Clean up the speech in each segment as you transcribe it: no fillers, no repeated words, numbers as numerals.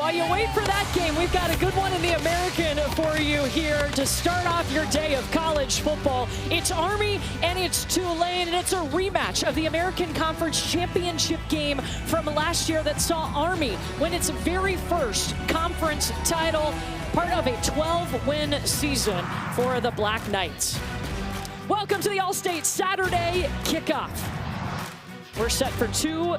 while you wait for that game, we've got a good one in the American for you here to start off your day of college football. It's Army and it's Tulane, and it's a rematch of the American Conference Championship game from last year that saw Army win its very first conference title, part of a 12-win season for the Black Knights. Welcome to the All-State Saturday kickoff. We're set for two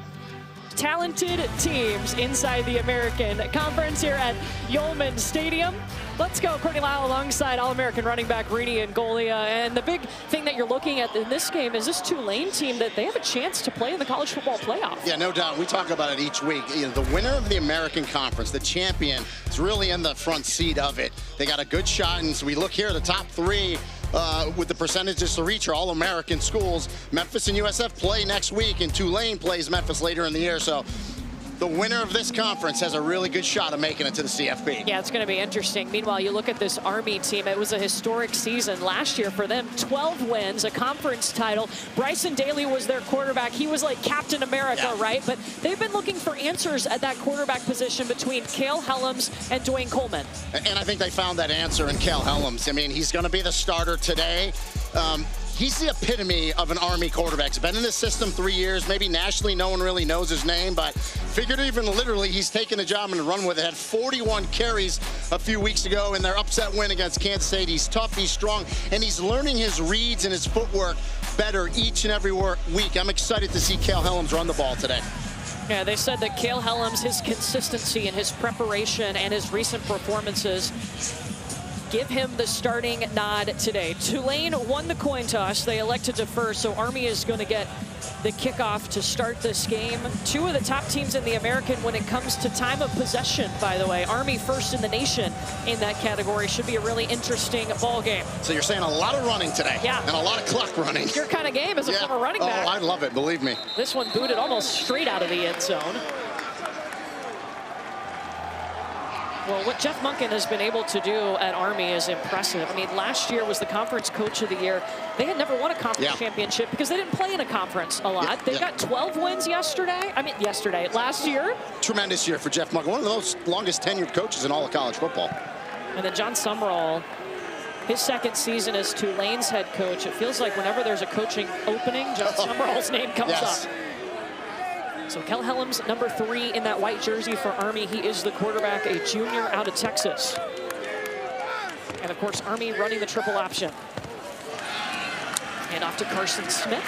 talented teams inside the American Conference here at Yulman Stadium. Let's go. Courtney Lyle alongside All-American running back Reedy and Golia. And the big thing that you're looking at in this game is this Tulane team that they have a chance to play in the college football playoff. Yeah, no doubt. We talk about it each week. You know, the winner of the American Conference, the champion, is really in the front seat of it. They got a good shot, and so we look here, the top three with the percentages to reach are All-American schools. Memphis and USF play next week, and Tulane plays Memphis later in the year. So the winner of this conference has a really good shot of making it to the CFP. Yeah, it's going to be interesting. Meanwhile, you look at this Army team. It was a historic season last year for them. 12 wins, a conference title. Bryson Daly was their quarterback. He was like Captain America, right? But they've been looking for answers at that quarterback position between Cale Helms and Dwayne Coleman. And I think they found that answer in Cale Helms. I mean, he's going to be the starter today. He's the epitome of an Army quarterback. He's been in this system 3 years. Maybe nationally, no one really knows his name, but figuratively and literally, he's taken the job and run with it. Had 41 carries a few weeks ago in their upset win against Kansas State. He's tough, he's strong, and he's learning his reads and his footwork better each and every week. I'm excited to see Cale Helms run the ball today. Yeah, they said that Cale Helms, his consistency and his preparation and his recent performances give him the starting nod today. Tulane won the coin toss. They elected to defer, so Army is going to get the kickoff to start this game. Two of the top teams in the American when it comes to time of possession, by the way. Army first in the nation in that category. Should be a really interesting ball game. So you're saying a lot of running today. Yeah. And a lot of clock running. Your kind of game as a former running back. Oh, I love it, believe me. This one booted almost straight out of the end zone. Well, what Jeff Monken has been able to do at Army is impressive. I mean, last year was the conference coach of the year. They had never won a conference championship because they didn't play in a conference a lot. They got 12 wins last year. Tremendous year for Jeff Monken, one of the most longest tenured coaches in all of college football. And then John Summerall, his second season as Tulane's head coach. It feels like whenever there's a coaching opening, John Summerall's name comes up. So Cale Helms, number 3 in that white jersey for Army. He is the quarterback, a junior out of Texas. And of course, Army running the triple option. And off to Carson Smith.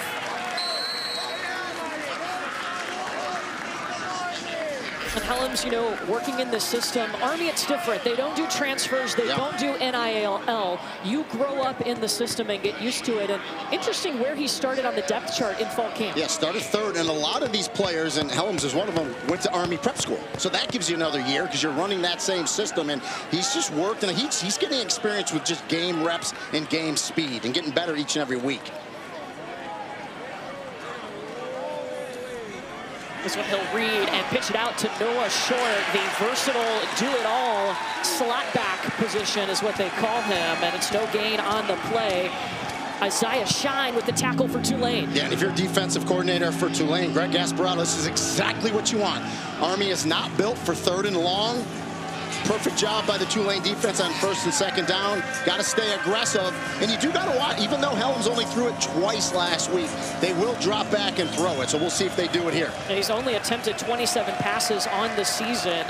And Helms, you know, working in the system. Army, it's different. They don't do transfers. They don't do NIL. You grow up in the system and get used to it. And interesting where he started on the depth chart in fall camp. Yeah, started third. And a lot of these players, and Helms is one of them, went to Army prep school. So that gives you another year because you're running that same system. And he's just worked, and he's getting experience with just game reps and game speed and getting better each and every week. This one he'll read and pitch it out to Noah Short, the versatile do-it-all slot back position is what they call him, and it's no gain on the play. Isaiah Shine with the tackle for Tulane. Yeah, and if you're defensive coordinator for Tulane, Greg Gasparotto, this is exactly what you want. Army is not built for third and long. Perfect job by the Tulane defense on first and second down. Got to stay aggressive. And you do got to watch, even though Helms only threw it twice last week, they will drop back and throw it. So we'll see if they do it here. And he's only attempted 27 passes on the season.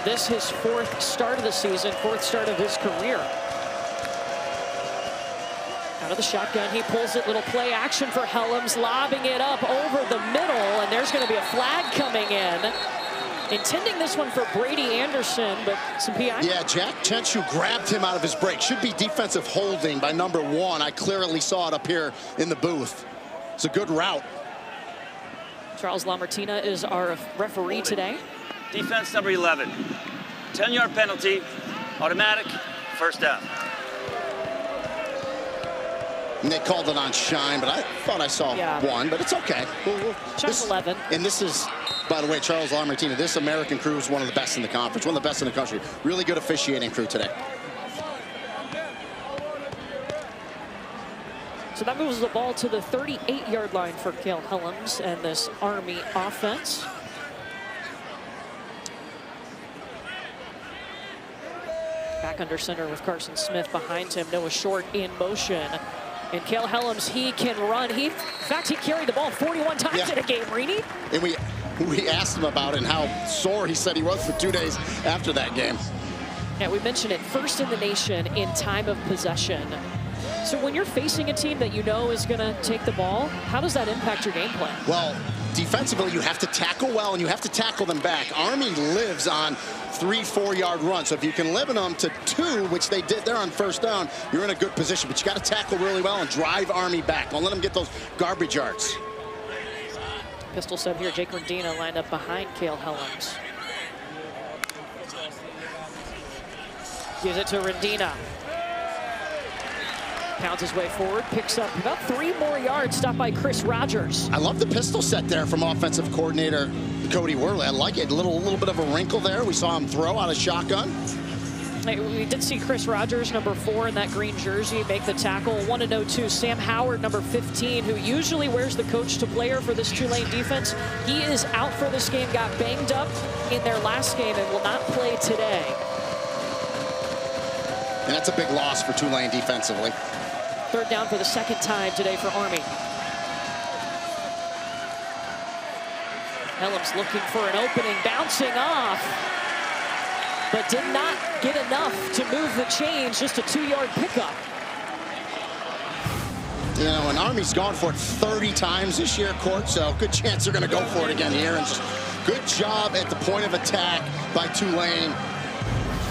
This his 4th start of the season, 4th start of his career. Out of the shotgun, he pulls it, little play action for Helms, lobbing it up over the middle, and there's going to be a flag coming in. Intending this one for Brady Anderson, but some PI. Yeah, Jack Chenshu grabbed him out of his break. Should be defensive holding by number 1. I clearly saw it up here in the booth. It's a good route. Charles LaMartina is our referee today. Defense number 11. 10-yard penalty, automatic, first down. And they called it on Shine, but I thought I saw one, but it's okay. Charles 11. And this is, by the way, Charles LaMartina, this American crew is one of the best in the conference, one of the best in the country. Really good officiating crew today. So that moves the ball to the 38-yard line for Cale Helms and this Army offense. back under center with Carson Smith behind him. Noah Short in motion. And Cale Helms, he can run. In fact, he carried the ball 41 times in a game, Reedy. And we asked him about it and how sore he said he was for 2 days after that game. Yeah, we mentioned it, first in the nation in time of possession. So when you're facing a team that you know is going to take the ball, how does that impact your game plan? Well, defensively, you have to tackle well, and you have to tackle them back. Army lives on 3-4 yard runs. So if you can limit them to 2, which they did there on first down, you're in a good position. But you got to tackle really well and drive Army back. Don't let them get those garbage yards. Pistol set here. Jake Rendina lined up behind Cale Helms. Gives it to Rendina. Pounds his way forward, picks up about 3 more yards, stopped by Chris Rogers. I love the pistol set there from offensive coordinator Cody Worley. I like it. A little bit of a wrinkle there. We saw him throw out a shotgun. We did see Chris Rogers, number 4 in that green jersey, make the tackle. 1-0-2, Sam Howard, number 15, who usually wears the coach-to-player for this Tulane defense. He is out for this game, got banged up in their last game and will not play today. And that's a big loss for Tulane defensively. Third down for the second time today for Army. Helms looking for an opening, bouncing off, but did not get enough to move the chains, just a 2-yard pickup. You know, and Army's gone for it 30 times this year, Court, so good chance they're going to go for it again here. And just good job at the point of attack by Tulane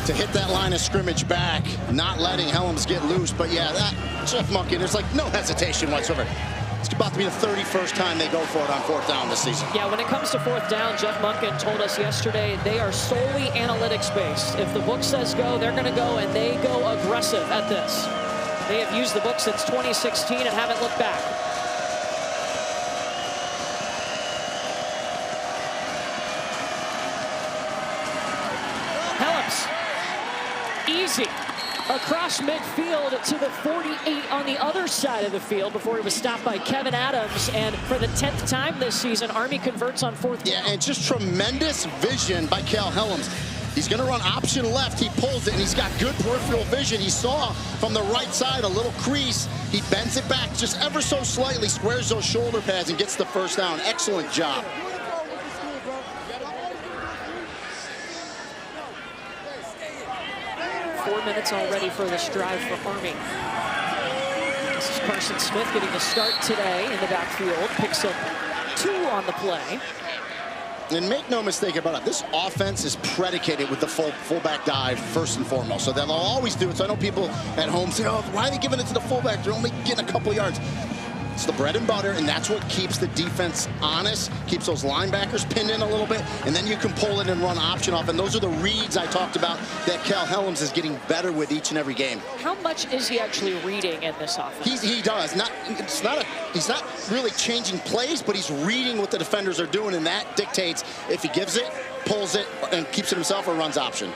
to hit that line of scrimmage back, not letting Helms get loose. But yeah, that Jeff Monken, there's like no hesitation whatsoever. It's about to be the 31st time they go for it on 4th down this season. Yeah, when it comes to 4th down, Jeff Monken told us yesterday they are solely analytics based. If the book says go, they're going to go, and they go aggressive at this. They have used the book since 2016 and haven't looked back. Easy across midfield to the 48 on the other side of the field before he was stopped by Kevin Adams. And for the 10th time this season, Army converts on 4th down. Yeah, and just tremendous vision by Cale Helms. He's going to run option left. He pulls it, and he's got good peripheral vision. He saw from the right side a little crease. He bends it back just ever so slightly, squares those shoulder pads, and gets the first down. Excellent job. Four minutes already for this drive for Army. This is Carson Smith getting the start today in the backfield. Picks up 2 on the play. And make no mistake about it, this offense is predicated with the fullback dive first and foremost. So they'll always do it. So I know people at home say, oh, why are they giving it to the fullback? They're only getting a couple yards. It's the bread and butter, and that's what keeps the defense honest, keeps those linebackers pinned in a little bit, and then you can pull it and run option off. And those are the reads I talked about that Cale Helms is getting better with each and every game. How much is he actually reading in this offense? He does. He's not really changing plays, but he's reading what the defenders are doing, and that dictates if he gives it, pulls it, and keeps it himself or runs option.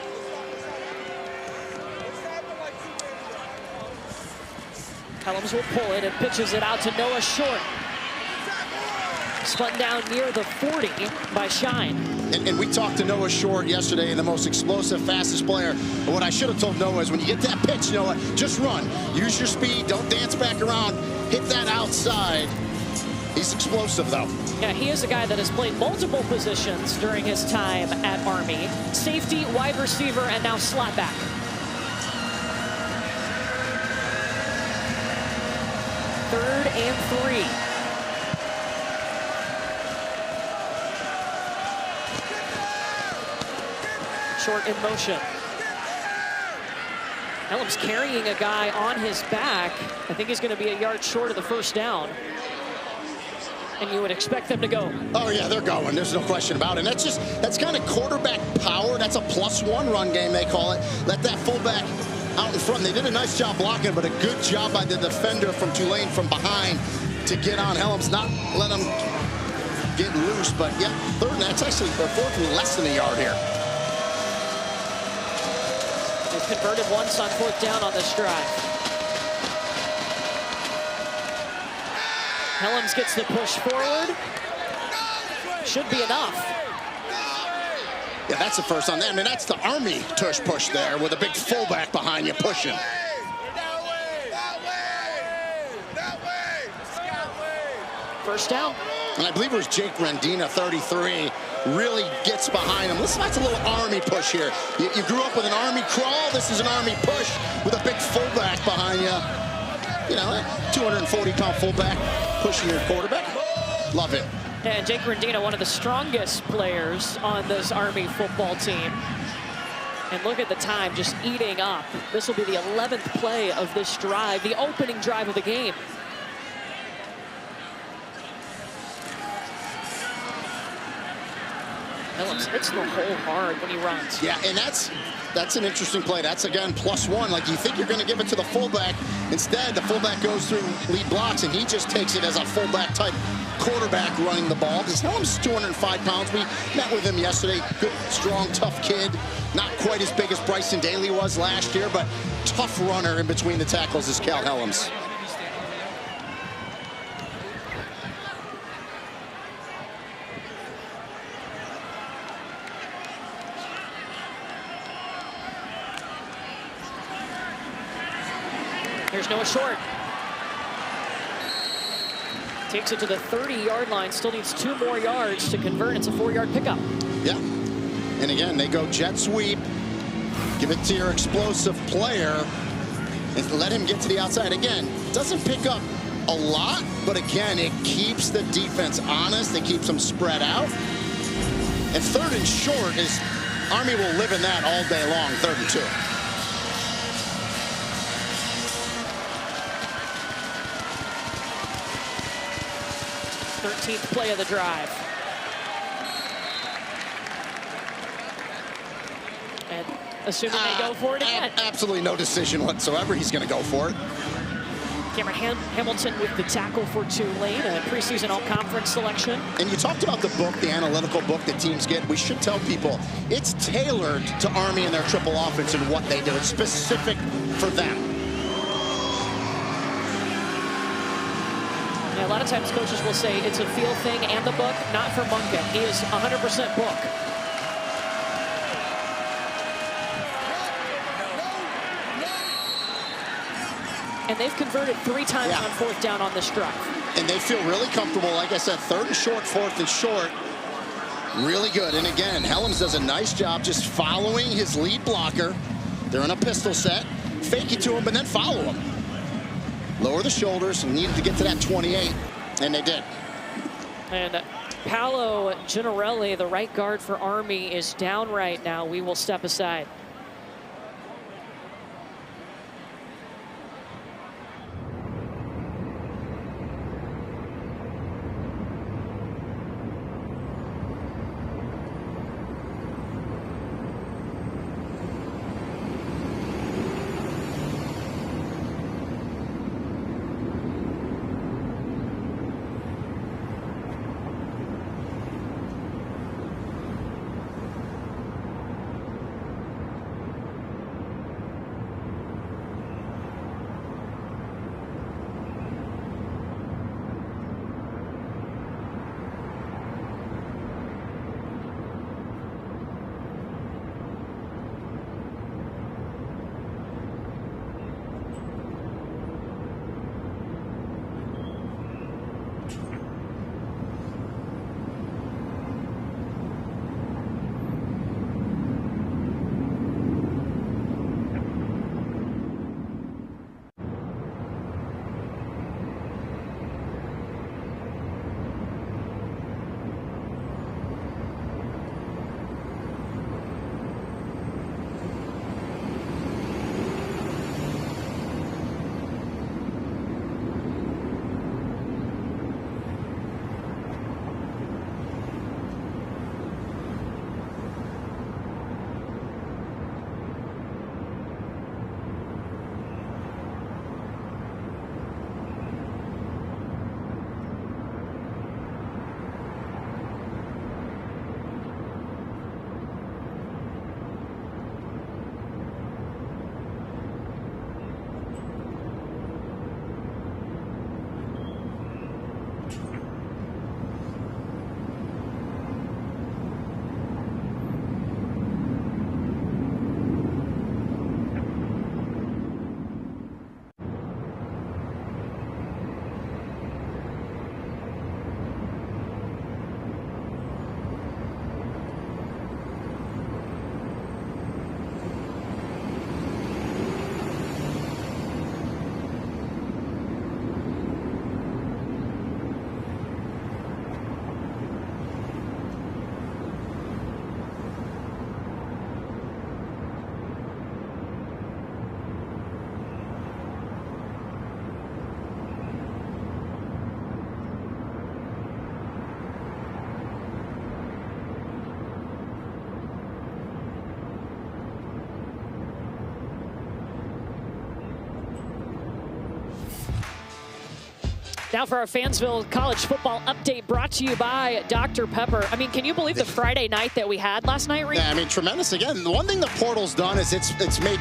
Helms will pull it and pitches it out to Noah Short. Spun down near the 40 by Shine. And we talked to Noah Short yesterday, and the most explosive, fastest player. But what I should have told Noah is when you get that pitch, Noah, just run. Use your speed. Don't dance back around. Hit that outside. He's explosive, though. Yeah, he is a guy that has played multiple positions during his time at Army. Safety, wide receiver, and now slot back. Third and 3. Short in motion. Helms carrying a guy on his back. I think he's going to be a yard short of the first down. And you would expect them to go. Oh, yeah, they're going. There's no question about it. And that's kind of quarterback power. That's a +1 run game, they call it. Let that fullback out in front. They did a nice job blocking, but a good job by the defender from Tulane from behind to get on Helms, not let him get loose. But yeah, third, that's actually their 4th and less than a yard here. They've converted once on 4th down on this drive. Helms gets the push forward. Should be enough. Yeah, that's the first on them. I mean, that's the Army tush push there with a big fullback behind you pushing. First down. And I believe it was Jake Rendina, 33, really gets behind him. Listen, that's a little Army push here. You grew up with an Army crawl. This is an Army push with a big fullback behind you. You know, 240-pound fullback pushing your quarterback. Love it. And Jake Rendina, one of the strongest players on this Army football team. And look at the time, just eating up. This will be the 11th play of this drive, the opening drive of the game. Phillips hits the hole hard when he runs. Yeah, and that's an interesting play. That's, again, +1. Like, you think you're going to give it to the fullback. Instead, the fullback goes through lead blocks, and he just takes it as a fullback-type quarterback running the ball. Because Helms is 205 pounds. We met with him yesterday. Good, strong, tough kid. Not quite as big as Bryson Daly was last year, but tough runner in between the tackles is Cal Helms. Here's Noah Short. Takes it to the 30-yard line. Still needs 2 more yards to convert. It's a 4-yard pickup. Yeah. And again, they go jet sweep. Give it to your explosive player and let him get to the outside. Again, doesn't pick up a lot, but again, it keeps the defense honest. It keeps them spread out. And 3rd and short is, Army will live in that all day long, 3rd and 2. 13th play of the drive. And assuming they go for it again. Absolutely no decision whatsoever. He's going to go for it. Cameron Hamilton with the tackle for Tulane, a preseason all-conference selection. And you talked about the book, the analytical book that teams get. We should tell people it's tailored to Army and their triple offense and what they do. It's specific for them. A lot of times coaches will say it's a feel thing and the book, not for Munkin. He is 100% book. And they've converted 3 times on 4th down on this drive. And they feel really comfortable. Like I said, 3rd and short, 4th and short. Really good. And again, Helms does a nice job just following his lead blocker. They're in a pistol set. Fake it to him, but then follow him. Lower the shoulders, and needed to get to that 28, and they did. And Paolo Gennarelli, the right guard for Army, is down right now. We will step aside. Now for our Fansville College football update brought to you by Dr. Pepper. I mean, can you believe the Friday night that we had last night, Reed? Yeah, I mean, tremendous. Again, the one thing the portal's done is it's made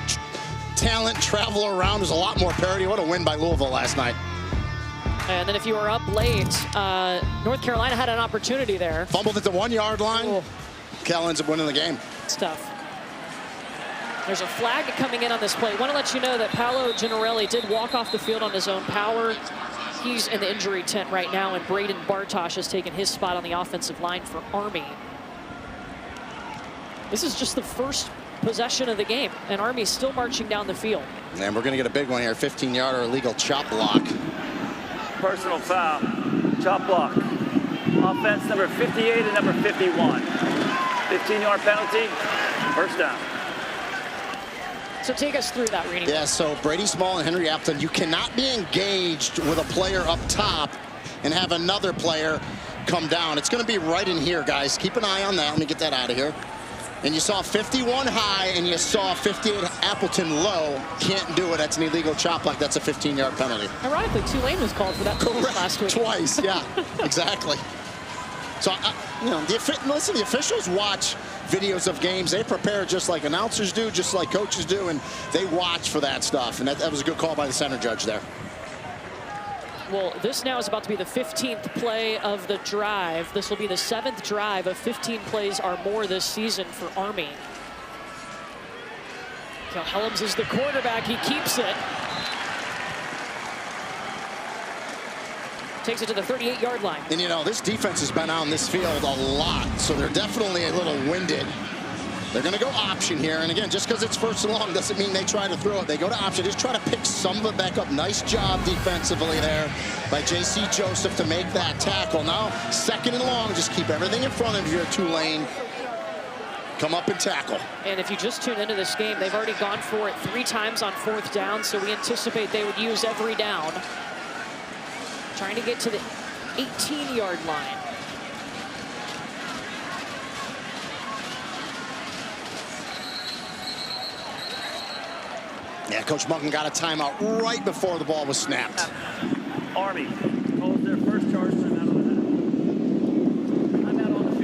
talent travel around. There's a lot more parity. What a win by Louisville last night. And then if you were up late, North Carolina had an opportunity there. Fumbled at the 1 yard line. Oh. Cal ends up winning the game. It's tough. There's a flag coming in on this play. I want to let you know that Paolo Gennarelli did walk off the field on his own power. He's in the injury tent right now, and Braden Bartosh has taken his spot on the offensive line for Army. This is just the first possession of the game, and Army's still marching down the field. And we're going to get a big one here, 15-yarder illegal chop block. Personal foul, chop block. Offense number 58 and number 51. 15-yard penalty, first down. So take us through that, Reedy. Yeah, so Brady Small and Henry Appleton, you cannot be engaged with a player up top and have another player come down. It's going to be right in here, guys. Keep an eye on that. Let me get that out of here. And you saw 51 high and you saw 58 Appleton low. Can't do it. That's an illegal chop block. That's a 15-yard penalty. Ironically, Tulane was called for that last week. Twice, yeah, exactly. So, you know, the officials watch videos of games. They prepare just like announcers do, just like coaches do, and they watch for that stuff. And that was a good call by the center judge there. Well, this now is about to be the 15th play of the drive. This will be the 7th drive of 15 plays or more this season for Army. Cal Helms is the quarterback. He keeps it. Takes it to the 38-yard line. And, you know, this defense has been on this field a lot, so they're definitely a little winded. They're going to go option here. And, again, just because it's first and long doesn't mean they try to throw it. They go to option. Just try to pick some of it back up. Nice job defensively there by J.C. Joseph to make that tackle. Now, second and long, just keep everything in front of you, Tulane. Come up and tackle. And if you just tune into this game, they've already gone for it 3 times on 4th down, so we anticipate they would use every down. Trying to get to the 18-yard line. Yeah, Coach Munkin got a timeout right before the ball was snapped. Army calls their first charge timeout of the half. Timeout on the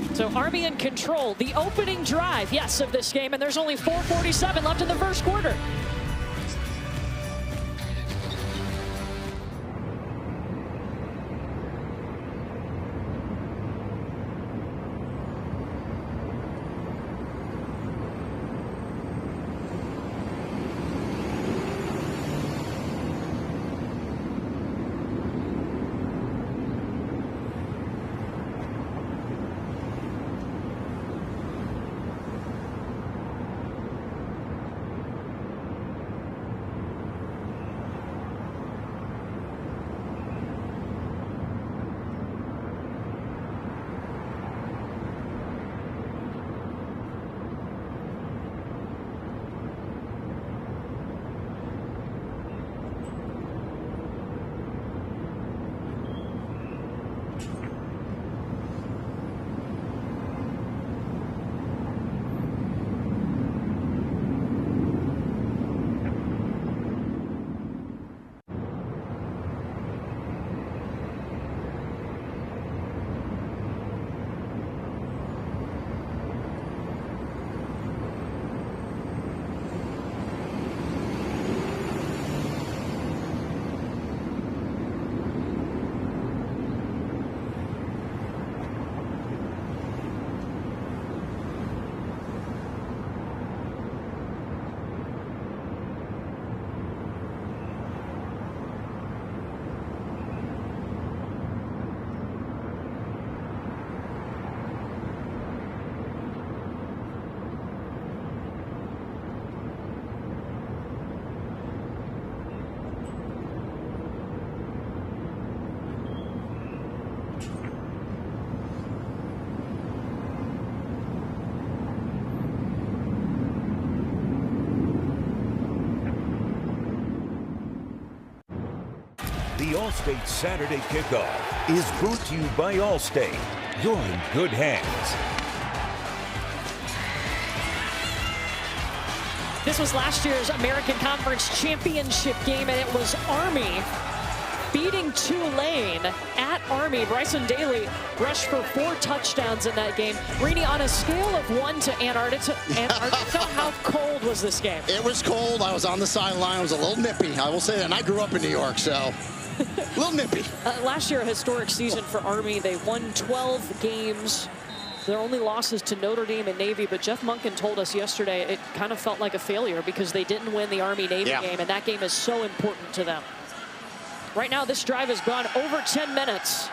field. So Army in control. The opening drive, yes, of this game, and there's only 4:47 left in the first quarter. The Allstate Saturday Kickoff is brought to you by Allstate. You're in good hands. This was last year's American Conference Championship game, and it was Army beating Tulane at Army. Bryson Daly rushed for 4 touchdowns in that game. Rini, on a scale of 1 to Antarctica, how cold was this game? It was cold. I was on the sideline. It was a little nippy, I will say that. And I grew up in New York, so a little nippy. Last year, a historic season for Army. They won 12 games. Their only losses to Notre Dame and Navy, but Jeff Monken told us yesterday it kind of felt like a failure because they didn't win the Army-Navy game, and that game is so important to them. Right now, this drive has gone over 10 minutes,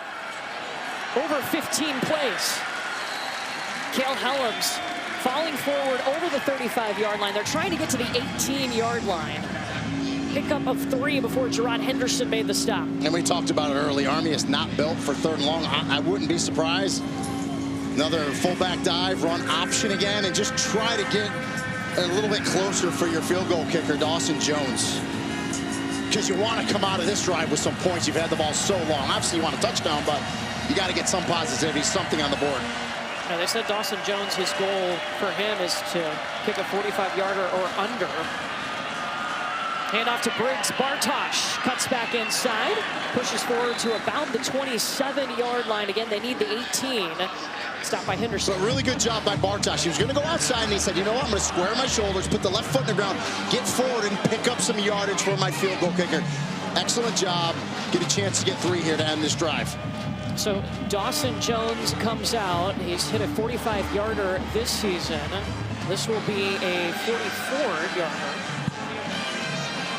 over 15 plays. Cale Helms falling forward over the 35-yard line. They're trying to get to the 18-yard line. Pickup of 3 before Gerard Henderson made the stop. And we talked about it early. Army is not built for 3rd and long. I wouldn't be surprised. Another fullback dive, run option again, and just try to get a little bit closer for your field goal kicker, Dawson Jones. Because you want to come out of this drive with some points. You've had the ball so long. Obviously, you want a touchdown, but you got to get some positivity, something on the board. Now, they said Dawson Jones, his goal for him is to kick a 45-yarder or under. Hand off to Briggs. Bartosh cuts back inside, pushes forward to about the 27-yard line. Again, they need the 18. Stopped by Henderson. But really good job by Bartosh. He was going to go outside, and he said, you know what, I'm going to square my shoulders, put the left foot in the ground, get forward, and pick up some yardage for my field goal kicker. Excellent job. Get a chance to get 3 here to end this drive. So Dawson Jones comes out. He's hit a 45-yarder this season. This will be a 44-yarder.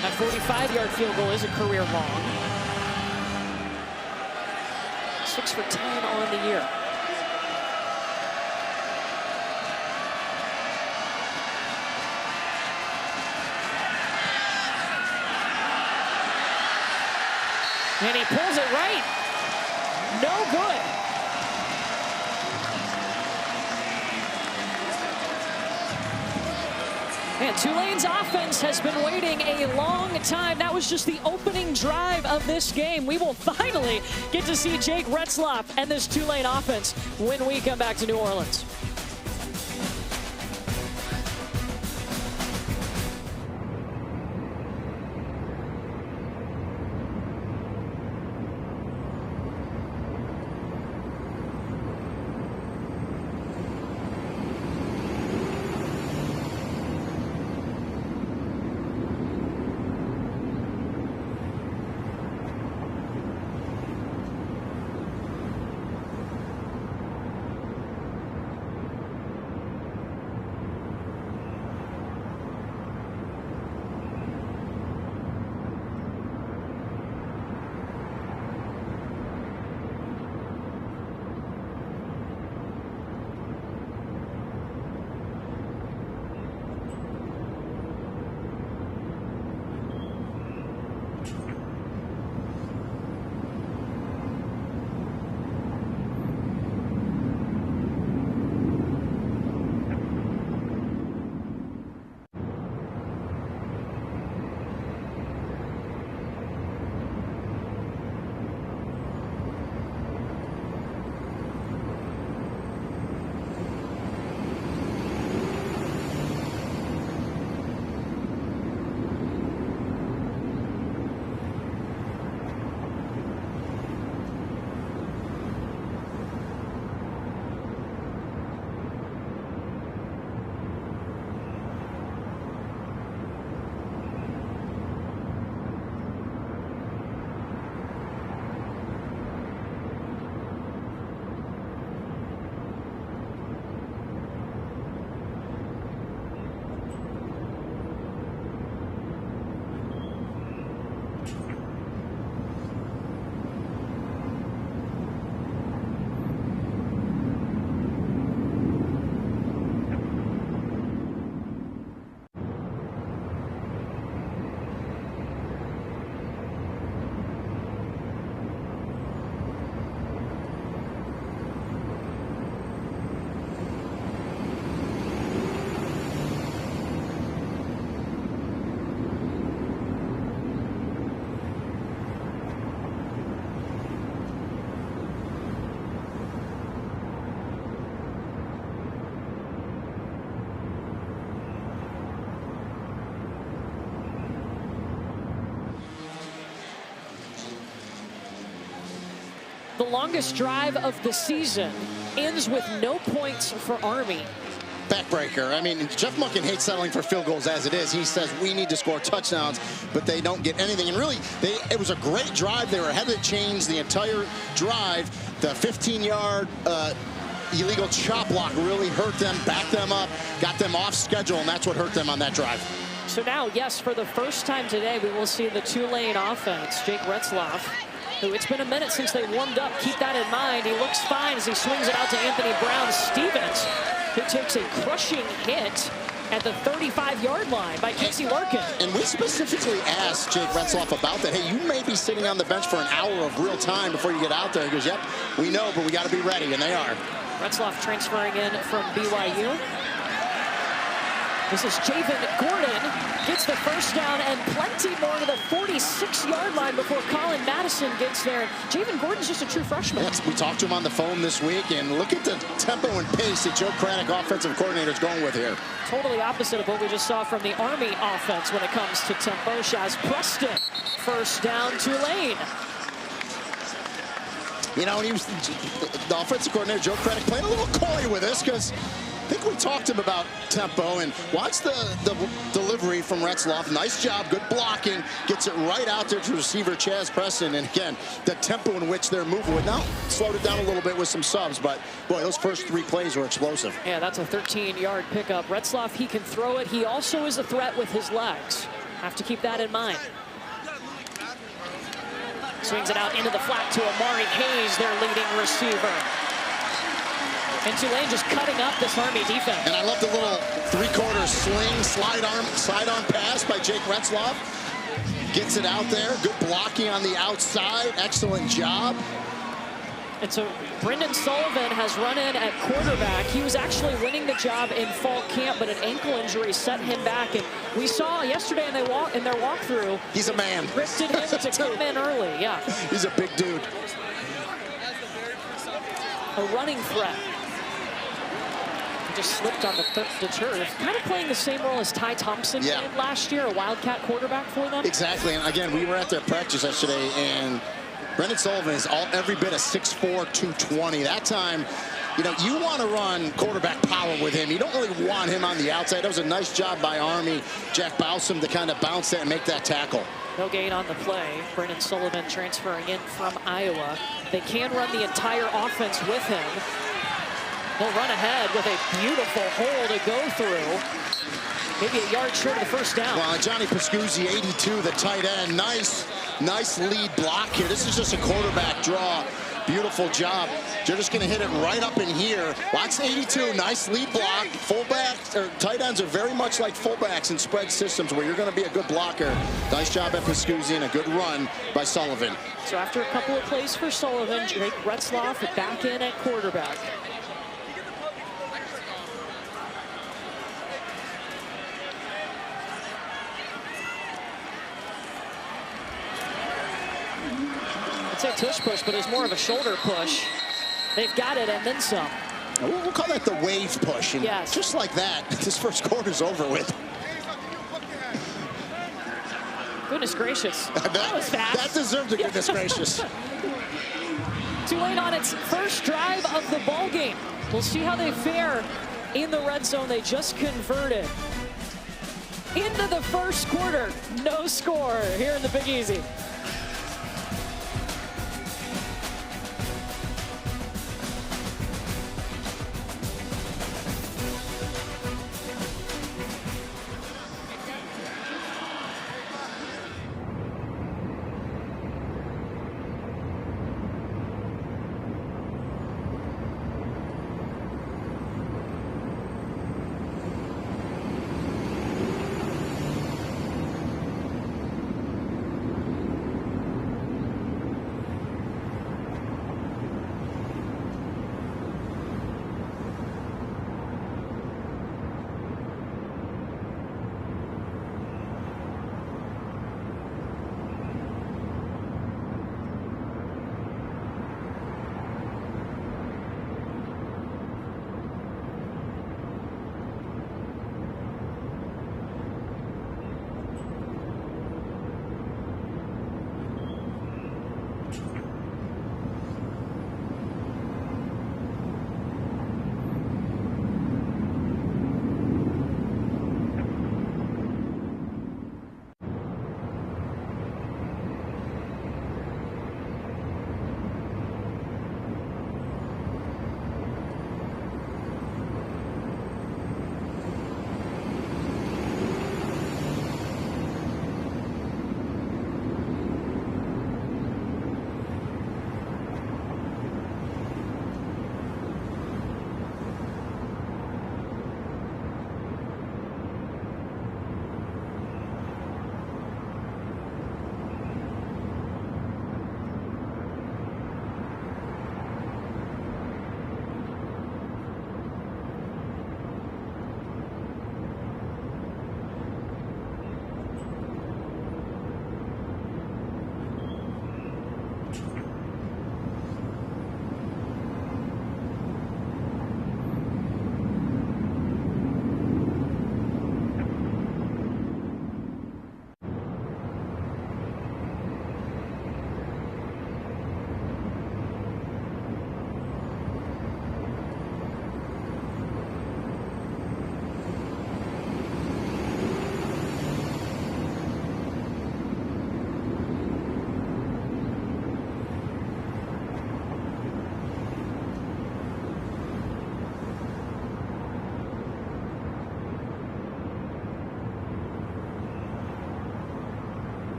That 45-yard field goal is a career long. 6 for 10 on the year. And he pulls it right. No good. And Tulane's offense has been waiting a long time. That was just the opening drive of this game. We will finally get to see Jake Retzlaff and this Tulane offense when we come back to New Orleans. The longest drive of the season ends with no points for Army. Backbreaker. I mean, Jeff Monken hates settling for field goals as it is. He says we need to score touchdowns, but they don't get anything. And really, it was a great drive. They were ahead of the chains the entire drive. The 15-yard illegal chop block really hurt them, backed them up, got them off schedule, and that's what hurt them on that drive. So now, yes, for the first time today, we will see the Tulane offense. Jake Retzloff, who it's been a minute since they warmed up. Keep that in mind. He looks fine as he swings it out to Anthony Brown-Stevens, who takes a crushing hit at the 35-yard line by Casey Larkin. And we specifically asked Jake Retzloff about that. Hey, you may be sitting on the bench for an hour of real time before you get out there. He goes, yep, we know, but we got to be ready, and they are. Retzloff transferring in from BYU. This is Javen Gordon, gets the first down and plenty more to the 46-yard line before Colin Madison gets there. Javen Gordon's just a true freshman. Yes, we talked to him on the phone this week, and look at the tempo and pace that Joe Craddock, offensive coordinator, is going with here. Totally opposite of what we just saw from the Army offense when it comes to tempo. Shaz Preston, first down, Tulane. You know, and he was the offensive coordinator, Joe Craddock, playing a little coy with this because I think we talked to him about tempo, and watch the delivery from Retzloff. Nice job, good blocking, gets it right out there to receiver Chaz Preston. And again, the tempo in which they're moving with. Now, slowed it down a little bit with some subs, but boy, those first 3 plays were explosive. Yeah, that's a 13-yard pickup. Retzloff, he can throw it. He also is a threat with his legs. Have to keep that in mind. Swings it out into the flat to Amari Hayes, their leading receiver. And Tulane just cutting up this Army defense. And I love the little 3-quarter sling, side-on pass by Jake Retzloff. Gets it out there. Good blocking on the outside. Excellent job. And so Brendan Sullivan has run in at quarterback. He was actually winning the job in fall camp, but an ankle injury set him back. And we saw yesterday in their walkthrough. He's a man. Scripted him to come in early, yeah. He's a big dude. A running threat. Just slipped on the turf. Kind of playing the same role as Ty Thompson did last year, a Wildcat quarterback for them. Exactly, and again, we were at their practice yesterday, and Brendan Sullivan is every bit of 6'4", 220. That time, you know, you want to run quarterback power with him. You don't really want him on the outside. That was a nice job by Army, Jack Bowsam, to kind of bounce that and make that tackle. No gain on the play. Brendan Sullivan transferring in from Iowa. They can run the entire offense with him. He'll run ahead with a beautiful hole to go through. Maybe a yard short of the first down. Well, Johnny Pascuzzi, 82, the tight end. Nice lead block here. This is just a quarterback draw. Beautiful job. They're just going to hit it right up in here. Watch 82, nice lead block. Fullbacks, or tight ends are very much like fullbacks in spread systems where you're going to be a good blocker. Nice job at Pascuzzi and a good run by Sullivan. So after a couple of plays for Sullivan, Jake Retzloff back in at quarterback. I'd say tush push, but it's more of a shoulder push. They've got it and then some. We'll call that the wave push. And yes. Just like that, this first quarter's over with. Goodness gracious. That was fast. That deserved a goodness gracious. Tulane on its first drive of the ball game. We'll see how they fare in the red zone. They just converted. Into the first quarter, no score here in the Big Easy.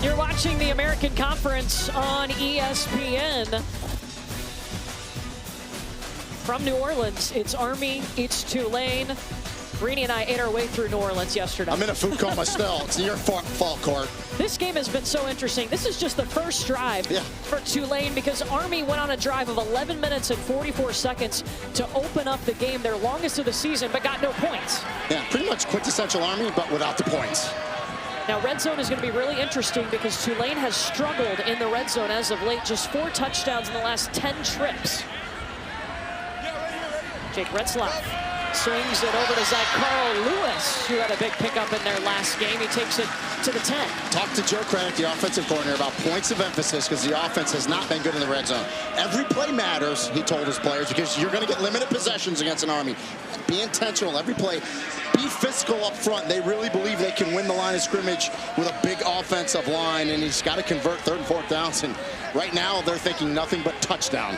You're watching the American Conference on ESPN. From New Orleans, it's Army, it's Tulane. Greeny and I ate our way through New Orleans yesterday. I'm in a food coma still. It's your fault, Court. This game has been so interesting. This is just the first drive for Tulane because Army went on a drive of 11 minutes and 44 seconds to open up the game, their longest of the season, but got no points. Yeah, pretty much quintessential Army, but without the points. Now, red zone is going to be really interesting because Tulane has struggled in the red zone as of late. Just 4 touchdowns in the last 10 trips. Jake Retzlaff swings it over to Zach Carl Lewis, who had a big pickup in their last game. He takes it to the 10. Talk to Joe Craddock, the offensive coordinator, about points of emphasis because the offense has not been good in the red zone. Every play matters, he told his players, because you're going to get limited possessions against an Army. Be intentional every play. Be physical up front. They really believe they can win the line of scrimmage with a big offensive line, and he's got to convert 3rd and 4th downs. And right now, they're thinking nothing but touchdown.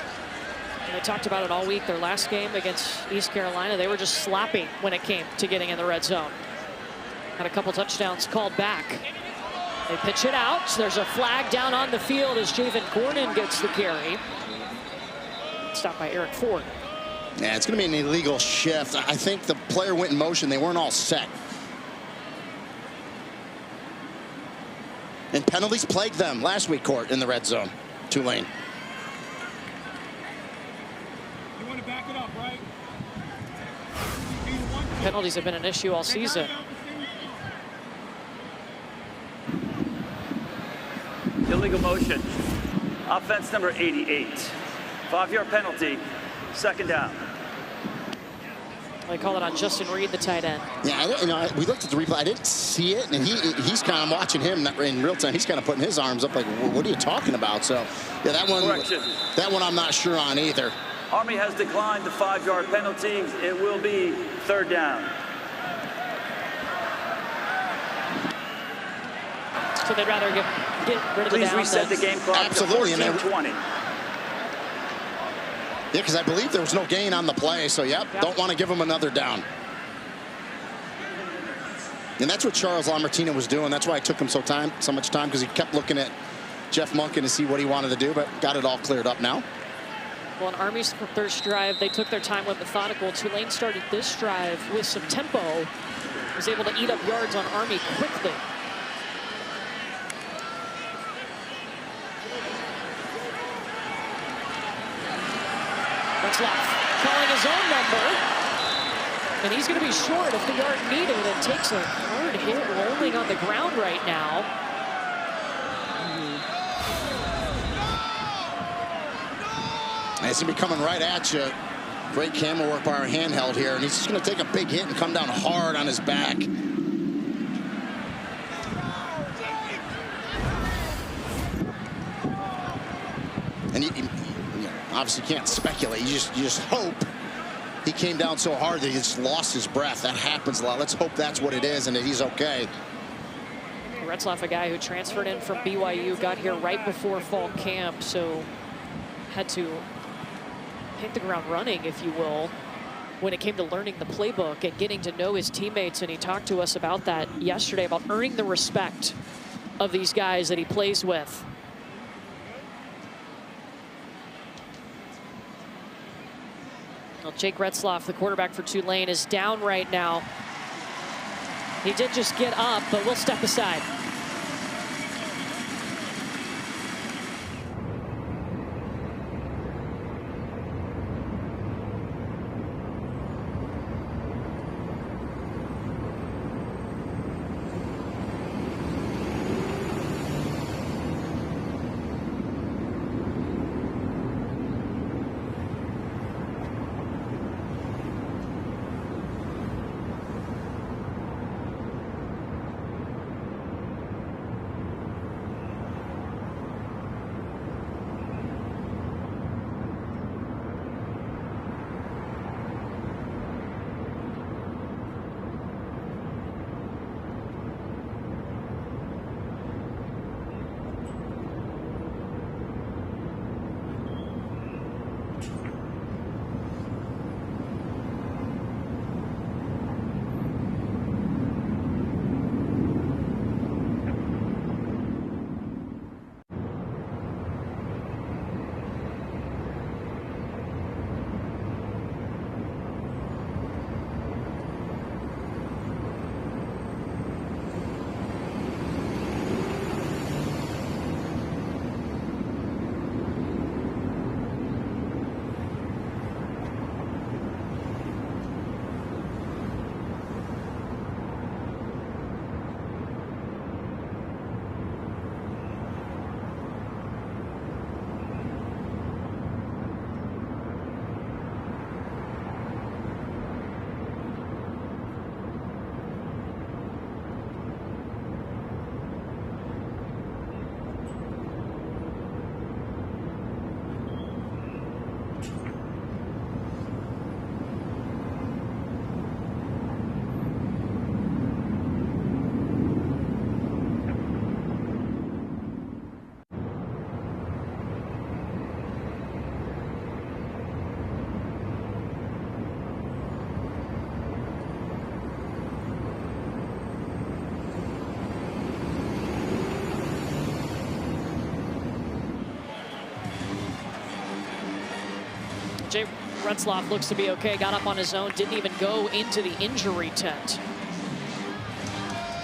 They talked about it all week. Their last game against East Carolina, they were just sloppy when it came to getting in the red zone. Had a couple touchdowns called back. They pitch it out. There's a flag down on the field as Javen Gordon gets the carry. Stopped by Eric Ford. Yeah, it's going to be an illegal shift. I think the player went in motion. They weren't all set. And penalties plagued them last week, Court, in the red zone. Tulane. Back it up, right? Penalties have been an issue all season. Illegal motion. Offense number 88. 5-yard penalty. 2nd down. They call it on Justin Reed, the tight end. Yeah, we looked at the replay. I didn't see it, and he's kind of watching him in real time. He's kind of putting his arms up like, what are you talking about? So, yeah, that one I'm not sure on either. Army has declined the 5-yard penalty. It will be 3rd down. So they'd rather get rid of the down. Please reset the game clock. Absolutely. To 14-20. Yeah, because I believe there was no gain on the play. So, don't want to give him another down. And that's what Charles Lamartina was doing. That's why it took him so much time, because he kept looking at Jeff Monken to see what he wanted to do, but got it all cleared up now. Well, in Army's first drive, they took their time, went methodical. Tulane started this drive with some tempo, was able to eat up yards on Army quickly. Retzlaff calling his own number, and he's going to be short if the yard needed. It takes a hard hit rolling on the ground right now. It's going to be coming right at you. Great camera work by our handheld here. And he's just going to take a big hit and come down hard on his back. And you obviously can't speculate. You just hope he came down so hard that he just lost his breath. That happens a lot. Let's hope that's what it is and that he's okay. Retzlaff, a guy who transferred in from BYU, got here right before fall camp, so had to hit the ground running, if you will, when it came to learning the playbook and getting to know his teammates. And he talked to us about that yesterday, about earning the respect of these guys that he plays with. Well, Jake Retzlaff, the quarterback for Tulane, is down right now. He did just get up, but we'll step aside. Jay Retzloff looks to be okay. Got up on his own. Didn't even go into the injury tent.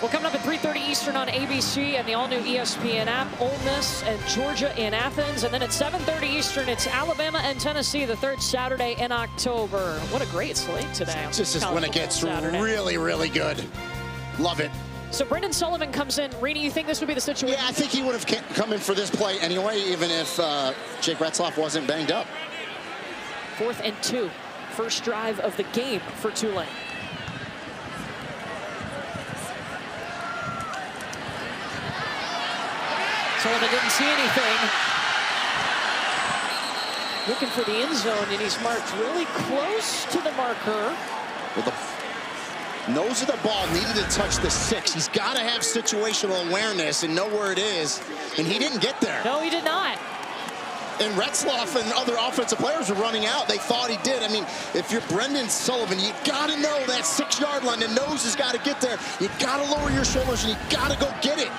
Well, coming up at 3:30 Eastern on ABC and the all-new ESPN app, Ole Miss and Georgia in Athens. And then at 7:30 Eastern, it's Alabama and Tennessee, the third Saturday in October. What a great slate today. This is when it gets really, really good. Love it. So Brendan Sullivan comes in. Rini, you think this would be the situation? Yeah, I think he would have come in for this play anyway, even if Jake Retzloff wasn't banged up. 4th and 2. First drive of the game for Tulane. Sullivan didn't see anything. Looking for the end zone, and he's marked really close to the marker. Well, the nose of the ball needed to touch the 6. He's got to have situational awareness and know where it is, and he didn't get there. No, he did not. And Retzloff and other offensive players were running out. They thought he did. I mean, if you're Brendan Sullivan, you got to know that 6-yard line. The nose has got to get there. You got to lower your shoulders, and you got to go get it.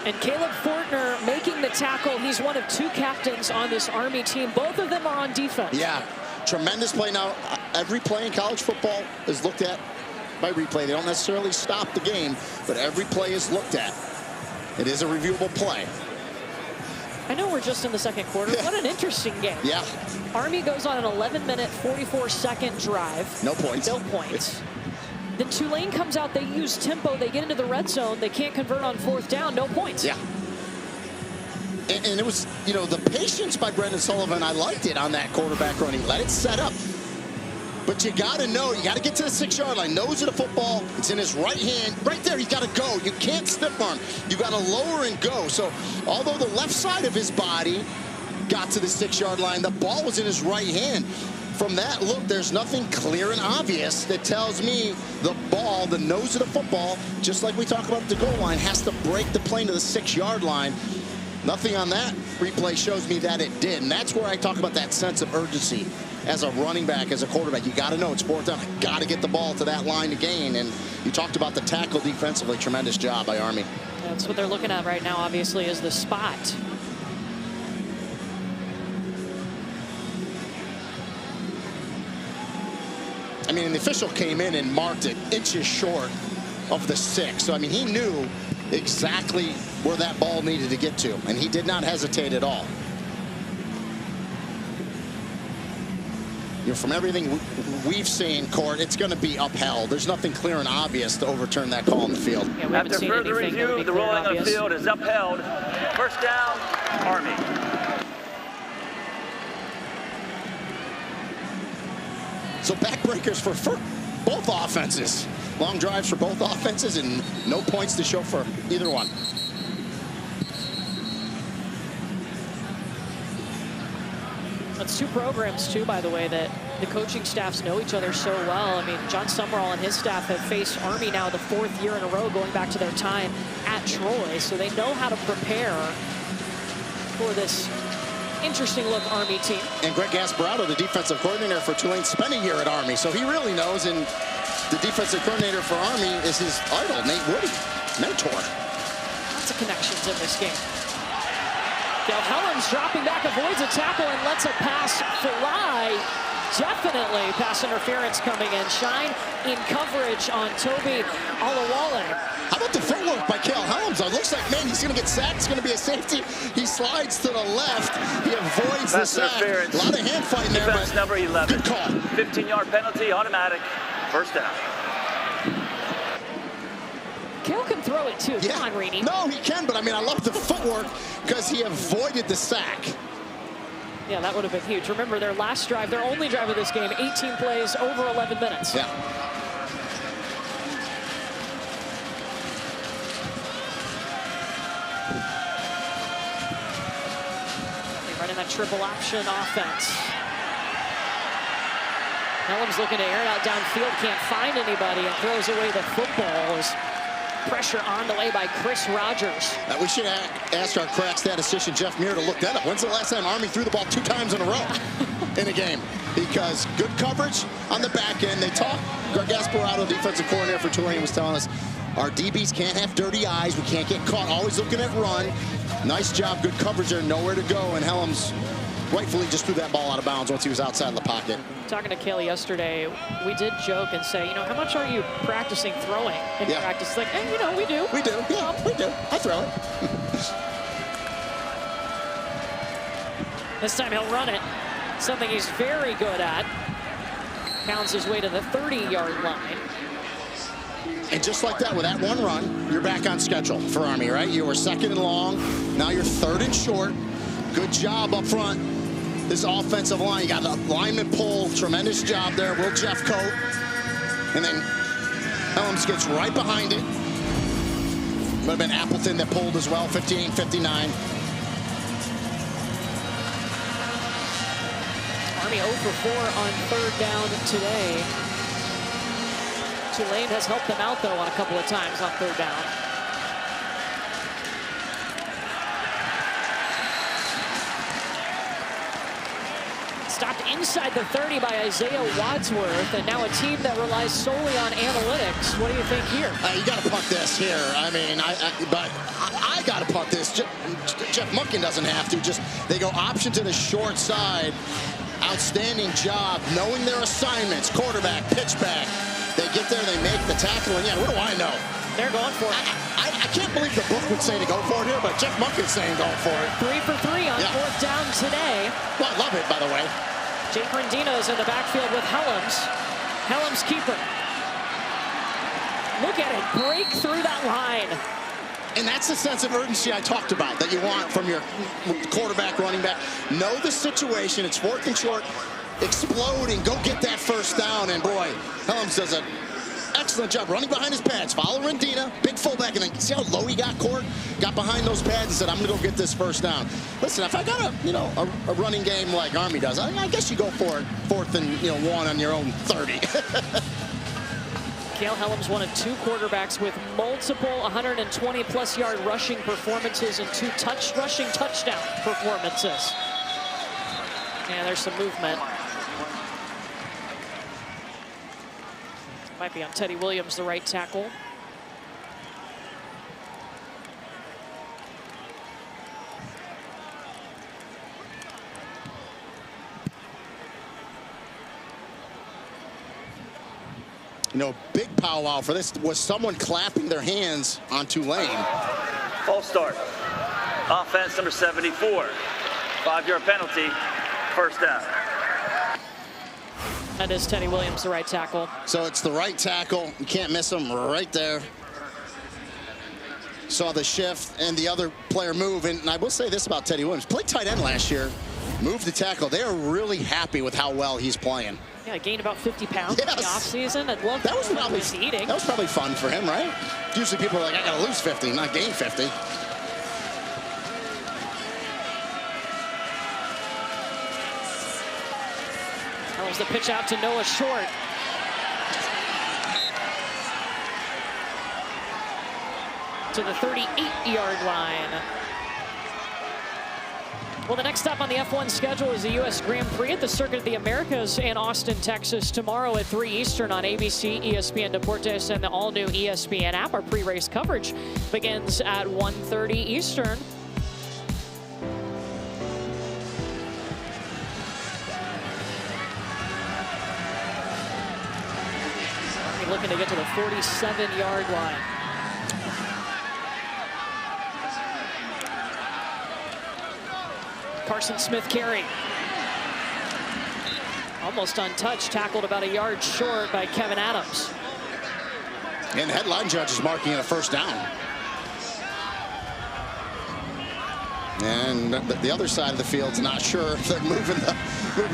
And Caleb Fortner making the tackle. He's one of 2 captains on this Army team. Both of them are on defense. Yeah, tremendous play. Now, every play in college football is looked at by replay. They don't necessarily stop the game, but every play is looked at. It is a reviewable play. I know we're just in the second quarter. What an interesting game. Yeah. Army goes on an 11-minute, 44-second drive. No points. No points. Then Tulane comes out, they use tempo, they get into the red zone, they can't convert on 4th down, no points. Yeah. And it was, you know, the patience by Brendan Sullivan, I liked it on that quarterback run. He let it set up. But you got to know, you got to get to the 6-yard line. Nose of the football, it's in his right hand. Right there, he's got to go. You can't stiff arm. You got to lower and go. So although the left side of his body got to the 6-yard line, the ball was in his right hand. From that look, there's nothing clear and obvious that tells me the ball, the nose of the football, just like we talk about the goal line, has to break the plane to the 6-yard line. Nothing on that replay shows me that it did. And that's where I talk about that sense of urgency as a running back, as a quarterback. You got to know it's 4th down. I got to get the ball to that line to gain. And you talked about the tackle defensively. Tremendous job by Army. That's what they're looking at right now, obviously, is the spot. I mean, the official came in and marked it inches short of the 6. So, I mean, he knew exactly where that ball needed to get to, and he did not hesitate at all. You know, from everything we've seen, Court, it's going to be upheld. There's nothing clear and obvious to overturn that call in the field. Yeah, after further review, the ruling on the field is upheld. First down, Army. So backbreakers for both offenses. Long drives for both offenses and no points to show for either one. That's 2 programs, too, by the way, that the coaching staffs know each other so well. I mean, John Summerall and his staff have faced Army now the 4th year in a row, going back to their time at Troy. So they know how to prepare for this interesting look Army team. And Greg Gasparotto, the defensive coordinator for Tulane, spent a year at Army, so he really knows. And the defensive coordinator for Army is his idol, Nate Woody, mentor. Lots of connections in this game. Cal Helms dropping back, avoids a tackle and lets a pass fly. Definitely pass interference coming in. Shine in coverage on Toby Alawale. How about the footwork by Cal Helms? It looks like, man, he's going to get sacked. It's going to be a safety. He slides to the left. He avoids the sack. A lot of hand fighting there, but number 11. Good call. 15-yard penalty, automatic. First down. Cal can throw it too. Yeah. Come on, Rini. No, he can, but I mean, I love the footwork because he avoided the sack. Yeah, that would have been huge. Remember, their last drive, their only drive of this game, 18 plays, over 11 minutes. Yeah. They're running that triple option offense. Helms looking to air it out downfield, can't find anybody, and throws away the football. Pressure on the way by Chris Rogers. We should ask our crack statistician Jeff Muir to look that up. When's the last time Army threw the ball 2 times in a row in a game? Because good coverage on the back end. They talk. Greg Gasparotto, defensive coordinator for Tulane, was telling us our DBs can't have dirty eyes. We can't get caught. Always looking at run. Nice job, good coverage there. Nowhere to go. And Helms rightfully just threw that ball out of bounds once he was outside of the pocket. Talking to Kaylee yesterday, we did joke and say, how much are you practicing throwing in practice? Like, we do. We do. Yeah, we do. I throw it. This time he'll run it. Something he's very good at. Pounds his way to the 30-yard line. And just like that, with that one run, you're back on schedule for Army, right? You were second and long. Now you're third and short. Good job up front. This offensive line, you got the lineman pull. Tremendous job there. Will Jeffcoat. And then Helms gets right behind it. Would have been Appleton that pulled as well, 58-59. Army 0 for 4 on third down today. Tulane has helped them out, though, on a couple of times on third down. Stopped inside the 30 by Isaiah Wadsworth, and now a team that relies solely on analytics. What do you think here? You got to punt this here. I mean, I got to punt this. Jeff Munkin doesn't have to. Just they go option to the short side. Outstanding job knowing their assignments. Quarterback, pitch back. They get there, they make the tackle, and what do I know? They're going for it. I can't believe the book would say to go for it here, but Jeff Munkin's saying go for it. 3 for 3 on fourth down today. Well, I love it, by the way. Jake Rendina's in the backfield with Helms. Helms keeper. Look at it, break through that line. And that's the sense of urgency I talked about that you want from your quarterback, running back. Know the situation. It's fourth and short. Exploding. Go get that first down. And boy, Helms does an excellent job running behind his pads. Follow Rendina, big fullback, and then see how low he got, Court? Got behind those pads and said, I'm going to go get this first down. Listen, if I got a running game like Army does, I guess you go for it. Fourth and 1 on your own 30. Cale Helms, one of 2 quarterbacks with multiple 120-plus yard rushing performances and 2 rushing touchdown performances. And there's some movement. Might be on Teddy Williams, the right tackle. Big powwow for this was someone clapping their hands on Tulane. False start. Offense number 74. 5-yard penalty. First down. That is Teddy Williams, the right tackle. So it's the right tackle. You can't miss him right there. Saw the shift and the other player move. And I will say this about Teddy Williams. Played tight end last year. Moved the tackle. They are really happy with how well he's playing. Yeah, gained about 50 pounds in the offseason. I'd love that was probably eating. That was probably fun for him, right? Usually people are like, I gotta lose 50, not gain 50. That was the pitch out to Noah Short. To the 38-yard line. Well, the next stop on the F1 schedule is the U.S. Grand Prix at the Circuit of the Americas in Austin, Texas, tomorrow at 3 Eastern on ABC, ESPN Deportes, and the all-new ESPN app. Our pre-race coverage begins at 1:30 Eastern. We're looking to get to the 47-yard line. Carson Smith-Carey. Almost untouched, tackled about a yard short by Kevin Adams. And the headline judge is marking it a first down. And the other side of the field's not sure if they're moving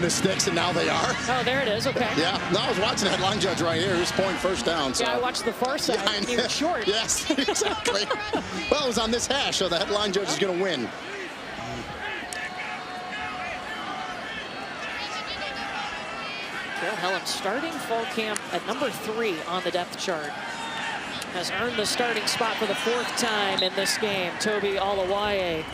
the sticks, and now they are. Oh, there it is, okay. Yeah, no, I was watching the headline judge right here. He was pointing first down. So. Yeah, I watched the far side. Yeah, he was short. Yes, exactly. Well, it was on this hash, so the headline judge is going to win. Cale Helms starting fall camp at number 3 on the depth chart. Has earned the starting spot for the 4th time in this game. Toby Olawaye.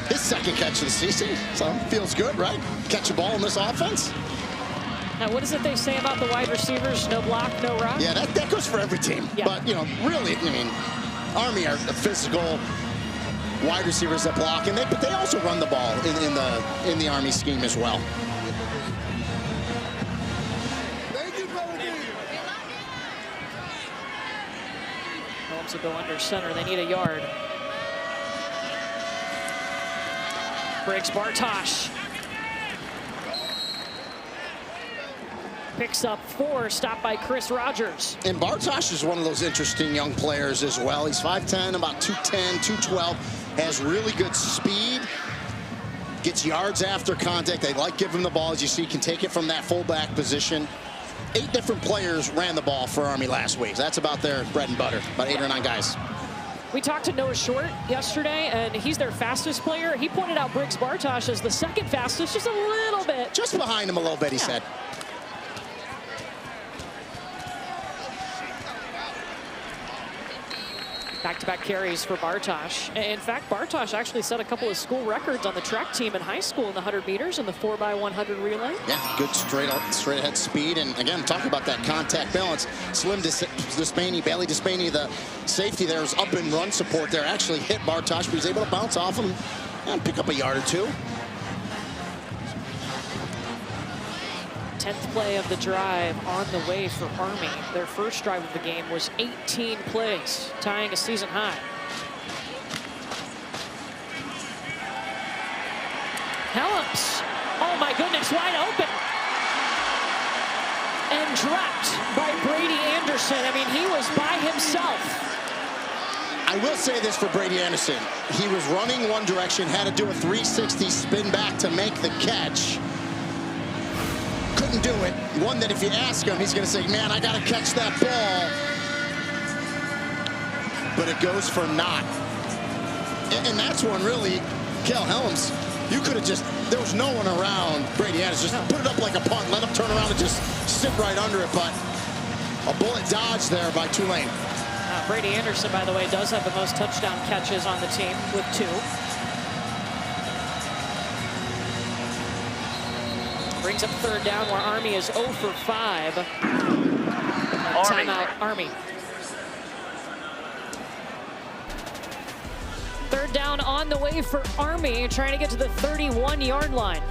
His second catch of the season, so feels good, right? Catch a ball in this offense. Now, what is it they say about the wide receivers? No block, no rock? Yeah, that goes for every team. Yeah. But, really, I mean, Army are physical. wide receivers that block, and but they also run the ball in the Army scheme as well. Holmes will go under center. They need a yard. Briggs Bartosh picks up 4, stopped by Chris Rogers. And Bartosh is one of those interesting young players as well. He's 5'10", about 210, 212, has really good speed, gets yards after contact. They like giving him the ball, as you see, can take it from that fullback position. 8 different players ran the ball for Army last week. That's about their bread and butter, about 8 or 9 guys. We talked to Noah Short yesterday, and he's their fastest player. He pointed out Briggs Bartosh as the second fastest, just a little bit. Just behind him a little bit, he said. Back-to-back carries for Bartosh. In fact, Bartosh actually set a couple of school records on the track team in high school in the 100 meters and the 4x100 relay. Yeah, good straight ahead speed. And again, talking about that contact balance. Slim Despaney, Bailey Despaney, the safety there was up in run support there. Actually hit Bartosh, but he was able to bounce off him and pick up a yard or 2. 10th play of the drive on the way for Army. Their first drive of the game was 18 plays, tying a season high. Helms, oh my goodness, wide open. And dropped by Brady Anderson. I mean, he was by himself. I will say this for Brady Anderson. He was running one direction, had to do a 360 spin back to make the catch. Couldn't do it. One that if you ask him, he's going to say, man, I got to catch that ball. But it goes for naught. And that's one really, Kel Helms, you could have just, there was no one around Brady Anderson. Just put it up like a punt, let him turn around and just sit right under it. But a bullet dodge there by Tulane. Brady Anderson, by the way, does have the most touchdown catches on the team with 2. Brings up 3rd down where Army is 0 for 5. Timeout, Army. 3rd down on the way for Army, trying to get to the 31-yard line.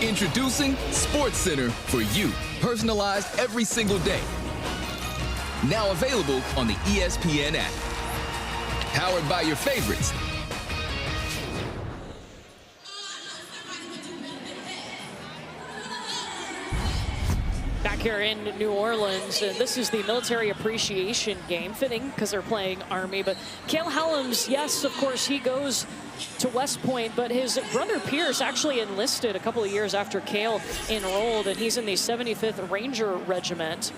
Introducing SportsCenter for you, personalized every single day. Now available on the ESPN app. Powered by your favorites. back here in New Orleans, and this is the military appreciation game, fitting because they're playing Army. But Cale Helms, yes, of course, he goes to West Point, but his brother Pierce actually enlisted a couple of years after Cale enrolled, and he's in the 75th Ranger Regiment.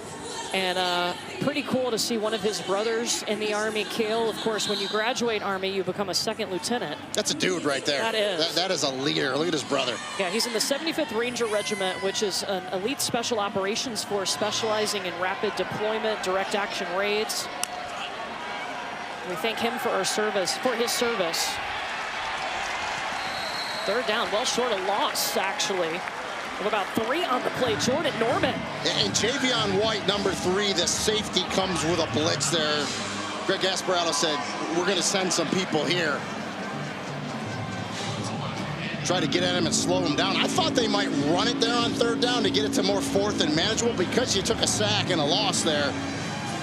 And pretty cool to see one of his brothers in the Army. Cale, of course, when you graduate Army, you become a second lieutenant. That's a dude right there. That is. That is a leader. Look at his brother. Yeah, he's in the 75th Ranger Regiment, which is an elite special operations force specializing in rapid deployment, direct action raids. We thank him for his service. Third down, well short of loss, actually. With about 3 on the play. Jordan Norman. And Javion White, number 3, the safety comes with a blitz there. Greg Gasparotto said, we're going to send some people here. Try to get at him and slow him down. I thought they might run it there on 3rd down to get it to more 4th and manageable. Because you took a sack and a loss there,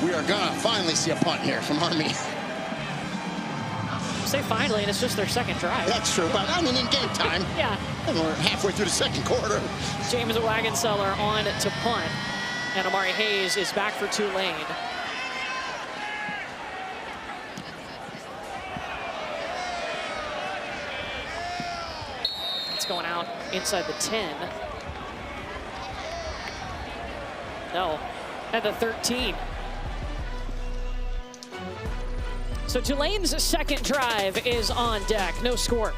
we are going to finally see a punt here from Army. Say finally, and it's just their 2nd drive. That's true, but I mean in game time. Yeah. And we're halfway through the 2nd quarter. James Wagenseller on to punt. And Amari Hayes is back for Tulane. It's going out inside the 10. No, at the 13. So Tulane's 2nd drive is on deck. No score.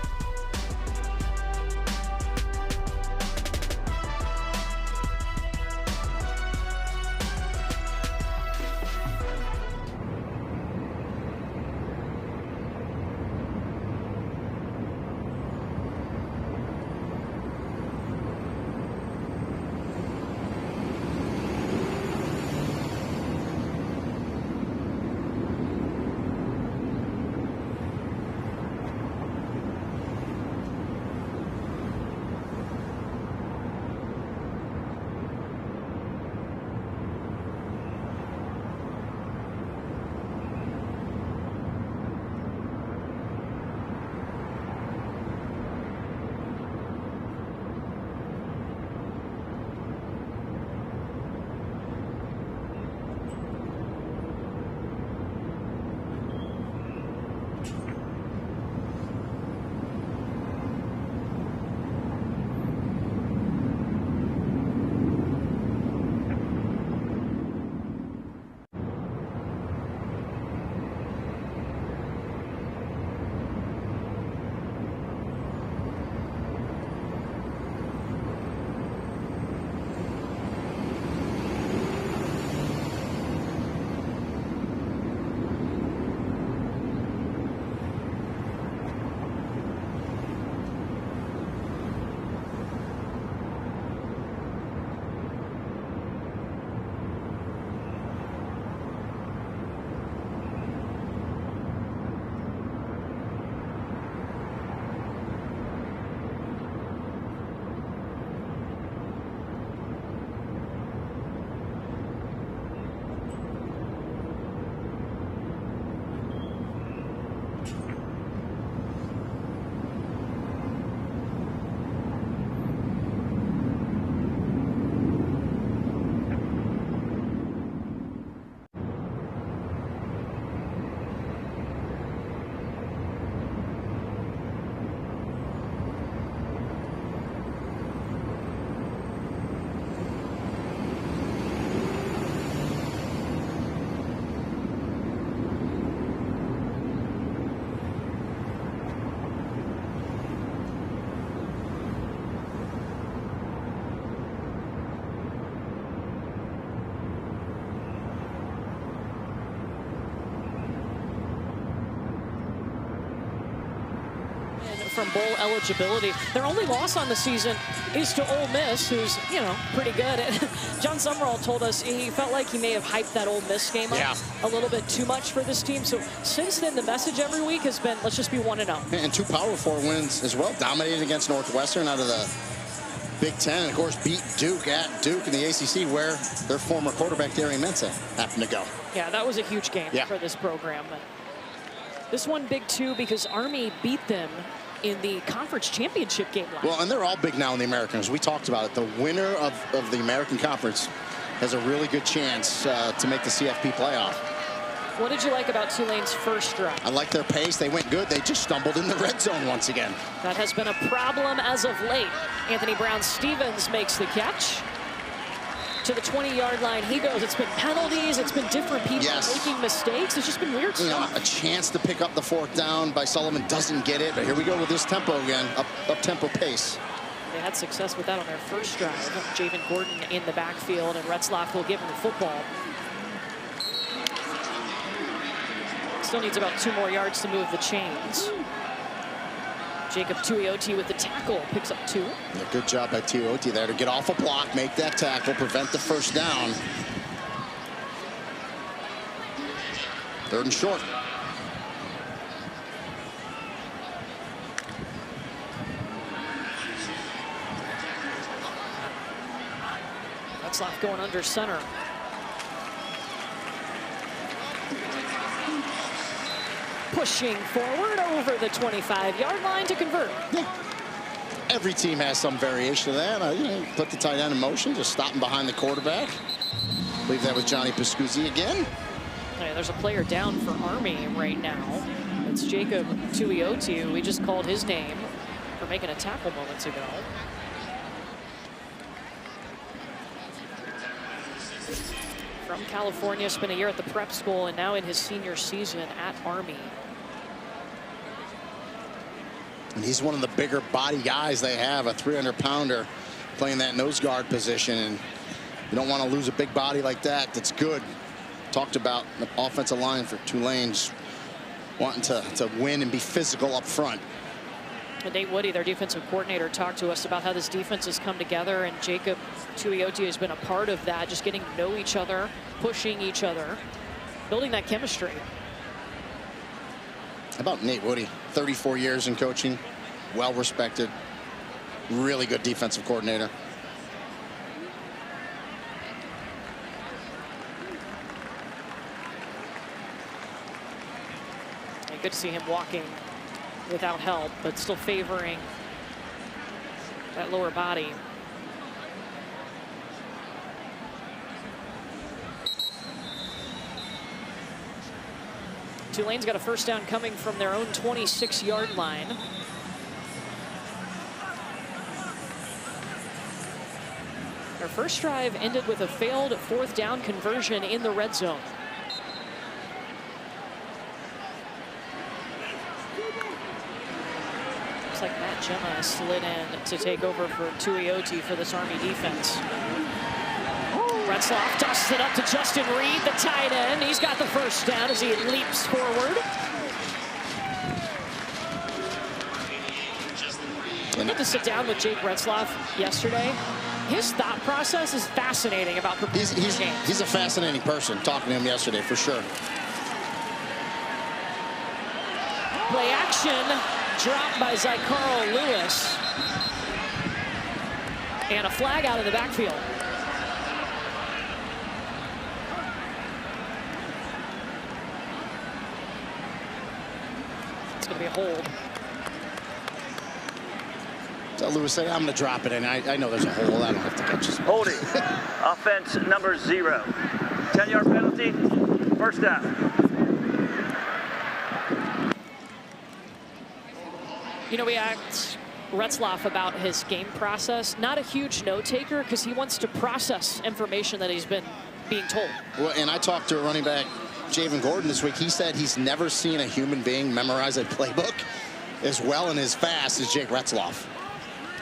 From bowl eligibility. Their only loss on the season is to Ole Miss, who's, you know, pretty good. John Summerall told us he felt like he may have hyped that Ole Miss game up a little bit too much for this team. So since then, the message every week has been, let's just be 1-0. And 2 Power 4 wins as well. Dominated against Northwestern out of the Big Ten. And of course, beat Duke at Duke in the ACC, where their former quarterback, Darian Mensah, happened to go. Yeah, that was a huge game for this program. This one big too because Army beat them in the conference championship game last year. Well, and they're all big now in the Americans. We talked about it. The winner of the American Conference has a really good chance to make the CFP playoff. What did you like about Tulane's first drive? I like their pace. They went good. They just stumbled in the red zone once again. That has been a problem as of late. Anthony Brown-Stevens makes the catch. To the 20-yard line he goes. It's been penalties. It's been different people making mistakes. It's just been weird stuff. A chance to pick up the fourth down by Sullivan, doesn't get it. But here we go with this tempo again, up-tempo pace. They had success with that on their first drive. Javen Gordon in the backfield, and Retzlaff will give him the football. Still needs about 2 more yards to move the chains. Jacob Tuioti with the tackle, picks up 2. Yeah, good job by Tuioti there to get off a block, make that tackle, prevent the first down. 3rd and short. Retzlaff going under center. Pushing forward over the 25-yard line to convert. Yeah. Every team has some variation of that. You know, put the tight end in motion, just stopping behind the quarterback. I believe that was Johnny Pascuzzi again. Hey, there's a player down for Army right now. It's Jacob Tuioti. We just called his name for making a tackle moments ago. From California, spent a year at the prep school and now in his senior season at Army. And he's one of the bigger body guys they have, a 300-pounder playing that nose guard position. And you don't want to lose a big body like that. That's good. Talked about the offensive line for Tulane's wanting to win and be physical up front. And Nate Woody, their defensive coordinator, talked to us about how this defense has come together, and Jacob Tuioti has been a part of that, just getting to know each other, pushing each other, building that chemistry. How about Nate Woody? 34 years in coaching, well respected, really good defensive coordinator. And good to see him walking without help, but still favoring that lower body. Tulane's got a first down coming from their own 26-yard line. Their first drive ended with a failed 4th down conversion in the red zone. Looks like Matt Gemma slid in to take over for Tuioti for this Army defense. Retzlaff tosses it up to Justin Reed, the tight end. He's got the first down as he leaps forward. I got to sit down with Jake Retzlaff yesterday. His thought process is fascinating about preparing games. He's a fascinating person, talking to him yesterday, for sure. Play action, dropped by Zycarl Lewis. And a flag out in the backfield. It's going to be a hold. Tell Lewis, say, I'm going to drop it, and I know there's a hole. I don't have to catch it. Holding. Offense number 0. 10-yard penalty. First down. You know, we asked Retzlaff about his game process. Not a huge note taker because he wants to process information that he's been being told. Well, and I talked to a running back, Javen Gordon, this week. He said he's never seen a human being memorize a playbook as well and as fast as Jake Retzlaff.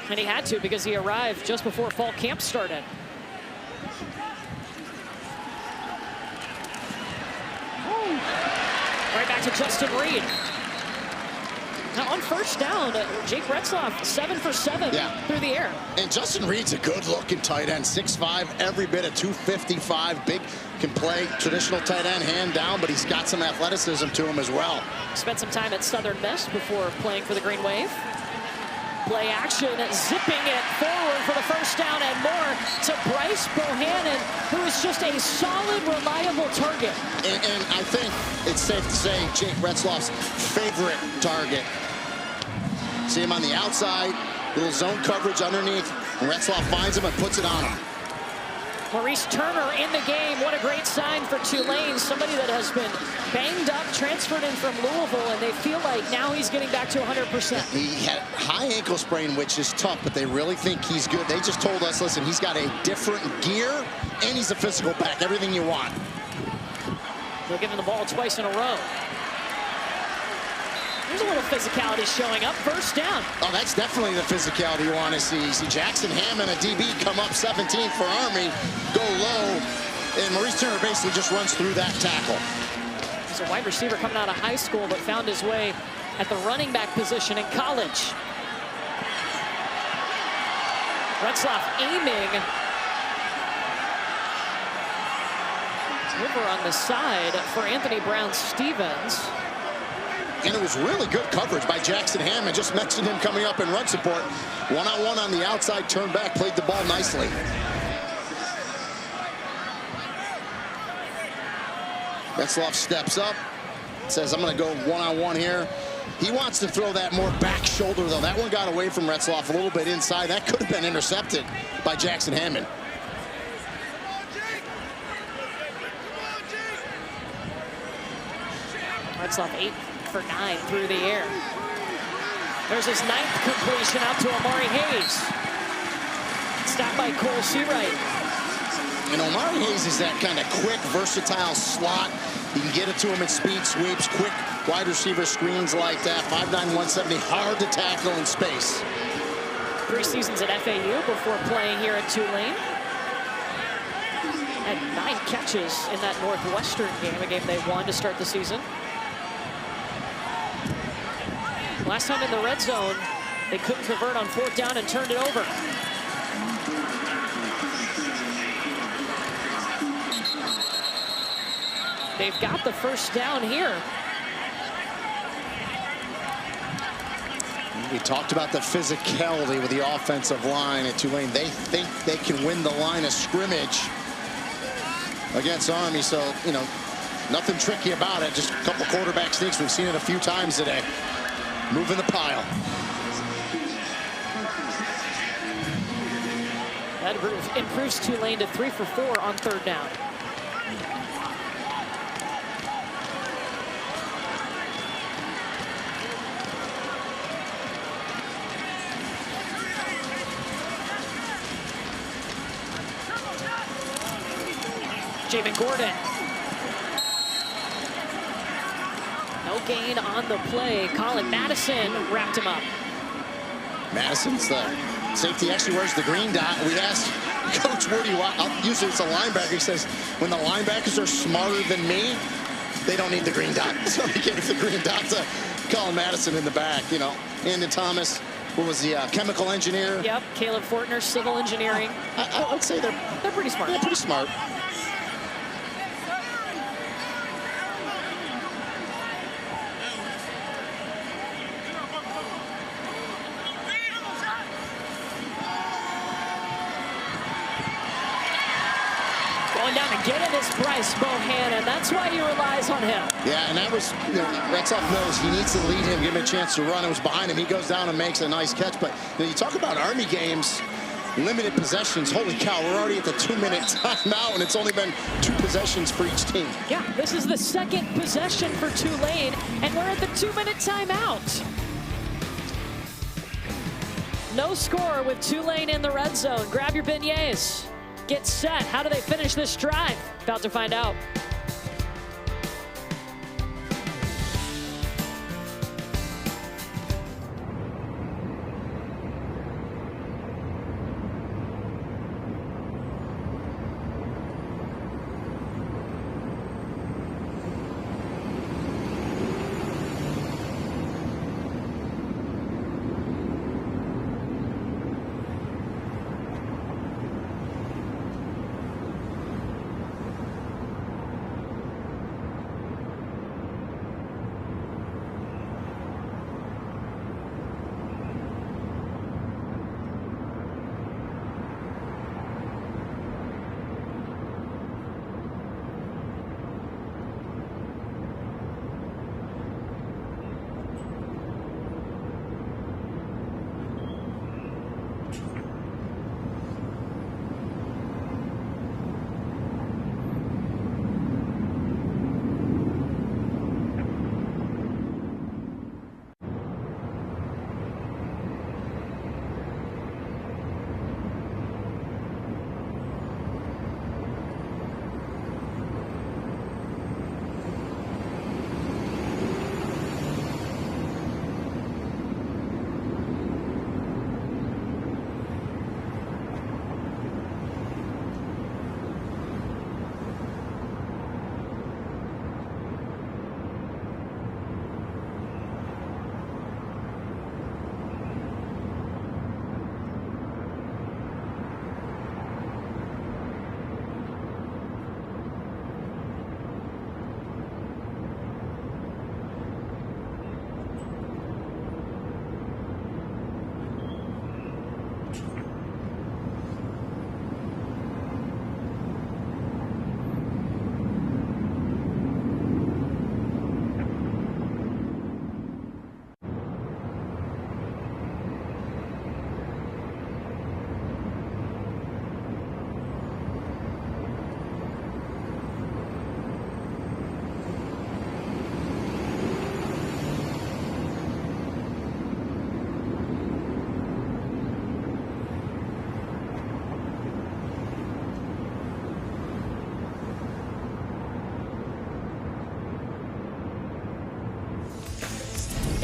And he had to because he arrived just before fall camp started. Right back to Justin Reed. Now on first down, Jake Retzlaff 7 for 7 through the air. And Justin Reed's a good-looking tight end, 6'5", every bit of 255, big, can play traditional tight end, hand down, but he's got some athleticism to him as well. Spent some time at Southern Miss before playing for the Green Wave. Play action, zipping it forward for the first down and more to Bryce Bohannon, who is just a solid, reliable target. And I think it's safe to say Jake Retzlaff's favorite target. See him on the outside, little zone coverage underneath, and Retzlaff finds him and puts it on him. Maurice Turner in the game. What a great sign for Tulane. Somebody that has been banged up, transferred in from Louisville, and they feel like now he's getting back to 100%. He had high ankle sprain, which is tough, but they really think he's good. They just told us, listen, he's got a different gear, and he's a physical back. Everything you want. They'll give him the ball twice in a row. There's a little physicality showing up. First down. Oh, that's definitely the physicality you want to see. You see Jackson Hammond, a DB, come up 17 for Army, go low, and Maurice Turner basically just runs through that tackle. He's a wide receiver coming out of high school, but found his way at the running back position in college. Retzloff aiming over on the side for Anthony Brown-Stevens. And it was really good coverage by Jackson Hammond. Just mentioned him coming up in run support. One-on-one on the outside, turned back, played the ball nicely. Retzloff steps up, says, I'm going to go one-on-one here. He wants to throw that more back shoulder, though. That one got away from Retzloff a little bit inside. That could have been intercepted by Jackson Hammond. Retzloff 8 for 9 through the air. There's his 9th completion out to Amari Hayes. Stopped by Cole Seawright. And Amari Hayes is that kind of quick, versatile slot. You can get it to him in speed sweeps, quick wide receiver screens like that. 5'9", 170, hard to tackle in space. 3 seasons at FAU before playing here at Tulane. Had 9 catches in that Northwestern game, a game they won to start the season. Last time in the red zone, they couldn't convert on 4th down and turned it over. They've got the first down here. We talked about the physicality with the offensive line at Tulane. They think they can win the line of scrimmage against Army, so, you know, nothing tricky about it. Just a couple quarterback sneaks. We've seen it a few times today. Moving the pile. That improves Tulane to 3 for 4 on 3rd down. Jamin Gordon. No gain on the play. Colin Madison wrapped him up. Madison's the safety, actually wears the green dot. We asked Coach Woody, usually it's a linebacker. He says, when the linebackers are smarter than me, they don't need the green dot. So he gave the green dot to Colin Madison in the back. You know, Andon Thomas, what was the chemical engineer? Yep, Caleb Fortner, civil engineering. I would say they're pretty smart. Yeah, pretty smart. Down and getting this Bryce Bohannon. That's why he relies on him. Yeah, and that was, you know, Retzloff knows he needs to lead him, give him a chance to run. It was behind him. He goes down and makes a nice catch. But you know, you talk about Army games, limited possessions. Holy cow, we're already at the 2-minute timeout, and it's only been 2 possessions for each team. Yeah, this is the 2nd possession for Tulane, and we're at the 2-minute timeout. No score with Tulane in the red zone. Grab your beignets. Get set. How do they finish this drive? About to find out.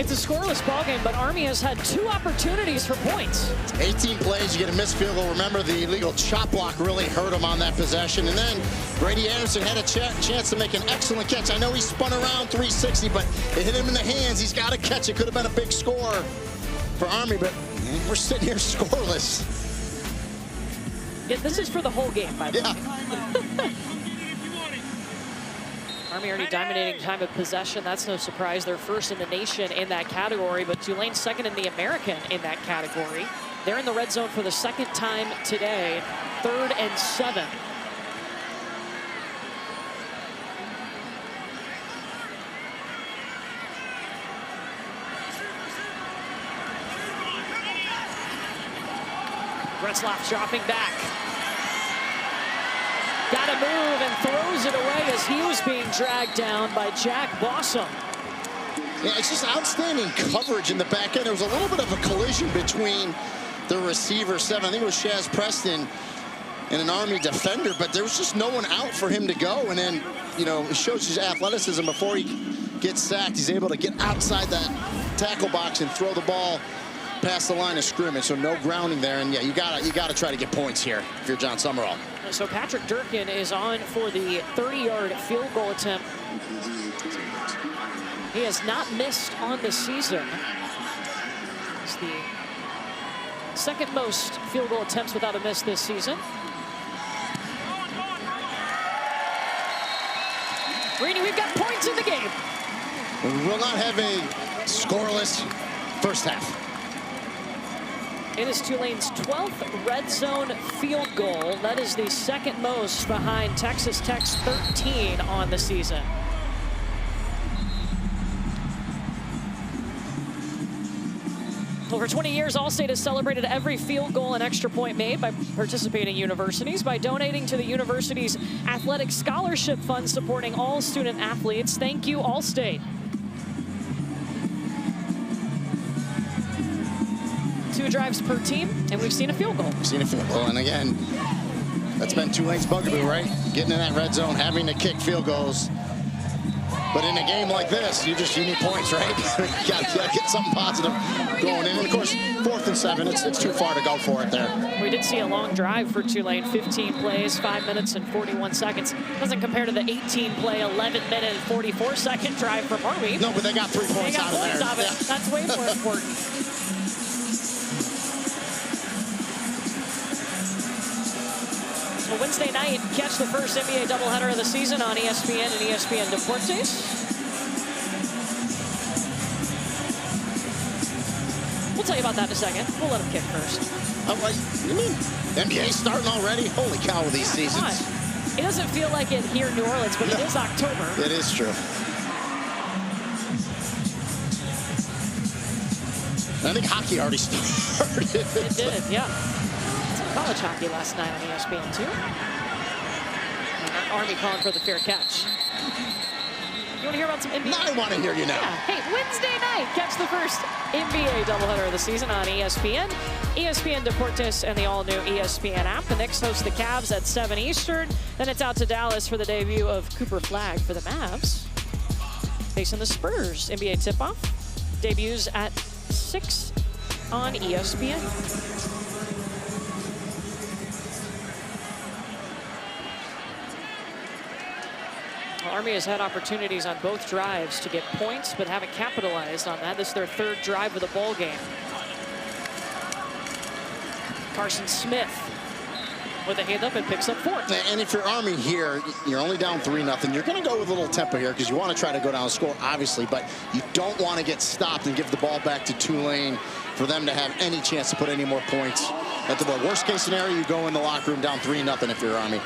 It's a scoreless ball game, but Army has had 2 opportunities for points. 18 plays, you get a missed field goal. Remember, the illegal chop block really hurt him on that possession. And then Brady Anderson had a chance to make an excellent catch. I know he spun around 360, but it hit him in the hands. He's got to catch. It could have been a big score for Army, but we're sitting here scoreless. Yeah, this is for the whole game, by the way. Army already dominating time of possession. That's no surprise. They're first in the nation in that category, but Tulane second in the American in that category. They're in the red zone for the 2nd time today. 3rd and 7. Retzlaff dropping back. Got to move and throws it away as he was being dragged down by Jack Bossum. Yeah, it's just outstanding coverage in the back end. There was a little bit of a collision between the receiver 7, I think it was Shaz Preston, and an Army defender, but there was just no one out for him to go. And then, you know, it shows his athleticism. Before he gets sacked, he's able to get outside that tackle box and throw the ball past the line of scrimmage. So no grounding there. And yeah, you gotta try to get points here if you're John Summerall. So Patrick Durkin is on for the 30-yard field goal attempt. He has not missed on the season. It's the 2nd most field goal attempts without a miss this season. Greeny, we've got points in the game. We will not have a scoreless first half. It is Tulane's 12th red zone field goal. That is the 2nd most behind Texas Tech's 13 on the season. Over 20 years, Allstate has celebrated every field goal and extra point made by participating universities by donating to the university's athletic scholarship fund supporting all student athletes. Thank you, Allstate. 2 drives per team, and we've seen a field goal. We've seen a field goal, and again, that's been Tulane's bugaboo, right? Getting in that red zone, having to kick field goals. But in a game like this, you need points, right? you gotta get something positive going in. And of course, 4th and 7, it's too far to go for it there. We did see a long drive for Tulane, 15 plays, 5 minutes and 41 seconds. Doesn't compare to the 18-play, 11-minute and 44-second drive from Army. No, but they got 3 points out of there. They got points out of it. That's way more important. Wednesday night, catch the first NBA doubleheader of the season on ESPN and ESPN Deportes. We'll tell you about that in a second. We'll let him kick first. You mean NBA starting already? Holy cow, with these seasons. It doesn't feel like it here in New Orleans, but it is October. It is true. I think hockey already started. It did, yeah. College hockey last night on ESPN too. Army calling for the fair catch. You want to hear about some NBA? Now I want to hear you now. Yeah. Hey, Wednesday night, catch the first NBA doubleheader of the season on ESPN, ESPN Deportes, and the all-new ESPN app. The Knicks host the Cavs at 7 Eastern. Then it's out to Dallas for the debut of Cooper Flagg for the Mavs. Facing the Spurs. NBA tip-off debuts at 6 on ESPN. Army has had opportunities on both drives to get points, but haven't capitalized on that. This is their 3rd drive of the ball game. Carson Smith with a hand up and picks up 4. And if you're Army here, you're only down 3-0. You're going to go with a little tempo here because you want to try to go down and score, obviously, but you don't want to get stopped and give the ball back to Tulane for them to have any chance to put any more points at the board. Worst case scenario, you go in the locker room down 3-0 if you're Army.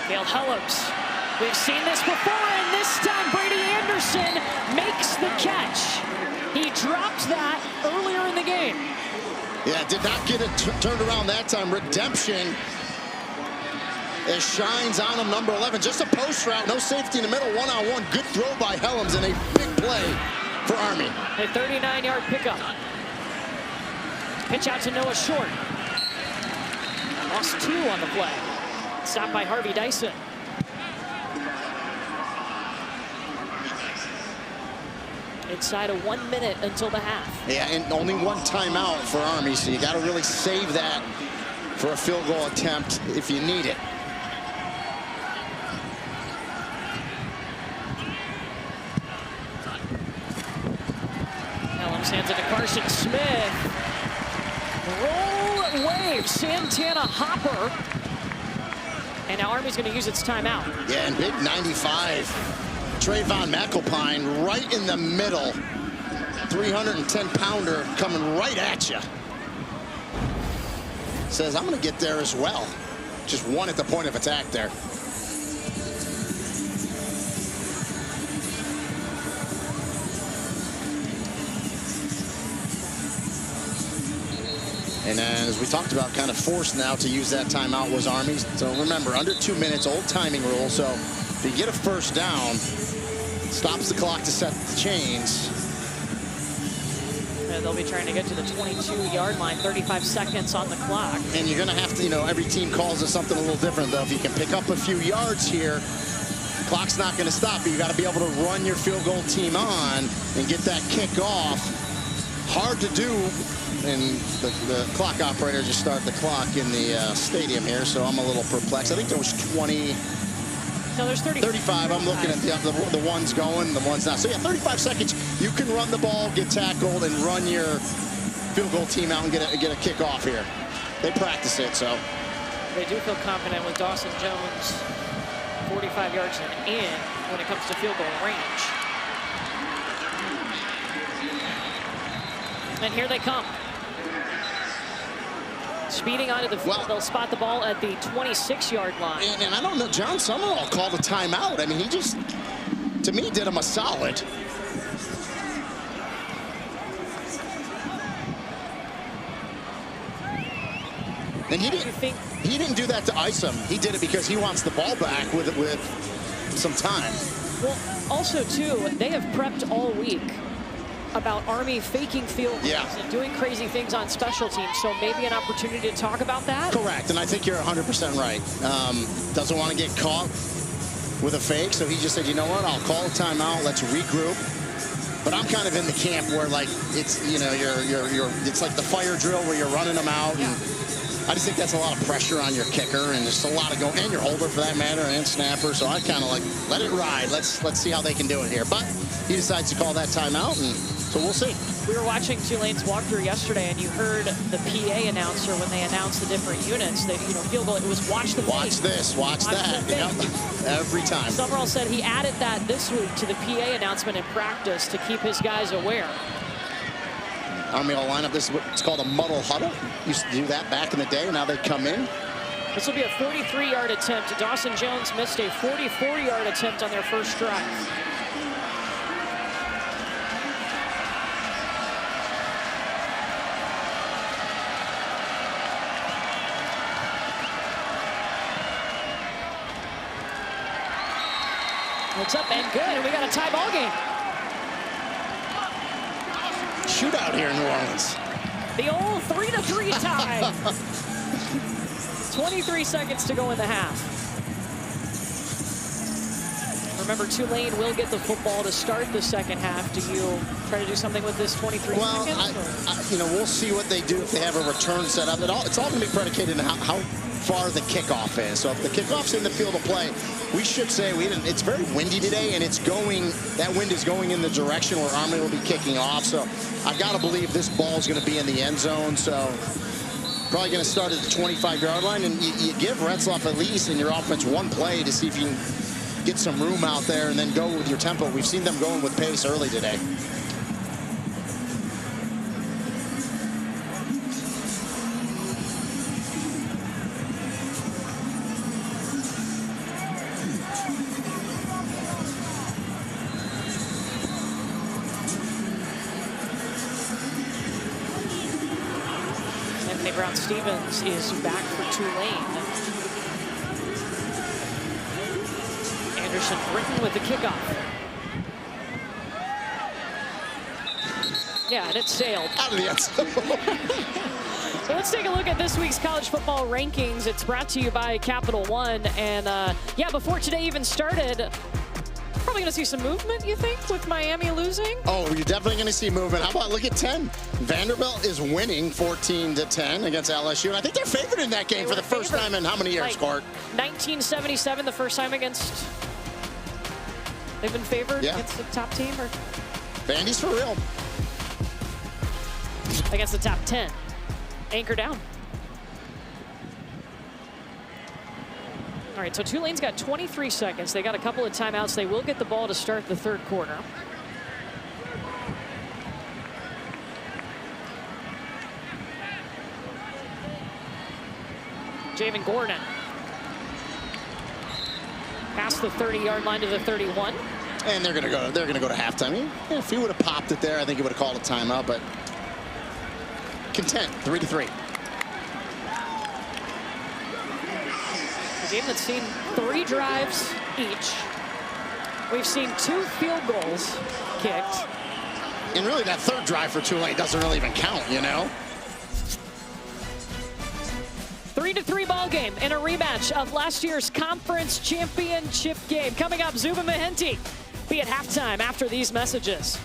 Dale Helms. We've seen this before, and this time Brady Anderson makes the catch. He dropped that earlier in the game. Yeah, did not get it turned around that time. Redemption. It shines on him, number 11. Just a post route, no safety in the middle, one-on-one. Good throw by Helms and a big play for Army. A 39-yard pickup. Pitch out to Noah Short. Lost 2 on the play. Stopped by Harvey Dyson. Inside of 1 minute until the half. Yeah, and only one timeout for Army, so you got to really save that for a field goal attempt if you need it. Helms hands it to Carson Smith. Roll wave, Santana Hopper. And now Army's going to use its timeout. Yeah, and big 95. Trayvon McAlpine right in the middle. 310-pounder coming right at you. Says, I'm going to get there as well. Just one at the point of attack there. And as we talked about, kind of forced now to use that timeout was Army. So remember, under 2 minutes, old timing rule. So if you get a first down, stops the clock to set the chains. And they'll be trying to get to the 22-yard line, 35 seconds on the clock. And you're going to have to, every team calls it something a little different, though. If you can pick up a few yards here, clock's not going to stop, but you got to be able to run your field goal team on and get that kick off. Hard to do. And the clock operator just started the clock in the stadium here, so I'm a little perplexed. I think there was 20. No, there's 35. I'm looking at the ones going, the ones not. So yeah, 35 seconds. You can run the ball, get tackled, and run your field goal team out and get a kickoff here. They practice it, so. They do feel confident with Dawson Jones, 45 yards and in when it comes to field goal range. And here they come. Speeding onto the field, they'll spot the ball at the 26-yard line. And I don't know, John Summerall called a timeout. I mean, he just, to me, did him a solid. And he didn't do that to ice him. He did it because he wants the ball back with some time. Well, also, too, they have prepped all week about Army faking field goals and doing crazy things on special teams, so maybe an opportunity to talk about that? Correct, and I think you're 100% right. Doesn't want to get caught with a fake, so he just said, you know what, I'll call a timeout, let's regroup. But I'm kind of in the camp where, like, it's, it's like the fire drill where you're running them out, and I just think that's a lot of pressure on your kicker, and just a lot of and your holder for that matter, and snapper, so I kind of like, let it ride, let's see how they can do it here. But he decides to call that timeout, and so we'll see. We were watching Tulane's walkthrough yesterday, and you heard the PA announcer when they announced the different units. That field goal. It was watch the fake. Watch this, watch that. Yep. Every time. Summerall said he added that this week to the PA announcement in practice to keep his guys aware. Army will line up. This is what's called a muddle huddle. Used to do that back in the day. Now they come in. This will be a 43-yard attempt. Dawson Jones missed a 44-yard attempt on their first drive. It's up and good, and we got a tie ball game. Shootout here in New Orleans. The old 3-3 tie. 23 seconds to go in the half. Remember, Tulane will get the football to start the second half. Do you try to do something with this 23 seconds? We'll see what they do if they have a return set up. It's all going to be predicated on how far the kickoff is. So if the kickoff's in the field of play, we should say it's very windy today, and that wind is going in the direction where Army will be kicking off. So I've got to believe this ball is going to be in the end zone. So probably going to start at the 25-yard line, and you give Retzlaff at least in your offense one play to see if you can get some room out there and then go with your tempo. We've seen them going with pace early today. Stevens is back for Tulane. Anderson Britton with the kickoff. Yeah, and it sailed. Out of the end zone. Well, let's take a look at this week's college football rankings. It's brought to you by Capital One. And yeah, before today even started, probably going to see some movement, you think, with Miami losing? Oh, you're definitely going to see movement. How about look at 10? Vanderbilt is winning 14-10 against LSU, and I think they're favored in that game for the first time in how many years, like Court? 1977, the first time against. They've been favored against the top team, or Vandy's for real. against the top 10. Anchor down. All right, so Tulane's got 23 seconds. They got a couple of timeouts. They will get the ball to start the third quarter. Javen Gordon. Past the 30-yard line to the 31. And they're gonna go to halftime. If he would have popped it there, I think he would have called a timeout, but content, 3-3. A game that's seen 3 drives each. We've seen 2 field goals kicked. And really, that third drive for Tulane doesn't really even count, you know? 3-3 ball game in a rematch of last year's conference championship game. Coming up, Zuba Mahenti be at halftime after these messages.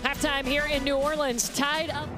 Halftime here in New Orleans, tied up.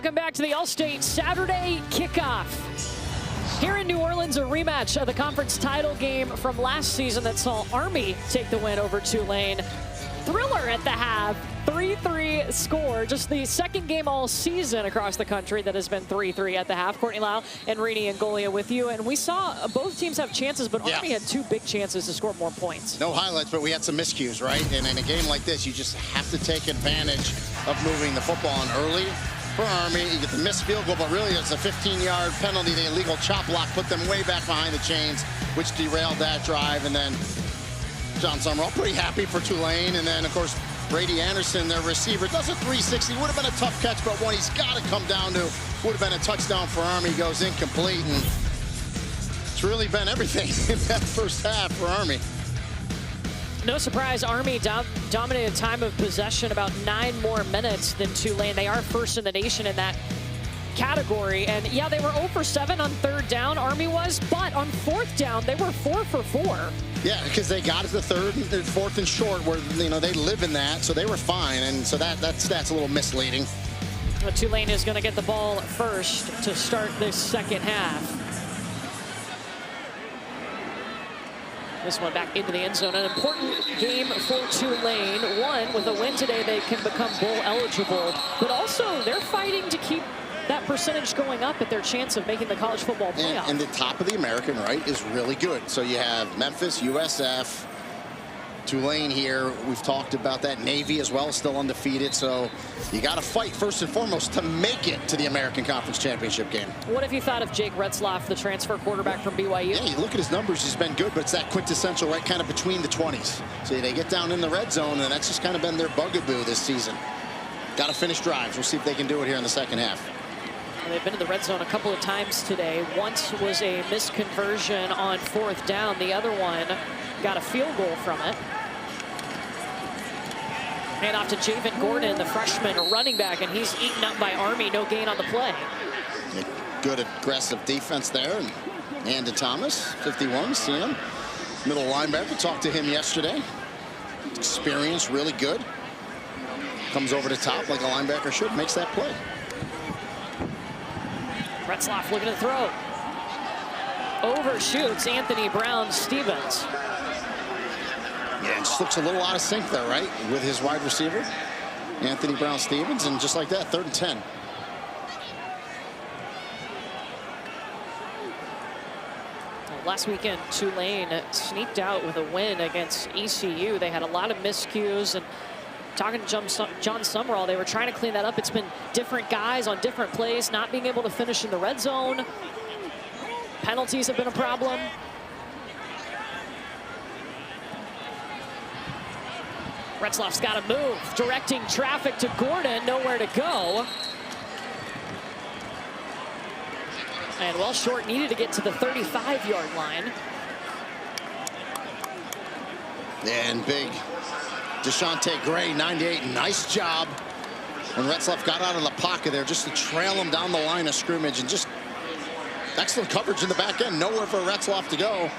Welcome back to the Allstate Saturday kickoff. Here in New Orleans, a rematch of the conference title game from last season that saw Army take the win over Tulane. Thriller at the half, 3-3 score. Just the second game all season across the country that has been 3-3 at the half. Courtney Lau and Rini Angolia with you. And we saw both teams have chances, but Army had two big chances to score more points. No highlights, but we had some miscues, right? And in a game like this, you just have to take advantage of moving the football on early. For Army, you get the missed field goal, but really it's a 15-yard penalty. The illegal chop block put them way back behind the chains, which derailed that drive. And then John Summerall pretty happy for Tulane. And then, of course, Brady Anderson, their receiver, does a 360. Would have been a tough catch, but one he's got to come down to. Would have been a touchdown for Army. Goes incomplete. And it's really been everything in that first half for Army. No surprise, Army dominated time of possession about 9 more minutes than Tulane. They are first in the nation in that category. And yeah, they were 0 for 7 on third down, Army was, but on fourth down, they were 4 for 4. Yeah, because they got it to third and fourth and short where, you know, they live in that, so they were fine. And so that stat's a little misleading. But Tulane is going to get the ball first to start this second half. This one back into the end zone. An important game for Tulane. One, with a win today, they can become bowl eligible. But also, they're fighting to keep that percentage going up at their chance of making the college football playoff. And the top of the American, right, is really good. So you have Memphis, USF, Tulane here. We've talked about that. Navy as well, still undefeated. So you got to fight first and foremost to make it to the American Conference Championship game. What have you thought of Jake Retzlaff, the transfer quarterback from BYU? Yeah, you look at his numbers, he's been good, but it's that quintessential, right, kind of between the 20s. So they get down in the red zone, and that's just kind of been their bugaboo this season. Got to finish drives. We'll see if they can do it here in the second half. Well, they've been in the red zone a couple of times today. Once was a misconversion on fourth down. The other one got a field goal from it. Hand off to Javen Gordon, the freshman running back, and he's eaten up by Army. No gain on the play. Good aggressive defense there. And to Thomas, 51, see him. Middle linebacker, talked to him yesterday. Experience, really good. Comes over the top like a linebacker should, makes that play. Retzlaff looking to throw. Overshoots Anthony Brown-Stevens. Yeah, it just looks a little out of sync there, right? With his wide receiver, Anthony Brown-Stevens, and just like that, 3rd and 10. Last weekend, Tulane sneaked out with a win against ECU. They had a lot of miscues, and talking to John Summerall, they were trying to clean that up. It's been different guys on different plays, not being able to finish in the red zone. Penalties have been a problem. Retzlaff's got to move, directing traffic to Gordon, nowhere to go. And well short, needed to get to the 35-yard line. And big Deshaunte Gray, 98, nice job. When Retzlaff got out of the pocket there, just to trail him down the line of scrimmage, and just excellent coverage in the back end, nowhere for Retzlaff to go.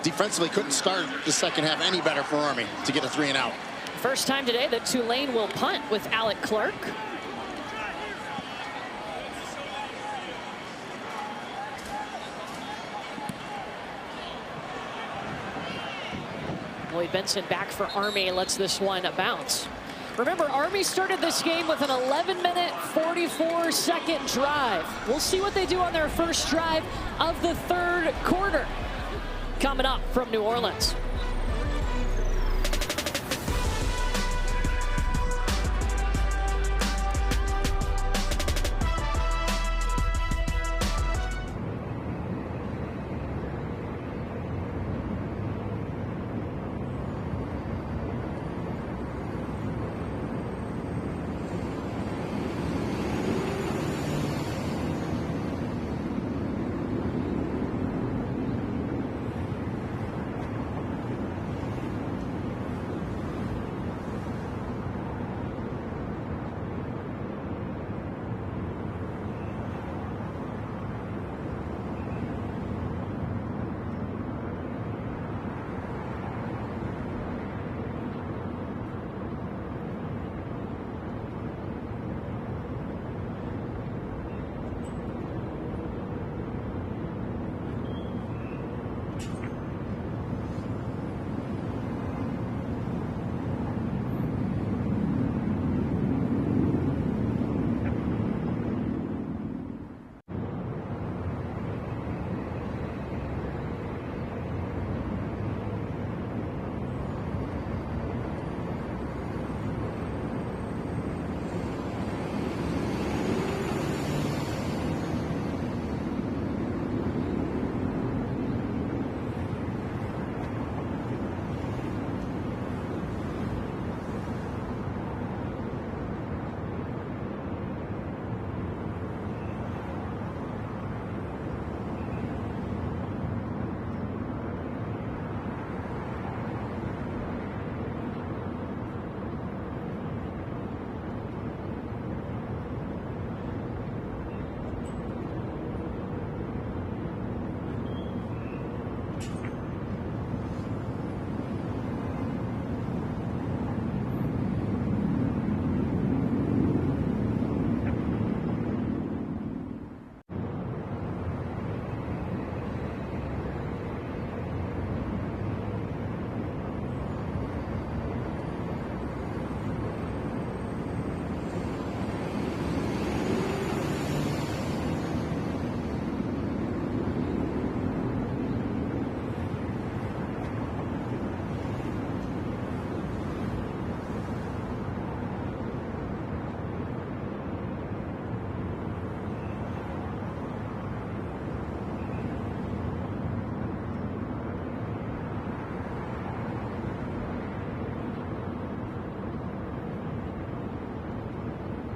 Defensively couldn't start the second half any better for Army to get a 3 and out. First time today that Tulane will punt with Alec Clark. Lloyd Benson back for Army, lets this one bounce. Remember, Army started this game with an 11-minute, 44-second drive. We'll see what they do on their first drive of the third quarter. Coming up from New Orleans.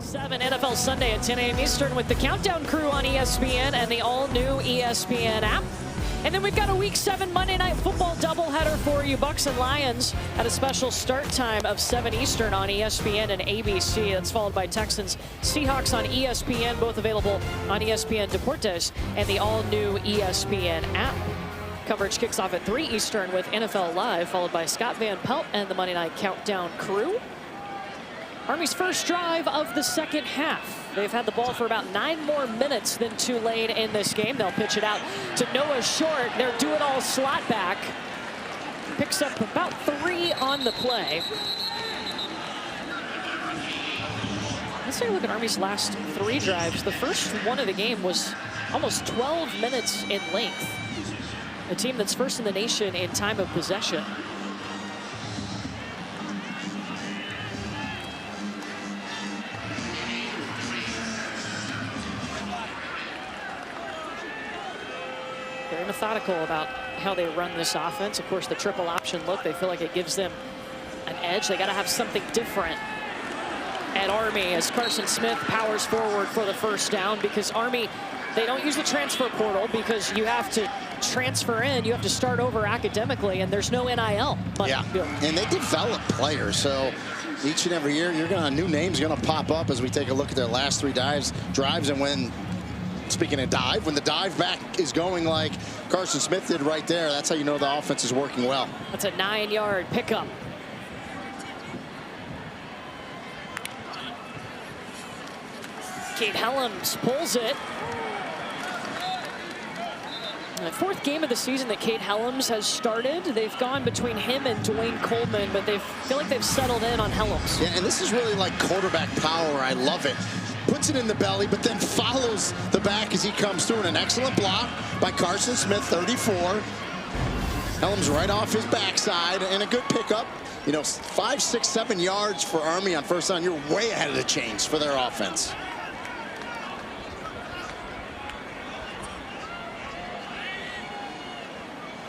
7 NFL Sunday at 10 a.m. Eastern with the Countdown Crew on ESPN and the all-new ESPN app. And then we've got a Week 7 Monday Night Football doubleheader for you. Bucks and Lions at a special start time of 7 Eastern on ESPN and ABC. That's followed by Texans Seahawks on ESPN, both available on ESPN Deportes and the all-new ESPN app. Coverage kicks off at 3 Eastern with NFL Live, followed by Scott Van Pelt and the Monday Night Countdown Crew. Army's first drive of the second half. They've had the ball for about 9 more minutes than Tulane in this game. They'll pitch it out to Noah Short. They're doing all slot back. Picks up about 3 on the play. Let's take a look at Army's last 3 drives. The first one of the game was almost 12 minutes in length. A team that's first in the nation in time of possession. Very methodical about how they run this offense. Of course, the triple option look, they feel like it gives them an edge. They got to have something different at Army as Carson Smith powers forward for the first down, because Army, they don't use the transfer portal because you have to transfer in, you have to start over academically, and there's no NIL. Yeah, and they develop players, so each and every year new names are gonna pop up as we take a look at their last 3 drives. And when, speaking of dive, when the dive back is going like Carson Smith did right there, that's how you know the offense is working well. That's a 9-yard pickup. Kate Helms pulls it. The 4th game of the season that Kate Helms has started. They've gone between him and Dwayne Coleman, but they feel like they've settled in on Helms. Yeah, and this is really like quarterback power. I love it. Puts it in the belly, but then follows the back as he comes through. And an excellent block by Carson Smith, 34. Helms right off his backside, and a good pickup. You know, 5, 6, 7 yards for Army on first down. You're way ahead of the chains for their offense.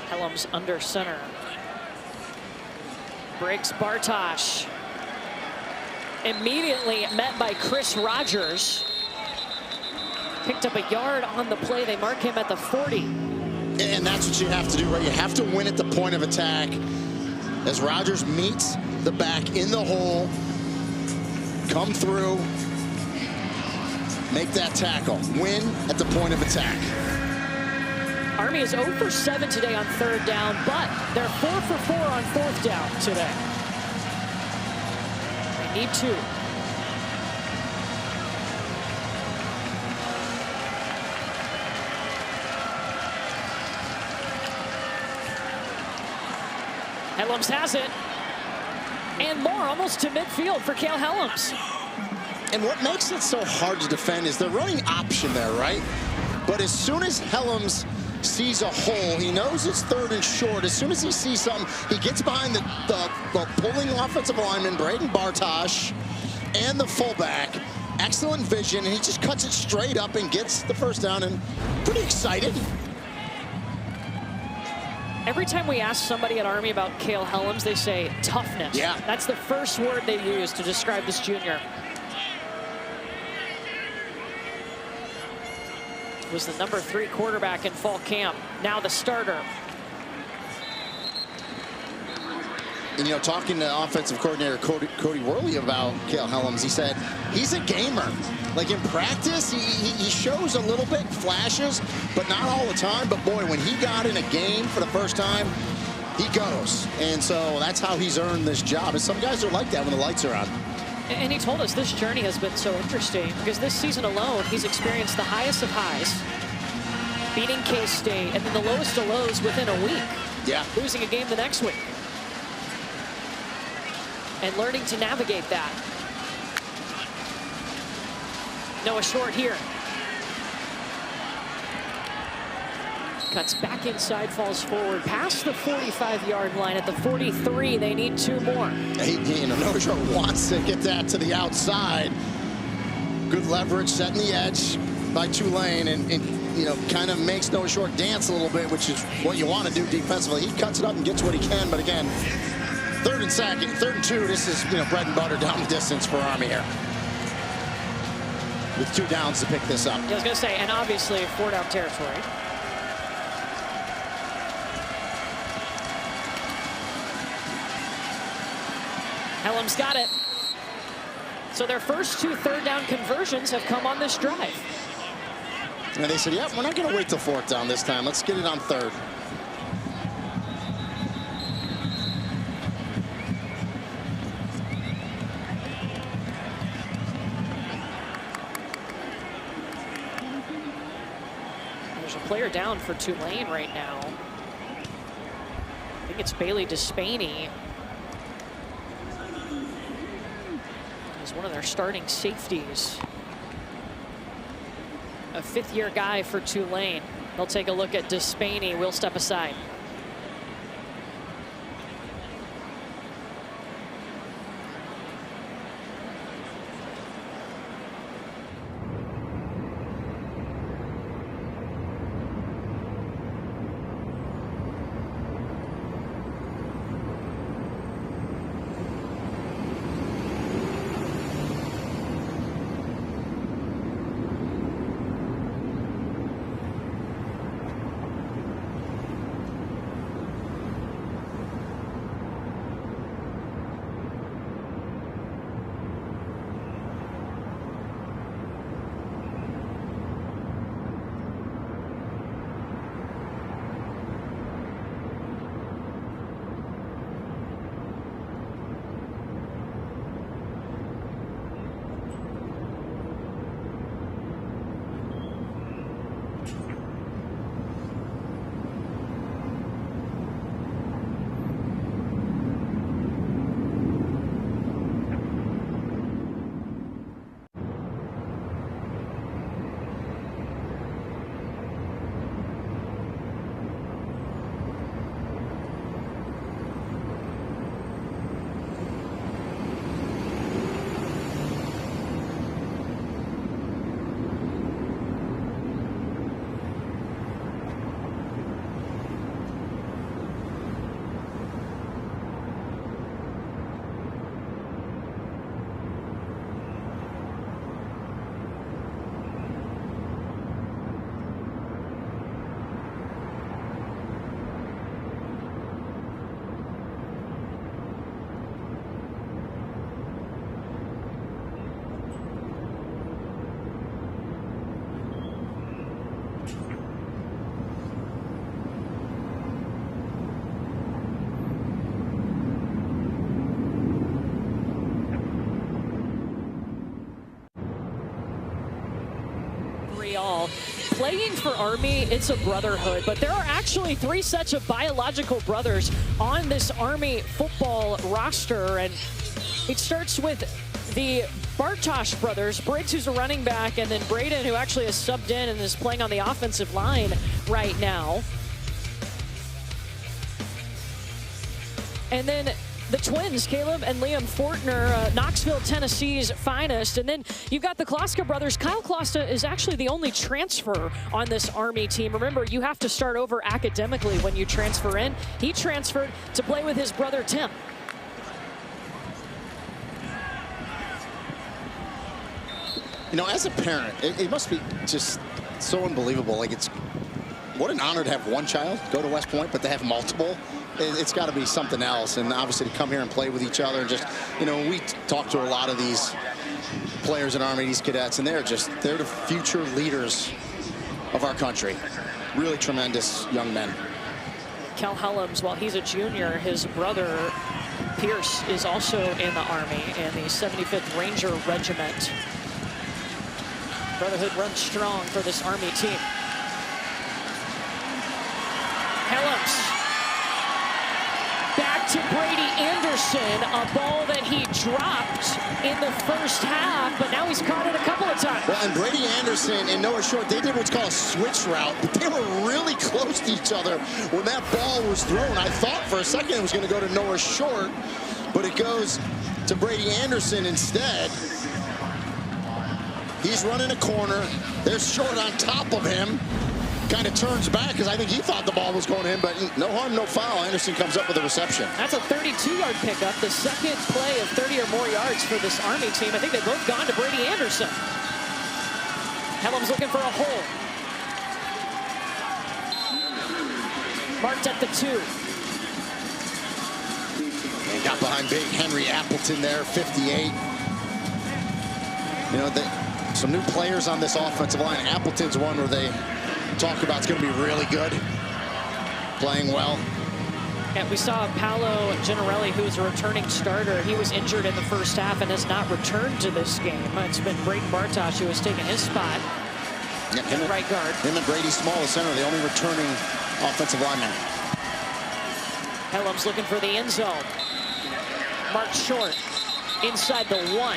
Helms under center. Breaks Bartosh. Immediately met by Chris Rogers. Picked up a yard on the play. They mark him at the 40. And that's what you have to do, right? You have to win at the point of attack. As Rogers meets the back in the hole, come through, make that tackle. Win at the point of attack. Army is 0 for 7 today on 3rd down, but they're 4 for 4 on 4th down today. They need 2. Helms has it. And more, almost to midfield for Kale Helms. And what makes it so hard to defend is they're running option there, right? But as soon as Helms sees a hole, he knows it's 3rd and short. As soon as he sees something, he gets behind the pulling offensive lineman, Braden Bartosh, and the fullback. Excellent vision, and he just cuts it straight up and gets the first down, and pretty excited. Every time we ask somebody at Army about Kale Helms, they say toughness. Yeah. That's the first word they use to describe this junior. Was the number 3 quarterback in fall camp, now the starter. And, you know, talking to offensive coordinator Cody Worley about Kale Helms, he said he's a gamer. Like in practice, he shows a little bit, flashes, but not all the time. But boy, when he got in a game for the first time, he goes. And so that's how he's earned this job. And some guys are like that when the lights are on. And he told us this journey has been so interesting because this season alone, he's experienced the highest of highs, beating K-State, and then the lowest of lows within a week. Yeah. Losing a game the next week. And learning to navigate that. Noah Short here. Cuts back inside, falls forward, past the 45-yard line. At the 43, they need 2 more. Noah Short wants to get that to the outside. Good leverage, setting the edge by Tulane, and you know, kind of makes Noah Short dance a little bit, which is what you want to do defensively. He cuts it up and gets what he can, but again, 3rd and 2. This is, you know, bread and butter down the distance for Army here. with 2 downs to pick this up. I was going to say, and obviously 4 down territory. Hellam's got it. So their first 2 third down conversions have come on this drive. And they said, yep, we're not going to wait till 4th down this time. Let's get it on 3rd. There's a player down for Tulane right now. I think it's Bailey Despaney. He's one of their starting safeties. A 5th-year guy for Tulane. They'll take a look at Despaney. We'll step aside. Playing for Army, it's a brotherhood, but there are actually 3 sets of biological brothers on this Army football roster, and it starts with the Bartosh brothers, Briggs, who's a running back, and then Braden, who actually has subbed in and is playing on the offensive line right now. And then the twins, Caleb and Liam Fortner, Knoxville, Tennessee's finest. And then you've got the Kloska brothers. Kyle Kloska is actually the only transfer on this Army team. Remember, you have to start over academically when you transfer in. He transferred to play with his brother, Tim. You know, as a parent, it must be just so unbelievable. Like, it's what an honor to have 1 child go to West Point, but to have multiple, it's got to be something else. And obviously to come here and play with each other, and just, you know, we talk to a lot of these players in Army, these cadets, and they're the future leaders of our country. Really tremendous young men. Kel Hellam's, while he's a junior, his brother Pierce is also in the Army in the 75th Ranger Regiment. Brotherhood runs strong for this Army team. Hellam's back to Brady Anderson, a ball that he dropped in the first half, but now he's caught it a couple of times. Well, and Brady Anderson and Noah Short, they did what's called a switch route, but they were really close to each other when that ball was thrown. I thought for a second it was going to go to Noah Short, but it goes to Brady Anderson instead. He's running a corner. There's Short on top of him. Kind of turns back because I think he thought the ball was going to him, but no harm, no foul. Anderson comes up with a reception. That's a 32-yard pickup, the second play of 30 or more yards for this Army team. I think they've both gone to Brady Anderson. Helms looking for a hole. Marked at the 2. And got behind big Henry Appleton there, 58. You know, some new players on this offensive line. Appleton's one where they talk about it's going to be really good, playing well. And we saw Paolo Gennarelli, who is a returning starter. He was injured in the first half and has not returned to this game. It's been Braden Bartosh who has taken his spot at right guard. Him and Brady Small, the center, the only returning offensive lineman. Helms looking for the end zone. Marked short inside the 1.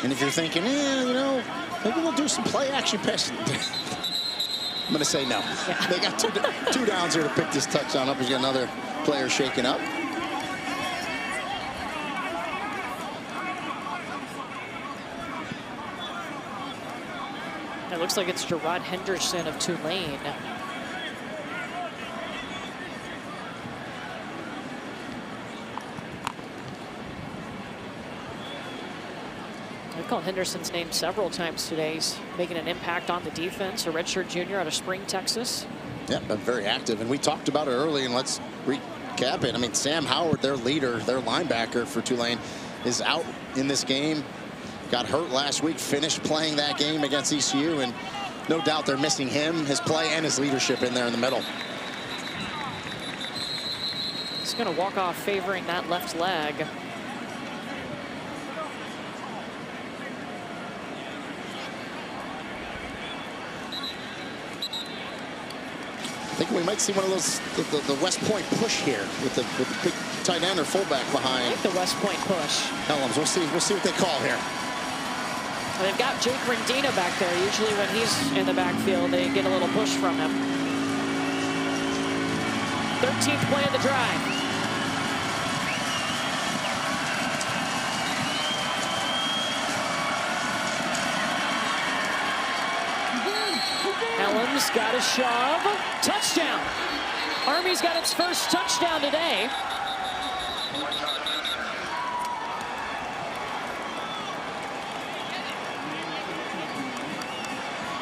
And if you're thinking, you know, maybe we'll do some play action passing. I'm going to say no. Yeah. They got two downs here to pick this touchdown up. He's got another player shaking up. It looks like it's Gerard Henderson of Tulane. I've called Henderson's name several times today. He's making an impact on the defense. A redshirt junior out of Spring, Texas. Yeah, been very active. And we talked about it early, and let's recap it. I mean, Sam Howard, their leader, their linebacker for Tulane, is out in this game. Got hurt last week, finished playing that game against ECU, and no doubt they're missing him, his play, and his leadership in there in the middle. He's going to walk off favoring that left leg. I think we might see one of those, the West Point push here with the big tight end or fullback behind. I like the West Point push. Helms, we'll see what they call here. Well, they've got Jake Rendina back there. Usually when he's in the backfield, they get a little push from him. 13th play of the drive. Helms got a shove. Touchdown. Army's got its first touchdown today.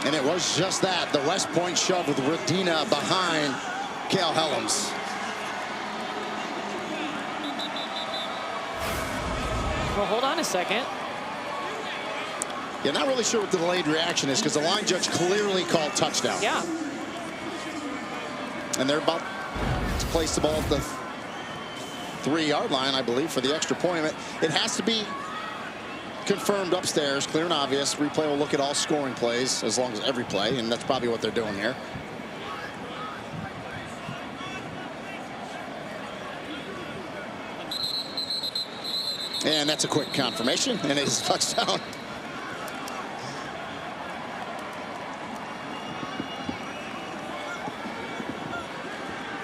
And it was just that, the West Point shove with Rodina behind Cale Helms. Well, hold on a second. Yeah, not really sure what the delayed reaction is because the line judge clearly called touchdown. Yeah. And they're about to place the ball at the 3-yard line, I believe, for the extra point. It has to be confirmed upstairs, clear and obvious. Replay will look at all scoring plays as long as every play, and that's probably what they're doing here. And that's a quick confirmation, and it is a touchdown.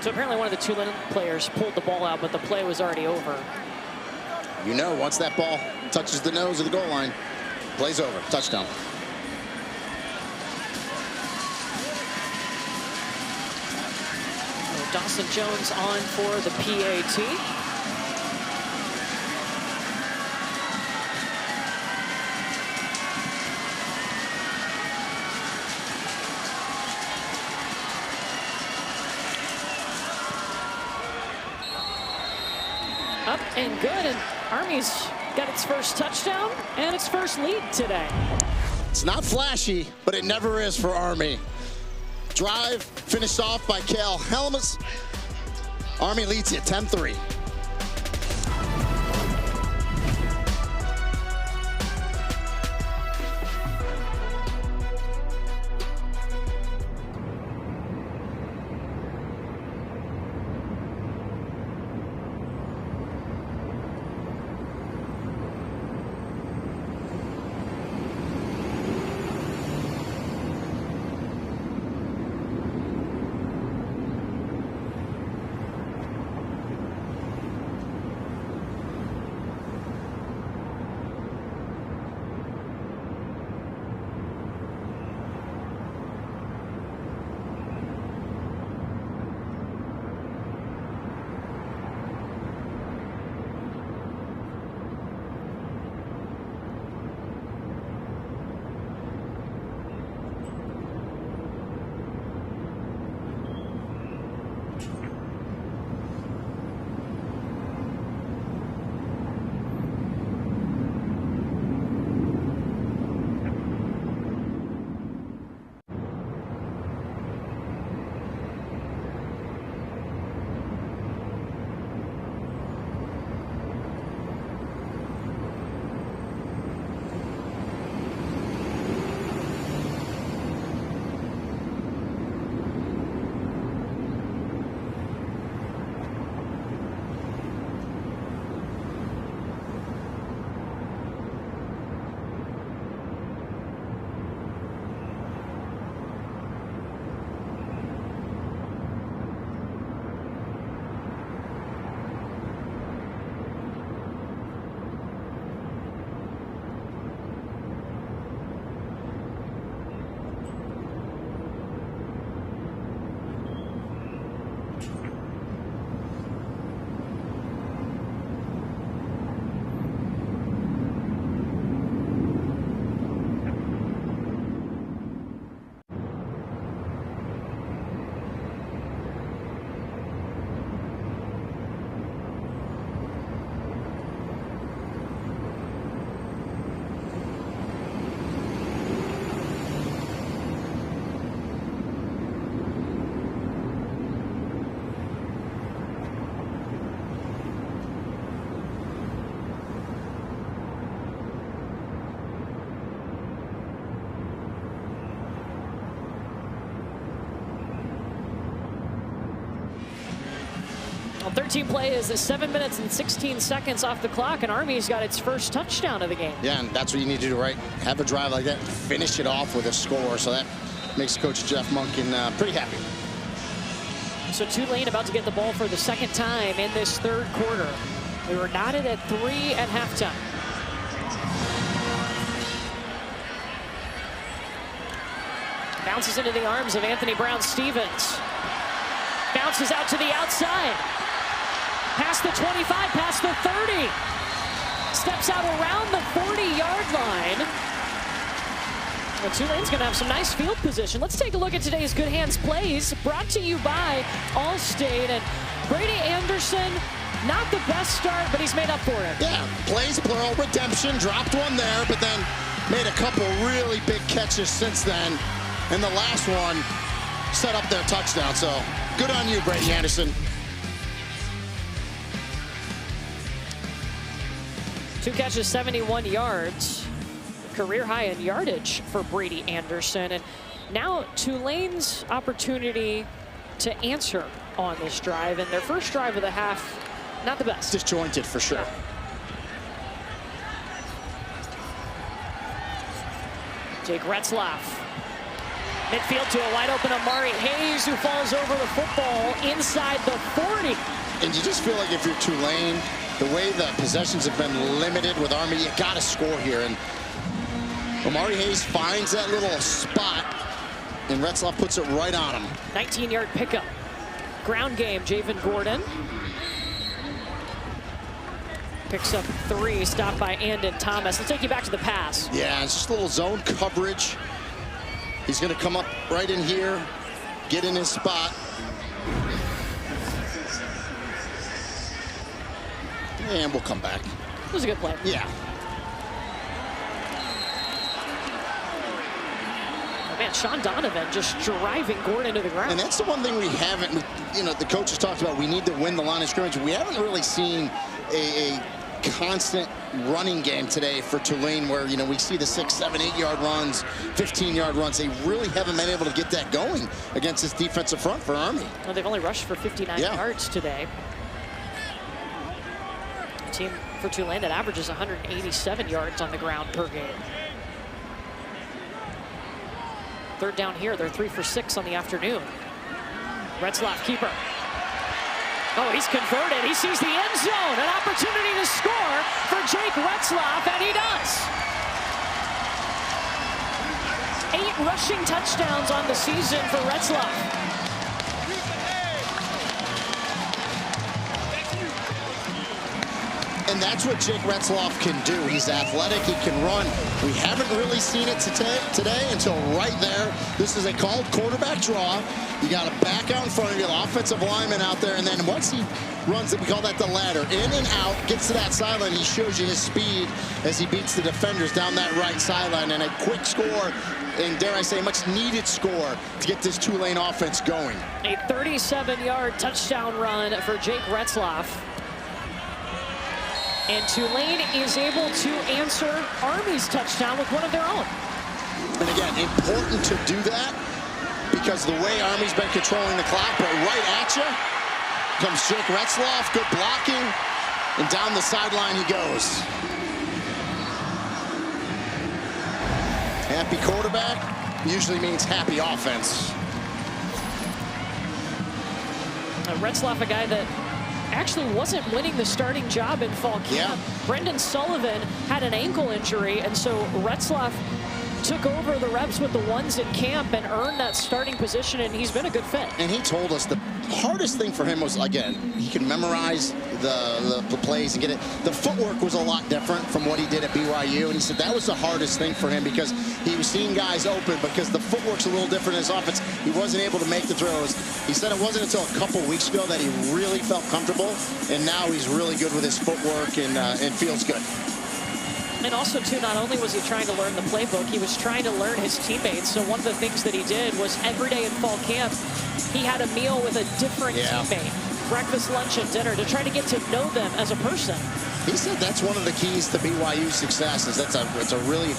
So apparently one of the Tulane players pulled the ball out, but the play was already over. You know, once that ball touches the nose of the goal line, play's over. Touchdown. Dawson Jones on for the PAT. Up and good, and Army's got its first touchdown and its first lead today. It's not flashy, but it never is for Army. Drive finished off by Cale Helms. Army leads it 10-3. 13 plays, 7 minutes and 16 seconds off the clock, and Army's got its first touchdown of the game. Yeah, and that's what you need to do, right? Have a drive like that, finish it off with a score. So that makes Coach Jeff Monken pretty happy. So Tulane about to get the ball for the second time in this third quarter. We were knotted at 3 at halftime. Bounces into the arms of Anthony Brown-Stevens. Bounces out to the outside. Past the 25, past the 30. Steps out around the 40-yard line. Well, Tulane's going to have some nice field position. Let's take a look at today's Good Hands plays, brought to you by Allstate. And Brady Anderson, not the best start, but he's made up for it. Yeah, plays plural, redemption, dropped one there, but then made a couple really big catches since then. And the last one set up their touchdown. So good on you, Brady Anderson. 2 catches, 71 yards. Career high in yardage for Brady Anderson. And now Tulane's opportunity to answer on this drive. And their first drive of the half, not the best. Disjointed for sure. Jake Retzlaff. Midfield to a wide open Amari Hayes, who falls over the football inside the 40. And you just feel like if you're Tulane, the way the possessions have been limited with Army, you got to score here. And Amari Hayes finds that little spot, and Retzlaff puts it right on him. 19-yard pickup. Ground game, Javen Gordon. Picks up 3, stopped by Andon Thomas. Let's take you back to the pass. Yeah, it's just a little zone coverage. He's going to come up right in here, get in his spot. And we'll come back. It was a good play. Yeah. Oh, man, Sean Donovan just driving Gordon to the ground. And that's the one thing we haven't, you know, the coaches talked about, we need to win the line of scrimmage. We haven't really seen a constant running game today for Tulane where, you know, we see the 6, 7, 8-yard runs, 15-yard runs. They really haven't been able to get that going against this defensive front for Army. Well, they've only rushed for 59 yards today. A team for Tulane that averages 187 yards on the ground per game. Third down here, they're 3 for 6 on the afternoon. Retzlaff, keeper. Oh, he's converted. He sees the end zone. An opportunity to score for Jake Retzlaff, and he does. 8 rushing touchdowns on the season for Retzlaff. And that's what Jake Retzlaff can do. He's athletic, he can run. We haven't really seen it today until right there. This is a called quarterback draw. You got a back out in front of you, the offensive lineman out there, and then once he runs it, we call that the ladder, in and out, gets to that sideline, he shows you his speed as he beats the defenders down that right sideline, and a quick score, and dare I say, much needed score to get this Tulane offense going. A 37-yard touchdown run for Jake Retzlaff. And Tulane is able to answer Army's touchdown with one of their own. And again, important to do that because the way Army's been controlling the clock, but right at you comes Jake Retzlaff, good blocking, and down the sideline he goes. Happy quarterback usually means happy offense. Retzlaff, a guy that actually wasn't winning the starting job in fall camp. Yeah. Brendan Sullivan had an ankle injury, and so Retzlaff took over the reps with the ones in camp and earned that starting position, and he's been a good fit. And he told us the hardest thing for him was, again, he can memorize the plays and get it. The footwork was a lot different from what he did at BYU, and he said that was the hardest thing for him because he was seeing guys open because the footwork's a little different in his offense. He wasn't able to make the throws. He said it wasn't until a couple weeks ago that he really felt comfortable, and now he's really good with his footwork and feels good. And also, too, not only was he trying to learn the playbook, he was trying to learn his teammates. So one of the things that he did was every day in fall camp, he had a meal with a different teammate. Breakfast, lunch, and dinner to try to get to know them as a person. He said that's one of the keys to BYU's success is it's a really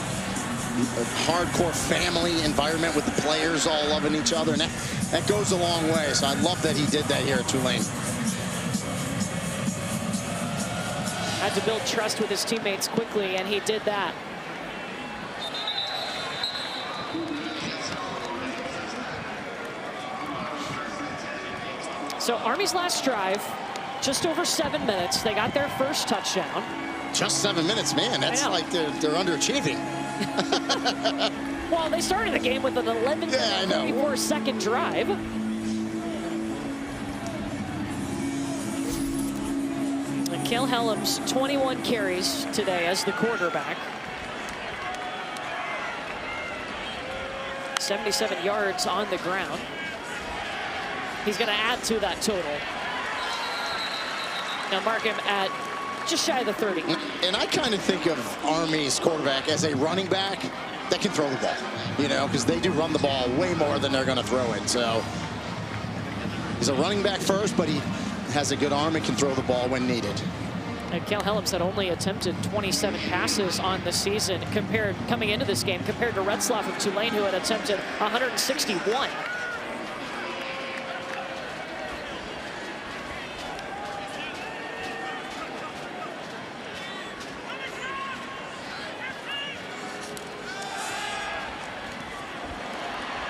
hardcore family environment with the players all loving each other. And that goes a long way. So I love that he did that here at Tulane. Had to build trust with his teammates quickly, and he did that. So Army's last drive, just over 7 minutes. They got their first touchdown. Just 7 minutes, man. That's like they're underachieving. Well, they started the game with an 11-34-second drive. And Cale Helms, 21 carries today as the quarterback. 77 yards on the ground. He's going to add to that total. Now mark him at just shy of the 30. And I kind of think of Army's quarterback as a running back that can throw the ball, you know, because they do run the ball way more than they're going to throw it. So he's a running back first, but he has a good arm and can throw the ball when needed. And Cale Helms had only attempted 27 passes on the season coming into this game compared to Retzlaff of Tulane, who had attempted 161.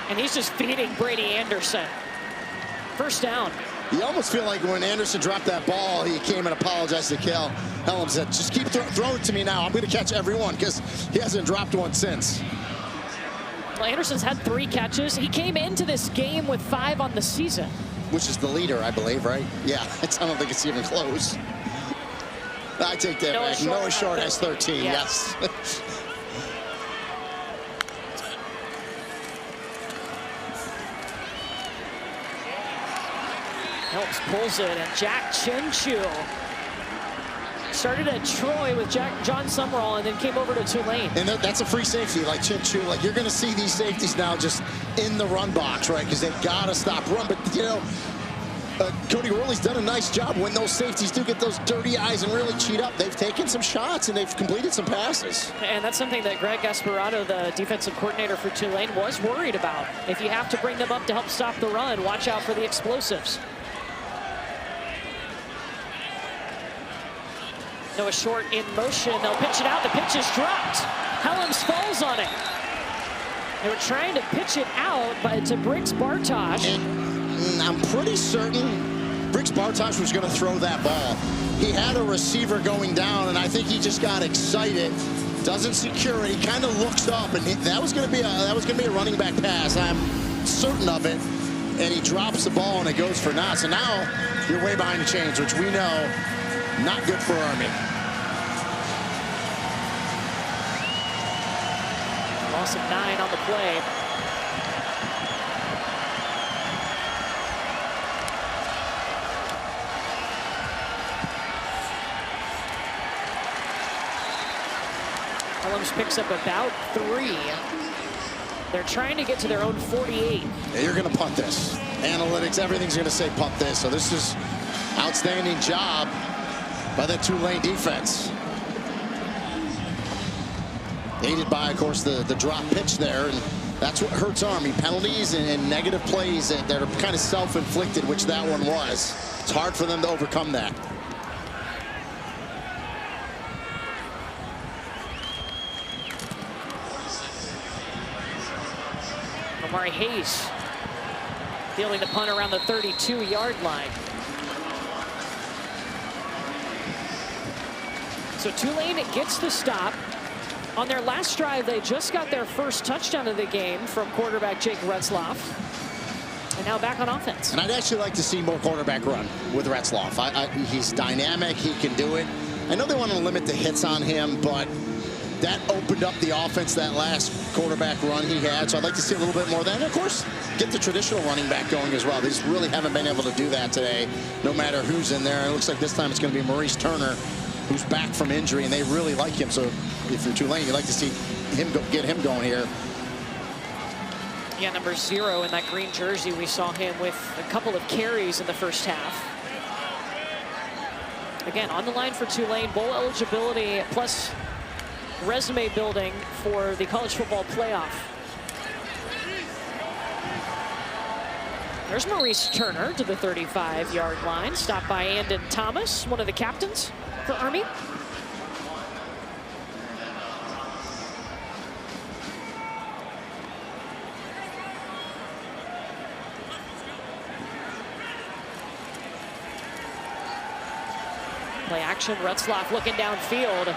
And he's just feeding Brady Anderson. First down. You almost feel like when Anderson dropped that ball, he came and apologized to Cale Helms, said, just keep throwing it to me now. I'm going to catch every one, because he hasn't dropped one since. Well, Anderson's had 3 catches. He came into this game with 5 on the season. Which is the leader, I believe, right? Yeah, I don't think it's even close. I take that back. Noah Short has 13, yes. Helms pulls it, and Jack Chinchu started at Troy with John Summerall and then came over to Tulane. And that's a free safety like Chinchu. Like, you're going to see these safeties now just in the run box, right? Because they've got to stop run. But, you know, Cody Worley's done a nice job when those safeties do get those dirty eyes and really cheat up. They've taken some shots and they've completed some passes. And that's something that Greg Gasparotto, the defensive coordinator for Tulane, was worried about. If you have to bring them up to help stop the run, watch out for the explosives. Noah Short in motion. They'll pitch it out. The pitch is dropped. Helms falls on it. They were trying to pitch it out to Briggs Bartosh. And I'm pretty certain Briggs Bartosh was going to throw that ball. He had a receiver going down, and I think he just got excited. Doesn't secure it. He kind of looks up, and that was going to be a running back pass. I'm certain of it. And he drops the ball, and it goes for naught. So now you're way behind the chains, which we know not good for Army. Loss of 9 on the play. Helms picks up about 3. They're trying to get to their own 48. Yeah, you're going to punt this. Analytics, everything's going to say punt this. So this is outstanding job by the Tulane defense. Aided by, of course, the drop pitch there. And that's what hurts Army. Penalties and negative plays that are kind of self-inflicted, which that one was. It's hard for them to overcome that. Amari Hayes fielding the punt around the 32-yard line. So Tulane gets the stop. On their last drive, they just got their first touchdown of the game from quarterback Jake Retzlaff. And now back on offense. And I'd actually like to see more quarterback run with Retzlaff. He's dynamic. He can do it. I know they want to limit the hits on him, but that opened up the offense, that last quarterback run he had. So I'd like to see a little bit more of that. And, of course, get the traditional running back going as well. They just really haven't been able to do that today, no matter who's in there. It looks like this time it's going to be Maurice Turner, who's back from injury, and they really like him. So if you're Tulane, you'd like to see him get him going here. Yeah, number 0 in that green jersey. We saw him with a couple of carries in the first half. Again, on the line for Tulane, bowl eligibility plus resume building for the college football playoff. There's Maurice Turner to the 35-yard line, stopped by Andon Thomas, one of the captains for Army. Play action, Retzlaff looking downfield.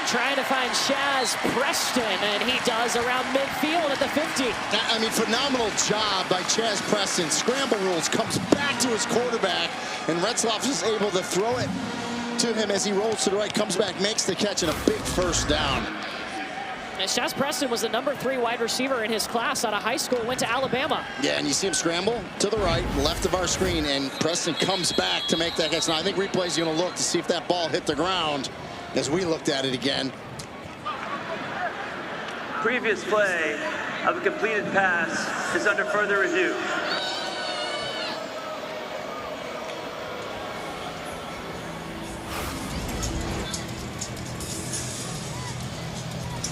Trying to find Shaz Preston, and he does around midfield at the 50. I mean, phenomenal job by Chaz Preston. Scramble rules, comes back to his quarterback, and Retzlaff is able to throw it to him as he rolls to the right, comes back, makes the catch, and a big first down. And Shaz Preston was the #3 wide receiver in his class out of high school, went to Alabama. Yeah, and you see him scramble to the right, left of our screen, and Preston comes back to make that catch. Now, I think replay's going to look to see if that ball hit the ground as we looked at it again. Previous play of a completed pass is under further review.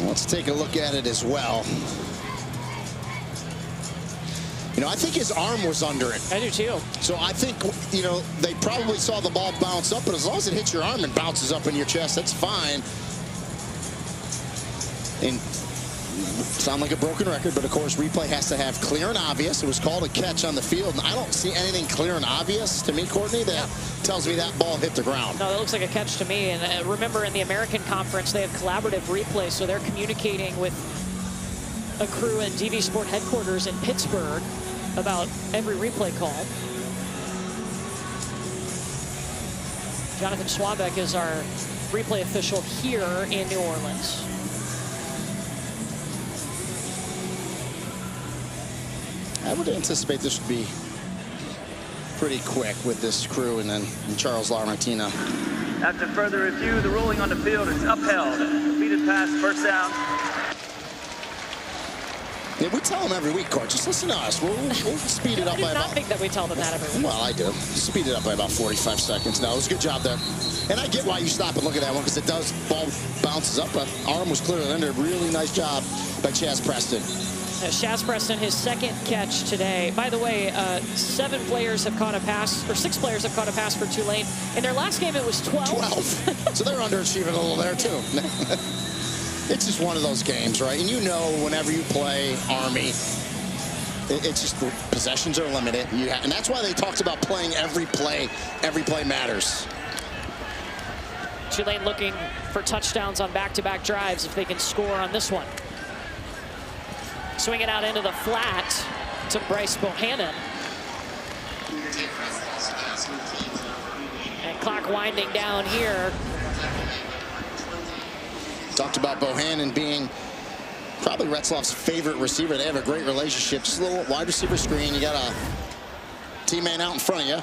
Let's take a look at it as well. You know, I think his arm was under it. I do too. So I think, you know, they probably saw the ball bounce up, but as long as it hits your arm and bounces up in your chest, that's fine. And sound like a broken record, but of course replay has to have clear and obvious. It was called a catch on the field, and I don't see anything clear and obvious to me, Courtney, that tells me that ball hit the ground. No, that looks like a catch to me. And remember, in the American Conference, they have collaborative replay, so they're communicating with a crew at DV Sport headquarters in Pittsburgh about every replay call. Jonathan Swabeck is our replay official here in New Orleans. I would anticipate this would be pretty quick with this crew and then Charles LaMartina. After further review, the ruling on the field is upheld. Completed pass, first down. Yeah, we tell them every week, Court. Just listen to us. We'll speed it up by I do not think that we tell them that every week. Well, I do. Speed it up by about 45 seconds. No, it was a good job there. And I get why you stop and look at that one, because it does, ball bounces up, but arm was clearly under. Really nice job by Chaz Preston. Shaz Preston, his second catch today. By the way, 7 players have caught a pass, or 6 players have caught a pass for Tulane. In their last game, it was 12. 12. So they're underachieving a little there, too. It's just one of those games, right? And you know, whenever you play Army, it's just the possessions are limited. And that's why they talked about playing every play. Every play matters. Tulane looking for touchdowns on back-to-back drives if they can score on this one. Swing it out into the flat to Bryce Bohannon. And clock winding down here. Talked about Bohannon being probably Retzlaff's favorite receiver. They have a great relationship. Just a little wide receiver screen. You got a teammate out in front of you.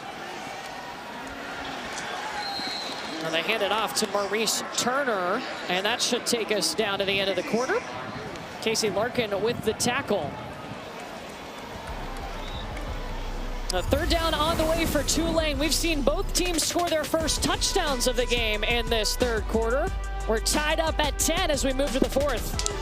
And they hand it off to Maurice Turner, and that should take us down to the end of the quarter. Casey Larkin with the tackle. A third down on the way for Tulane. We've seen both teams score their first touchdowns of the game in this third quarter. We're tied up at 10 as we move to the fourth.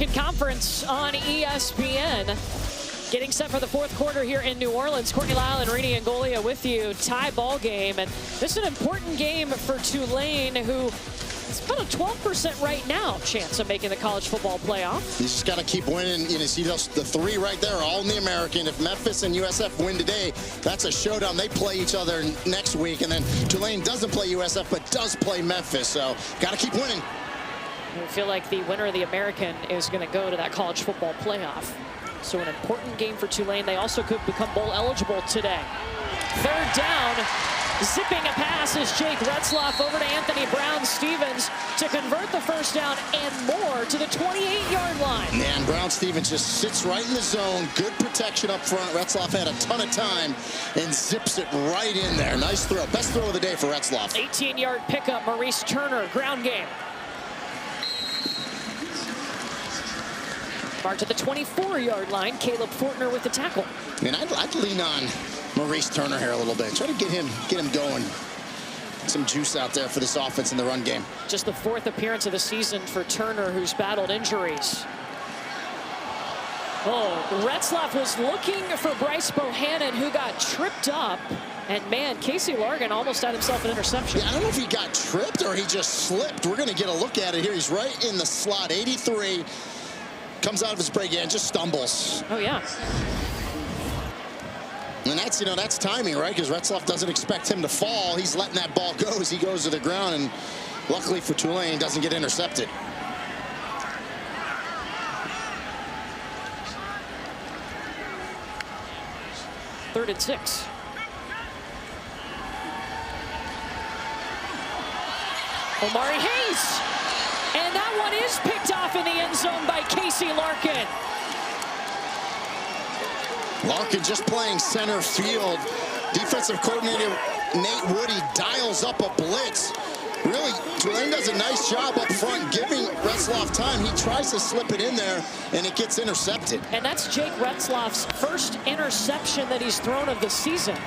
American Conference on ESPN. Getting set for the fourth quarter here in New Orleans. Courtney Lyle and Rini Angolia with you. Tie ball game. And this is an important game for Tulane, who it's about a 12% right now chance of making the college football playoff. You just got to keep winning. You know, see those, the three right there are all in the American. If Memphis and USF win today, that's a showdown. They play each other next week. And then Tulane doesn't play USF, but does play Memphis. So got to keep winning. I feel like the winner of the American is going to go to that college football playoff. So an important game for Tulane. They also could become bowl eligible today. Third down, zipping a pass is Jake Retzloff over to Anthony Brown-Stevens to convert the first down and more to the 28-yard line. Man, Brown-Stevens just sits right in the zone. Good protection up front. Retzloff had a ton of time and zips it right in there. Nice throw. Best throw of the day for Retzloff. 18-yard pickup, Maurice Turner, ground game. Mark to the 24-yard line. Caleb Fortner with the tackle. And I'd lean on Maurice Turner here a little bit. Try to get him going. Some juice out there for this offense in the run game. Just the fourth appearance of the season for Turner, who's battled injuries. Oh, Retzloff was looking for Bryce Bohannon, who got tripped up. And man, Casey Largan almost had himself an interception. Yeah, I don't know if he got tripped or he just slipped. We're going to get a look at it here. He's right in the slot, 83. Comes out of his break and just stumbles. Oh, yeah. And that's, you know, that's timing, right? Because Retzloff doesn't expect him to fall. He's letting that ball go as he goes to the ground. And luckily for Tulane, doesn't get intercepted. Third and 6. Omari Hayes. And that one is picked off in the end zone by Casey Larkin. Larkin just playing center field. Defensive coordinator Nate Woody dials up a blitz. Really, Tulane does a nice job up front giving Retzloff time. He tries to slip it in there, and it gets intercepted. And that's Jake Retzloff's first interception that he's thrown of the season.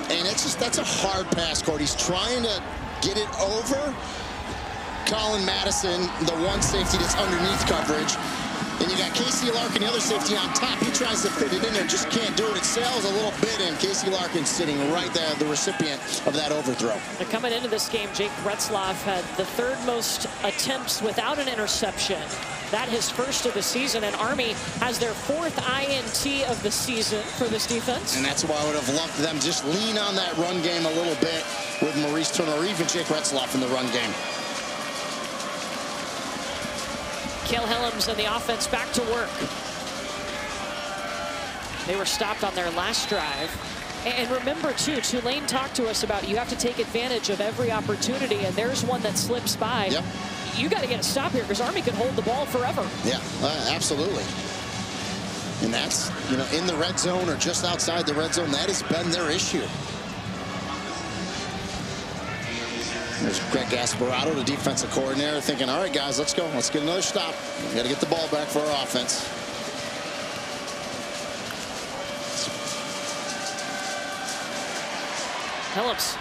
And it's just, that's a hard pass, Court. He's trying to get it over Colin Madison, the one safety that's underneath coverage. And you got Casey Larkin, the other safety on top. He tries to fit it in there, just can't do it. It sails a little bit, and Casey Larkin sitting right there, the recipient of that overthrow. And coming into this game, Jake Retzloff had the third most attempts without an interception. That his first of the season, and Army has their fourth INT of the season for this defense. And that's why I would have loved them just lean on that run game a little bit with Maurice Turner or even Jake Retzloff in the run game. Cale Helms and the offense back to work. They were stopped on their last drive. And remember, too, Tulane talked to us about you have to take advantage of every opportunity, and there's one that slips by. Yep. You got to get a stop here because Army can hold the ball forever. Yeah, absolutely. And that's, you know, in the red zone or just outside the red zone, that has been their issue. There's Greg Gasparotto, the defensive coordinator, thinking, all right, guys, let's go. Let's get another stop. We got to get the ball back for our offense. Helms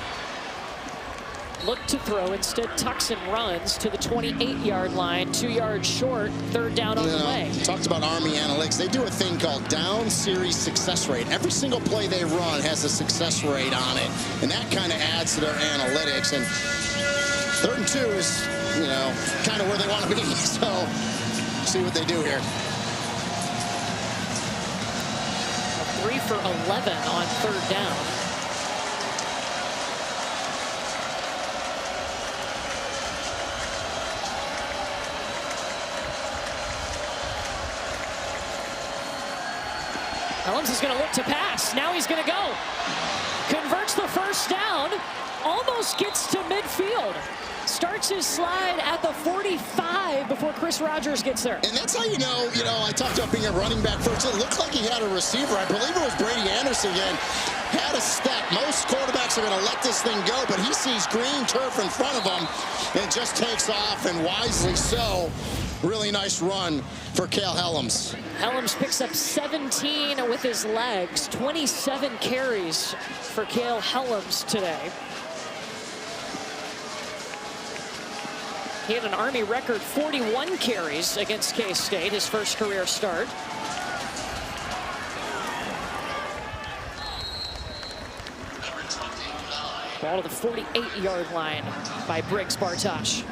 looked to throw, instead tucks and runs to the 28-yard line, 2 yards short, third down on the way. Talked about Army analytics. They do a thing called down series success rate. Every single play they run has a success rate on it, and that kind of adds to their analytics. And 3rd and 2 is, you know, kind of where they want to be. So see what they do here. 3 for 11 on 3rd down. Helms is going to look to pass. Now he's going to go. Converts the first down. Almost gets to midfield. Starts his slide at the 45 before Chris Rogers gets there. And that's how you know, I talked about being a running back first. It looked like he had a receiver. I believe it was Brady Anderson again. Had a step. Most quarterbacks are going to let this thing go, but he sees green turf in front of him and just takes off, and wisely so. Really nice run for Cale Helms. Helms picks up 17 with his legs. 27 carries for Cale Helms today. He had an Army record 41 carries against K-State, his first career start. Ball to the 48-yard line by Briggs Bartosh.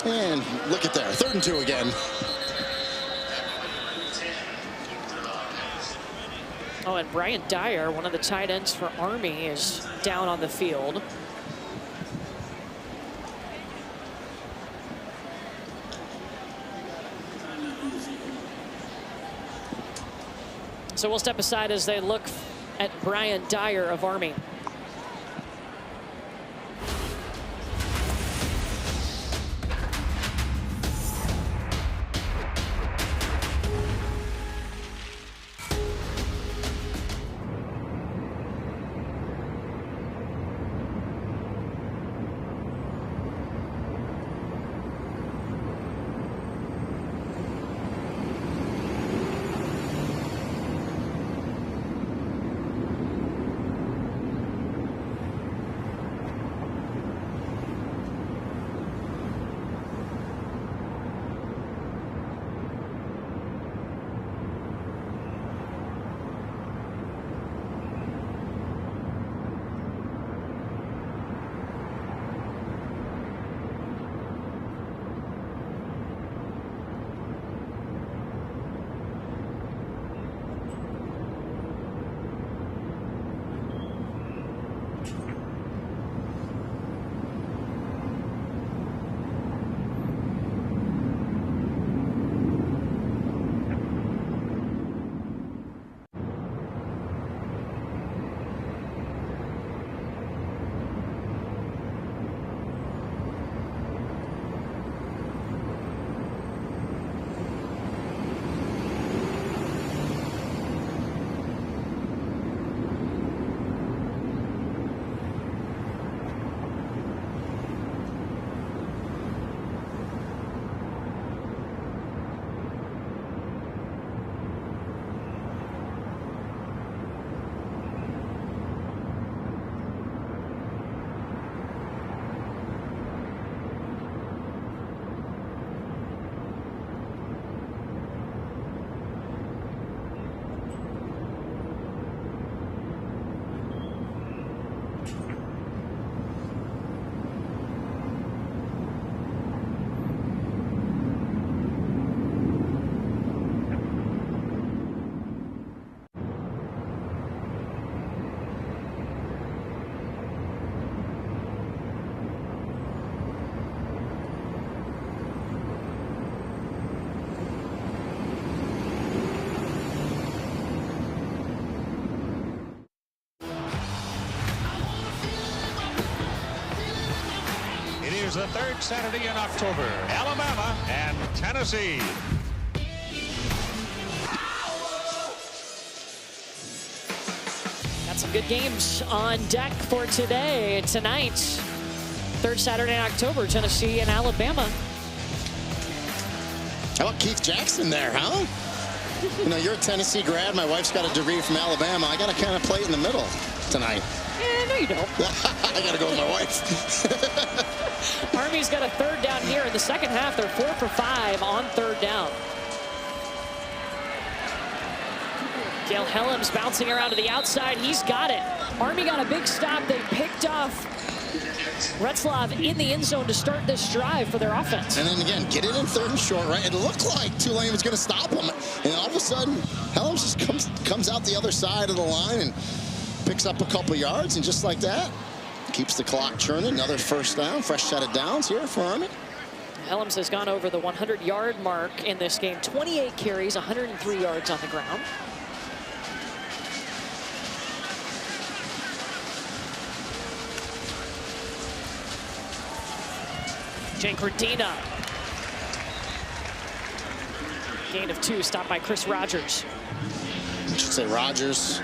And look at there, 3rd and 2 again. Oh, and Brian Dyer, one of the tight ends for Army, is down on the field. So we'll step aside as they look at Brian Dyer of Army. is the 3rd Saturday in October. Alabama and Tennessee. Got some good games on deck for today. Tonight, 3rd Saturday in October, Tennessee and Alabama. How about Keith Jackson there, huh? You know, you're a Tennessee grad. My wife's got a degree from Alabama. I got to kind of play it in the middle tonight. No, you don't. I got to go with my wife. Army's got a 3rd down here in the second half. They're 4 for 5 on 3rd down. Gail Helms bouncing around to the outside. He's got it. Army got a big stop. They picked off Retzlaff in the end zone to start this drive for their offense. And then again, get it in 3rd and short, right? It looked like Tulane was going to stop them. And all of a sudden, Helms just comes out the other side of the line and picks up a couple yards. And just like that, keeps the clock churning. Another 1st down, fresh set of downs here for Army. Helms has gone over the 100-yard mark in this game. 28 carries, 103 yards on the ground. Jake Radina Gain of 2, stopped by Chris Rogers. I should say Rogers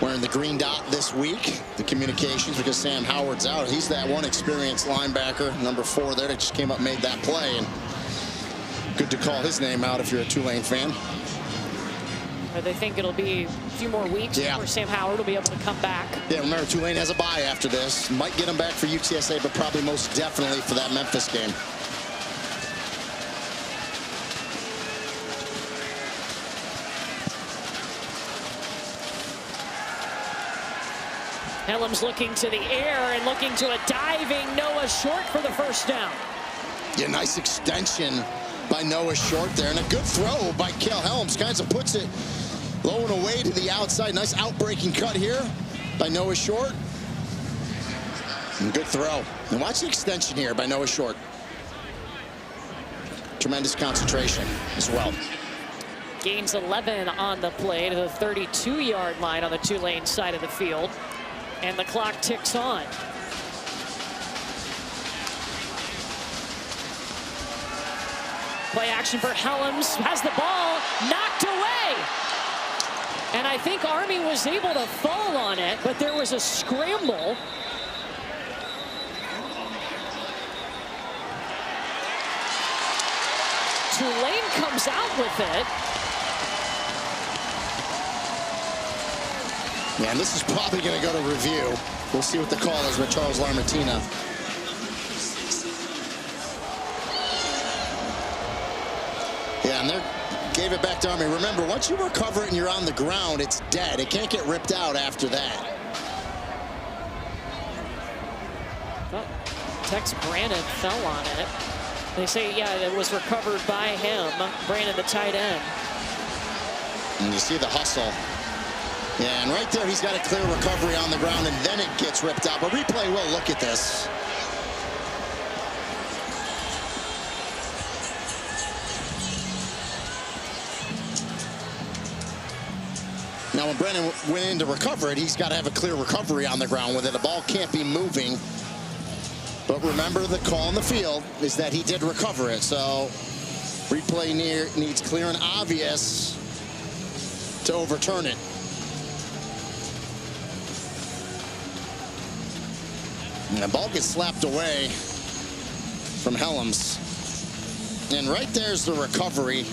wearing the green dot this week, the communications, because Sam Howard's out. He's that one experienced linebacker, number 4 there, that just came up and made that play. And good to call his name out if you're a Tulane fan. They think it'll be a few more weeks before Sam Howard will be able to come back. Yeah, remember, Tulane has a bye after this. Might get him back for UTSA, but probably most definitely for that Memphis game. Helms looking to the air and looking to a diving Noah Short for the first down. Yeah, nice extension by Noah Short there, and a good throw by Cale Helms. Kind of puts it low and away to the outside. Nice outbreaking cut here by Noah Short. And good throw. And watch the extension here by Noah Short. Tremendous concentration as well. Gains 11 on the play to the 32-yard line on the Tulane side of the field. And the clock ticks on. Play action for Helms, has the ball knocked away. And I think Army was able to fall on it, but there was a scramble. Tulane comes out with it. Yeah, and this is probably going to go to review. We'll see what the call is with Charles Lamartina. Yeah, and they gave it back to Army. Remember, once you recover it and you're on the ground, it's dead. It can't get ripped out after that. But Tex Brandon fell on it. They say, yeah, it was recovered by him, Brandon, the tight end. And you see the hustle. Yeah, and right there, he's got a clear recovery on the ground, and then it gets ripped out. But replay will look at this. Now, when Brandon went in to recover it, he's got to have a clear recovery on the ground with it. The ball can't be moving. But remember, the call on the field is that he did recover it. So replay needs clear and obvious to overturn it. And the ball gets slapped away from Helms. And right there's the recovery.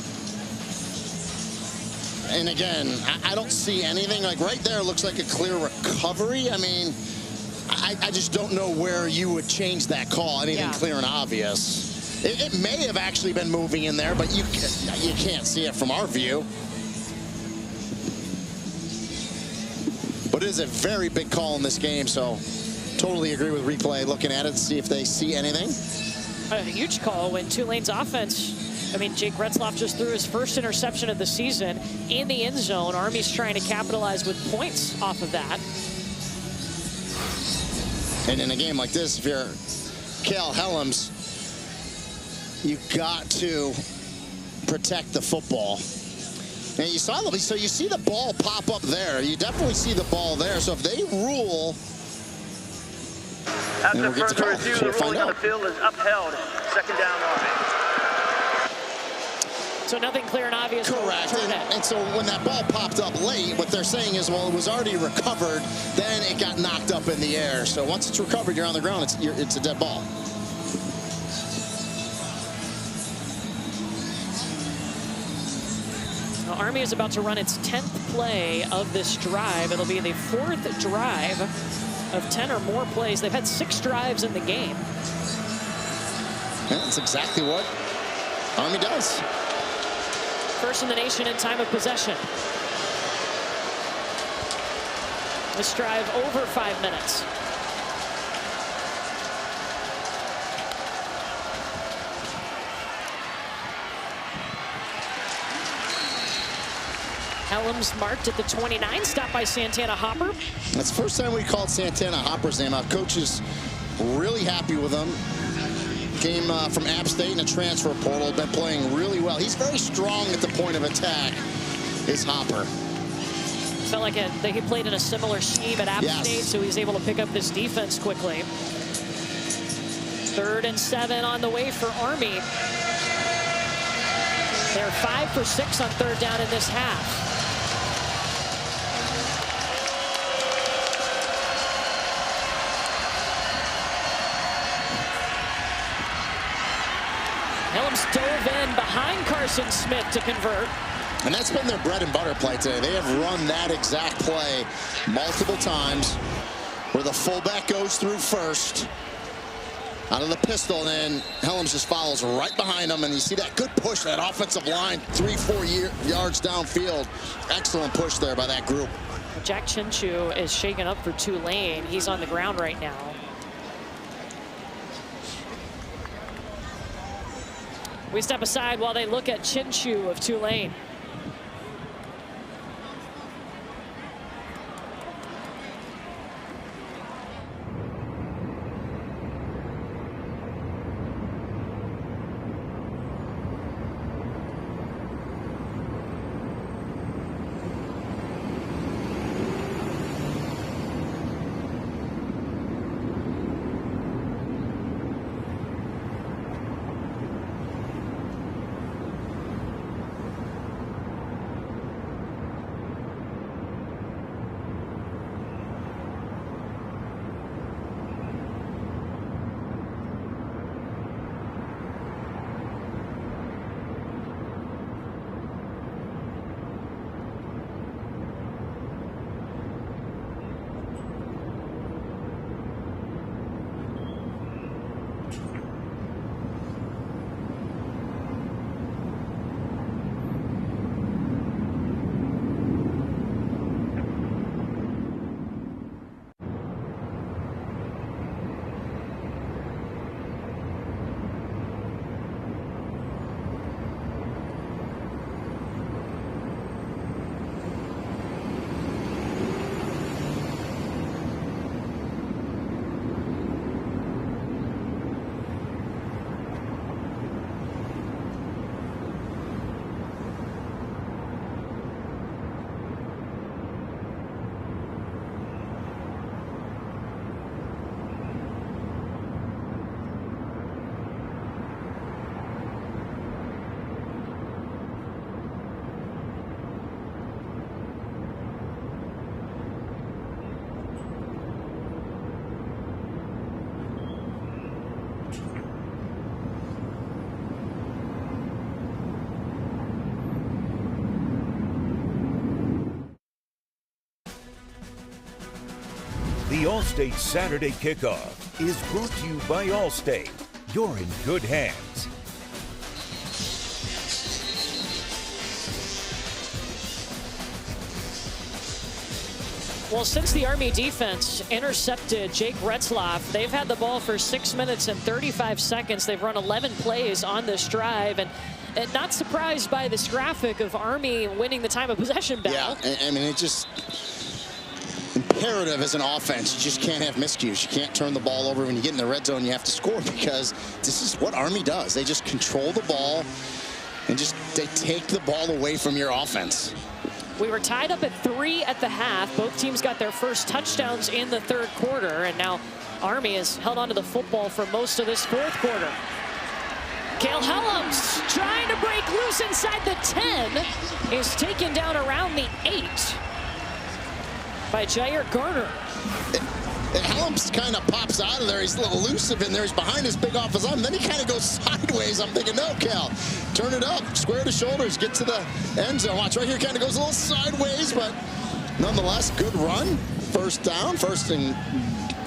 And again, I don't see anything. Like right there looks like a clear recovery. I mean, I just don't know where you would change that call. Anything clear and obvious. It may have actually been moving in there, but you can't see it from our view. But it is a very big call in this game, so totally agree with replay looking at it to see if they see anything. A huge call when Tulane's offense, I mean, Jake Retzloff just threw his first interception of the season in the end zone. Army's trying to capitalize with points off of that. And in a game like this, if you're Cale Helms, you've got to protect the football. And you saw so you see the ball pop up there. You definitely see the ball there. So if they rule, after further review, the ruling on the field is upheld. Second down, Army. So nothing clear and obvious. Correct. And so when that ball popped up late, what they're saying is, well, it was already recovered, then it got knocked up in the air. So once it's recovered, you're on the ground, it's a dead ball. Now, Army is about to run its 10th play of this drive. It'll be the 4th drive of 10 or more plays. They've had 6 drives in the game. Yeah, that's exactly what Army does. First in the nation in time of possession. This drive over 5 minutes. Helms marked at the 29, stopped by Santana Hopper. That's the first time we called Santana Hopper's name out. Coach is really happy with him. Came from App State in a transfer portal, been playing really well. He's very strong at the point of attack, is Hopper. Felt like he played in a similar scheme at App State, so he's able to pick up this defense quickly. 3rd and 7 on the way for Army. They're 5 for 6 on third down in this half. Helms dove in behind Carson Smith to convert. And that's been their bread and butter play today. They have run that exact play multiple times where the fullback goes through first out of the pistol, and then Helms just follows right behind him, and you see that good push, that offensive line 3-4 yards downfield. Excellent push there by that group. Jack Chinchu is shaken up for Tulane. He's on the ground right now. We step aside while they look at Chinchu of Tulane. The Allstate Saturday Kickoff is brought to you by Allstate. You're in good hands. Well, since the Army defense intercepted Jake Retzlaff, they've had the ball for 6 minutes and 35 seconds. They've run 11 plays on this drive, and not surprised by this graphic of Army winning the time of possession battle. Yeah, I mean, it just imperative as an offense. You just can't have miscues. You can't turn the ball over when you get in the red zone. You have to score, because this is what Army does. They just control the ball and they take the ball away from your offense. We were tied up at 3 at the half. Both teams got their first touchdowns in the third quarter, and now Army has held onto the football for most of this fourth quarter. Cale Helms trying to break loose inside the 10, is taken down around the 8 by Jair Garner. And Helms kind of pops out of there. He's a little elusive in there. He's behind his big offensive line. Then he kind of goes sideways. I'm thinking, no, Cal, turn it up, square the shoulders, get to the end zone. Watch right here, kind of goes a little sideways, but nonetheless, good run. First down, first and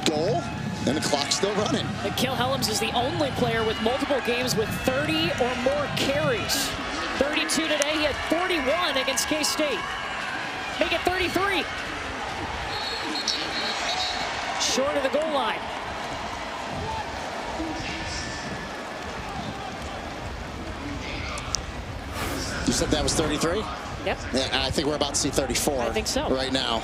goal, and the clock's still running. And Cale Helms is the only player with multiple games with 30 or more carries. 32 today. He had 41 against K-State. Make it 33. Short of the goal line. You said that was 33? Yep. Yeah, I think we're about to see 34. I think so. Right now.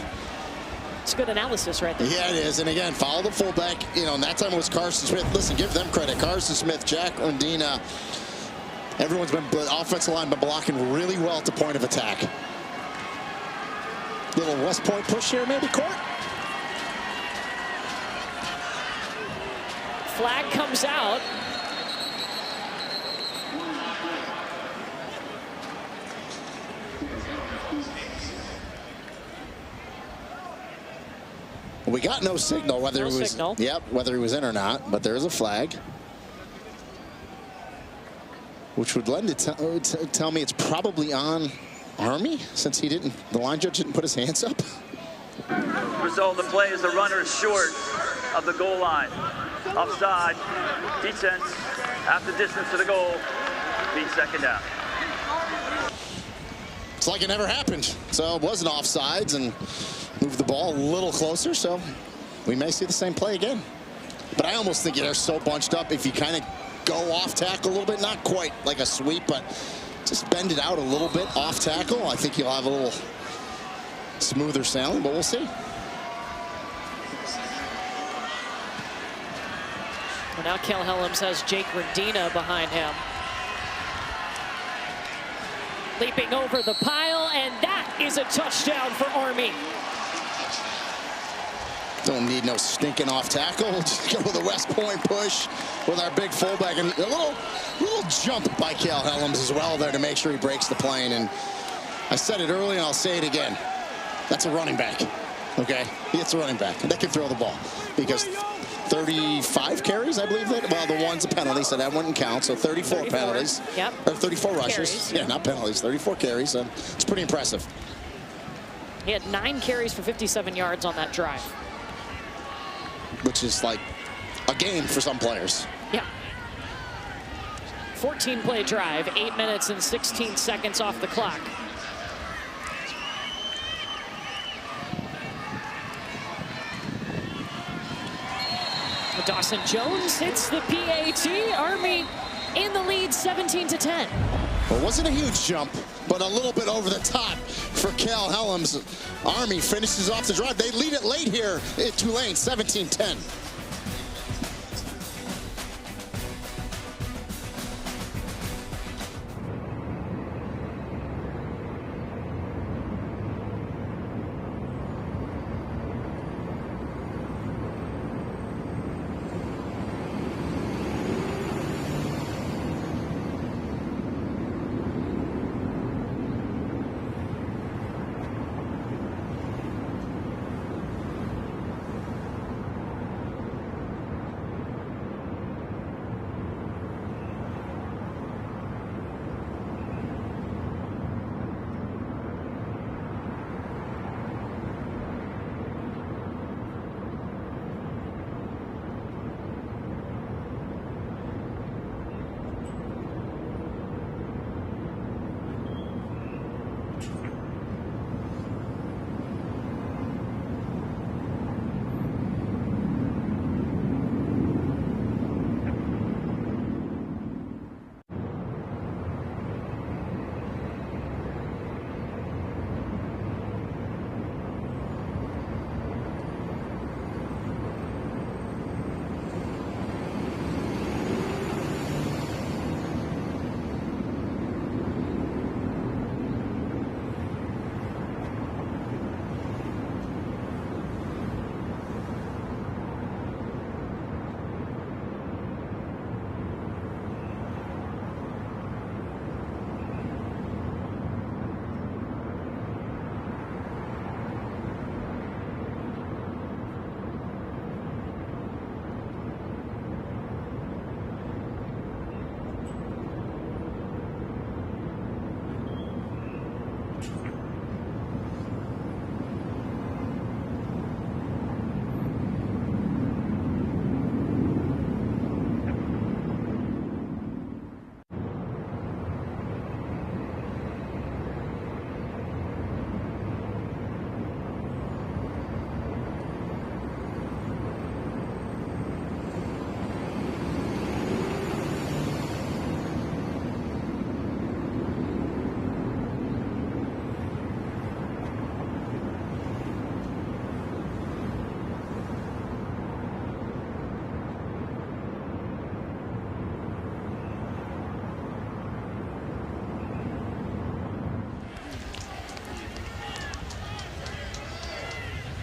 It's good analysis right there. Yeah, it is. And again, follow the fullback. You know, and that time it was Carson Smith. Listen, give them credit. Carson Smith, Jack Undina. Everyone's been, the offensive line been blocking really well at the point of attack. Little West Point push here, maybe, Court? Flag comes out. We got no signal whether No it was signal. Yep, whether he was in or not, but there is a flag, which would lend it to tell me it's probably on Army, since he didn't. The line judge didn't put his hands up. Result of the play is the runner is short of the goal line. Offside, defense, half the distance to the goal, be second down. It's like it never happened. So it wasn't offsides and moved the ball a little closer. So we may see the same play again. But I almost think they're so bunched up, if you kind of go off tackle a little bit, not quite like a sweep, but just bend it out a little bit off tackle, I think you'll have a little smoother sailing, but we'll see. Well, now Kel Helms has Jake Rendina behind him. Leaping over the pile, and that is a touchdown for Army. Don't need no stinking off tackle. We'll just go with a West Point push with our big fullback, and a little jump by Kel Helms as well there to make sure he breaks the plane. And I said it earlier, and I'll say it again. That's a running back, okay? It's a running back, and that can throw the ball, because 35 carries, I believe that. Well, the one's a penalty, so that wouldn't count. So 34 penalties. Yep. Or 34 rushes. Carries. Yeah, not penalties. 34 carries. So it's pretty impressive. He had 9 carries for 57 yards on that drive. Which is like a game for some players. Yeah. 14-play drive, 8 minutes and 16 seconds off the clock. Dawson Jones hits the PAT. Army in the lead, 17-10. Well, it wasn't a huge jump, but a little bit over the top for Kel Helms. Army finishes off the drive. They lead it late here at Tulane, 17-10.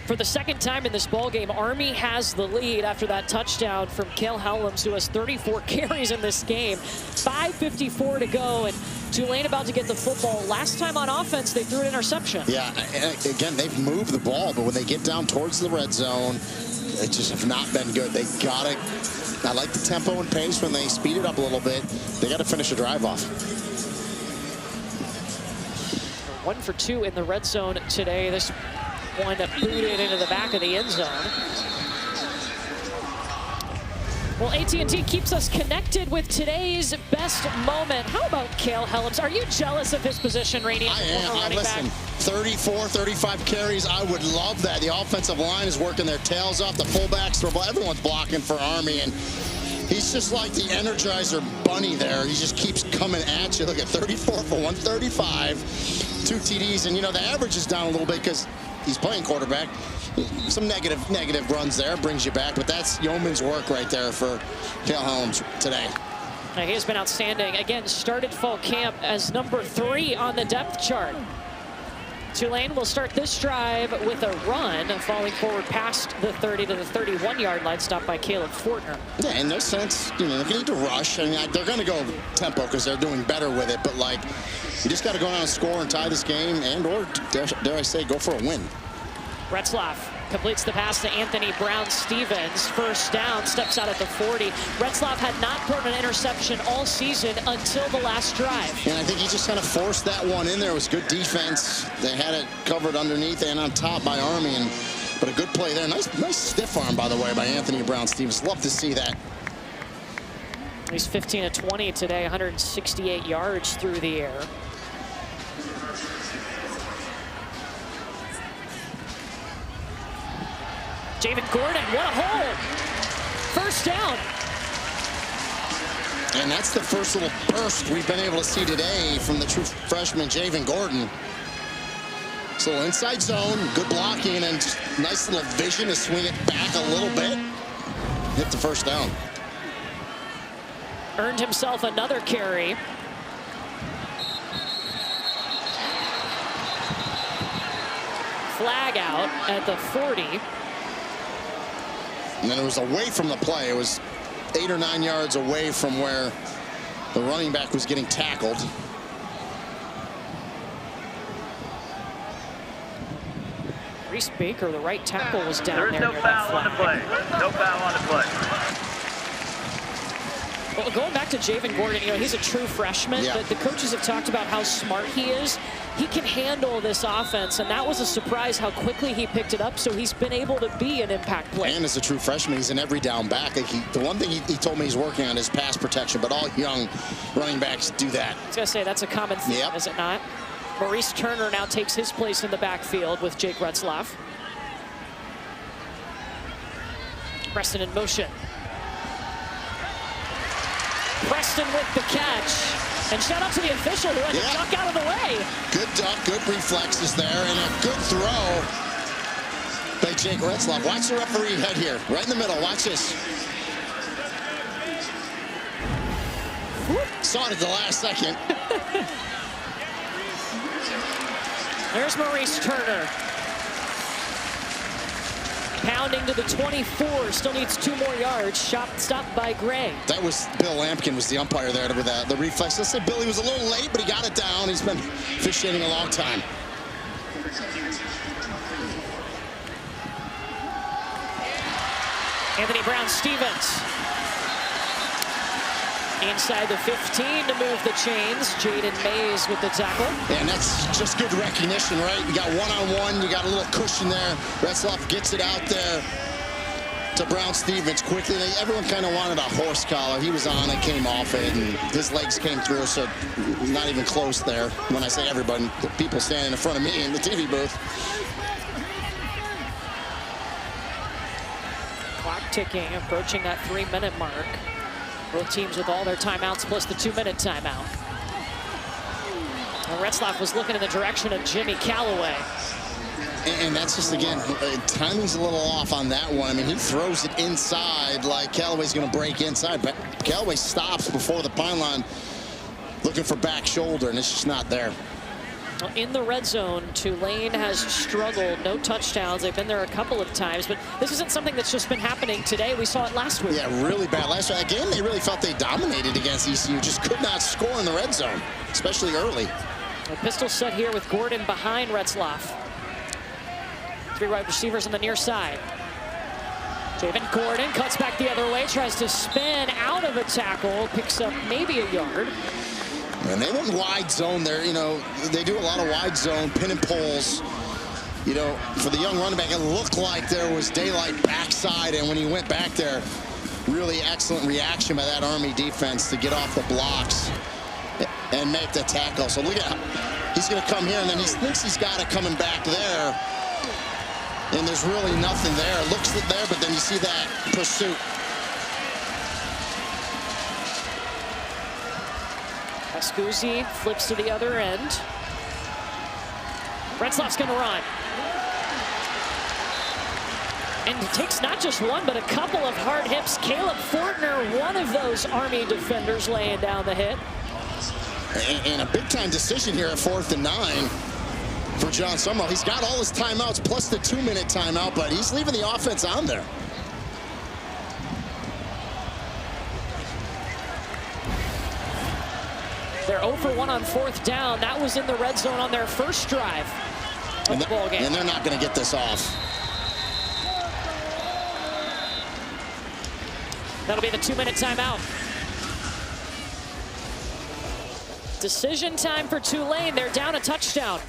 For the second time in this ballgame, Army has the lead after that touchdown from Kel Helms, who has 34 carries in this game. 5:54 to go, and Tulane about to get the football. Last time on offense, they threw an interception. Yeah, and again, they've moved the ball, but when they get down towards the red zone, they just have not been good. They got to, I like the tempo and pace when they speed it up a little bit. They got to finish a drive off. 1 for 2 in the red zone today. This one that booted into the back of the end zone. Well, AT&T keeps us connected with today's best moment. How about Cale Helms? Are you jealous of his position, Rainey? I am. Listen, 34, 35 carries. I would love that. The offensive line is working their tails off. The fullbacks, everyone's blocking for Army, and he's just like the Energizer bunny there. He just keeps coming at you. Look at 34 for 135, 2 TDs, and you know the average is down a little bit because he's playing quarterback. Some negative runs there, brings you back, but that's yeoman's work right there for Cale Helms today. He has been outstanding. Again, started fall camp as number 3 on the depth chart. Tulane will start this drive with a run, falling forward past the 30 to the 31-yard line, stopped by Caleb Fortner. Yeah, in no sense, you know, if you need to rush, I mean, they're going to go tempo because they're doing better with it, but like, you just got to go down and score and tie this game, and or dare I say, go for a win. Retzlaff completes the pass to Anthony Brown-Stevens. First down, steps out at the 40. Retzlaff had not thrown an interception all season until the last drive. And I think he just kind of forced that one in there. It was good defense. They had it covered underneath and on top by Army, but a good play there. Nice stiff arm, by the way, by Anthony Brown-Stevens. Love to see that. He's 15 of 20 today, 168 yards through the air. Javen Gordon, what a hole. First down. And that's the first little burst we've been able to see today from the true freshman, Javen Gordon. So inside zone, good blocking, and just nice little vision to swing it back a little bit. Hit the first down. Earned himself another carry. Flag out at the 40. And then it was away from the play. It was 8 or 9 yards away from where the running back was getting tackled. Reese Baker, the right tackle, was down there. There is no foul on the play. No foul on the play. Well, going back to Javen Gordon, you know, he's a true freshman, but the coaches have talked about how smart he is. He can handle this offense, and that was a surprise how quickly he picked it up, so he's been able to be an impact player. And as a true freshman, he's an every down back. Like the one thing he told me he's working on is pass protection, but all young running backs do that. I was going to say, that's a common theme, is it not? Maurice Turner now takes his place in the backfield with Jake Retzlaff. Preston in motion. Preston with the catch. And shout out to the official who had to duck out of the way. Good duck, good reflexes there, and a good throw by Jake Retzlaff. Watch the referee head here, right in the middle. Watch this. Saw it at the last second. There's Maurice Turner. Pounding to the 24, still needs 2 more yards. Stopped by Gray. That was Bill Lampkin was the umpire there with the reflex. Let's say Billy was a little late, but he got it down. He's been officiating a long time. Anthony Brown-Stevens. Inside the 15 to move the chains. Jaden Mays with the tackle. And that's just good recognition, right? You got one-on-one, you got a little cushion there. Retzlaff gets it out there to Brown-Stevens quickly. Everyone kind of wanted a horse collar. He was on it, came off it, and his legs came through, so not even close there. When I say everybody, the people standing in front of me in the TV booth. Clock ticking, approaching that 3-minute mark. Both teams with all their timeouts plus the 2-minute timeout. And Retzlaff was looking in the direction of Jimmy Callaway. And that's just, again, timing's a little off on that one. I mean, he throws it inside like Callaway's going to break inside. But Callaway stops before the pylon looking for back shoulder, and it's just not there. Well, in the red zone, Tulane has struggled. No touchdowns. They've been there a couple of times, but this isn't something that's just been happening today. We saw it last week. Yeah, really bad. Last game, they really felt they dominated against ECU. Just could not score in the red zone, especially early. A pistol set here with Gordon behind Retzlaff. 3 wide receivers on the near side. Javen Gordon cuts back the other way, tries to spin out of a tackle, picks up maybe a yard. And they went wide zone there. You know, they do a lot of wide zone, pin and pulls. You know, for the young running back, it looked like there was daylight backside, and when he went back there, really excellent reaction by that Army defense to get off the blocks and make the tackle. So look at how he's going to come here, and then he thinks he's got it coming back there. And there's really nothing there. It looks there, but then you see that pursuit. Pascuzzi flips to the other end. Retzlaff's going to run. And it takes not just one, but a couple of hard hits. Caleb Fortner, one of those Army defenders, laying down the hit. And a big-time decision here at 4th and 9 for John Summerall. He's got all his timeouts plus the 2-minute timeout, but he's leaving the offense on there. They're 0 for 1 on 4th down. That was in the red zone on their first drive of the ball game. And they're not going to get this off. That'll be the 2-minute timeout. Decision time for Tulane. They're down a touchdown.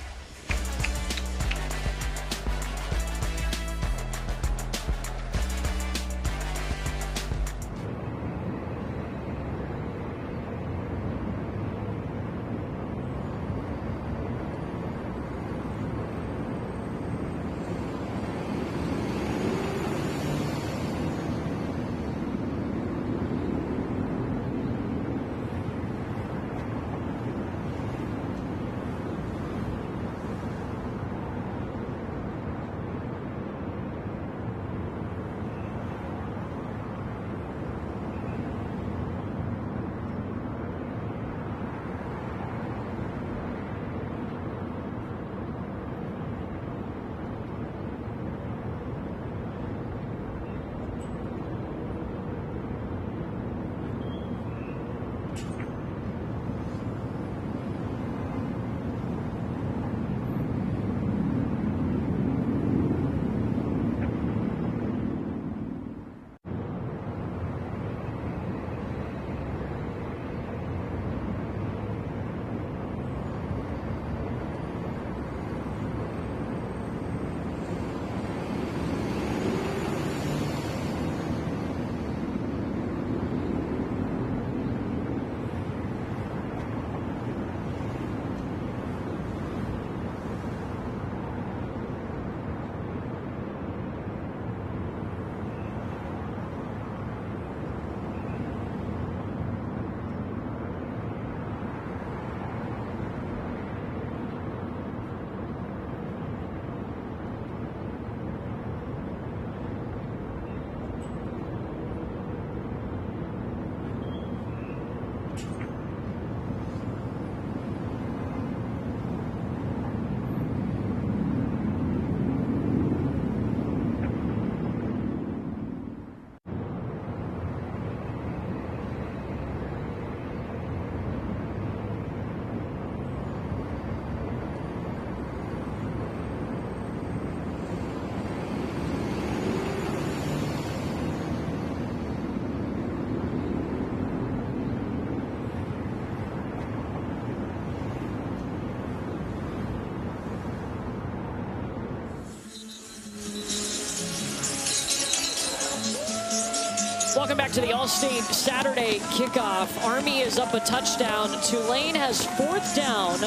Welcome back to the All-State Saturday kickoff. Army is up a touchdown. Tulane has 4th down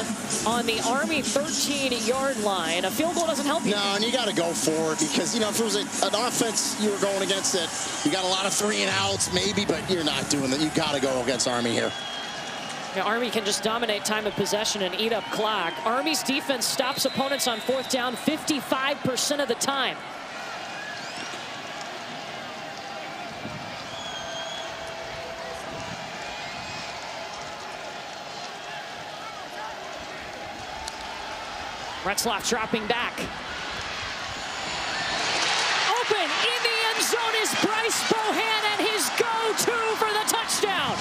on the Army 13-yard line. A field goal doesn't help you. No, and you got to go for it because, you know, if it was an offense you were going against it, you got a lot of 3-and-outs maybe, but you're not doing that. You got to go against Army here. Yeah, Army can just dominate time of possession and eat up clock. Army's defense stops opponents on 4th down 55% of the time. Retzlaff dropping back. Open in the end zone is Bryce Bohan and his go-to for the touchdown.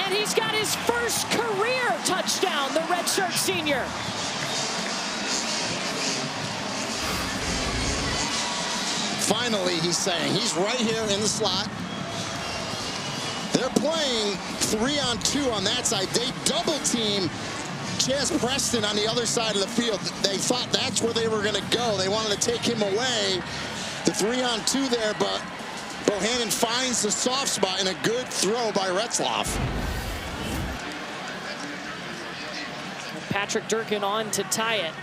And he's got his first career touchdown, the redshirt senior. Finally, he's saying he's right here in the slot. They're playing 3-on-2 on that side. They double team Chaz Preston on the other side of the field. They thought that's where they were going to go. They wanted to take him away. The 3-on-2 there, but Bohannon finds the soft spot and a good throw by Retzlaff. Patrick Durkin on to tie it.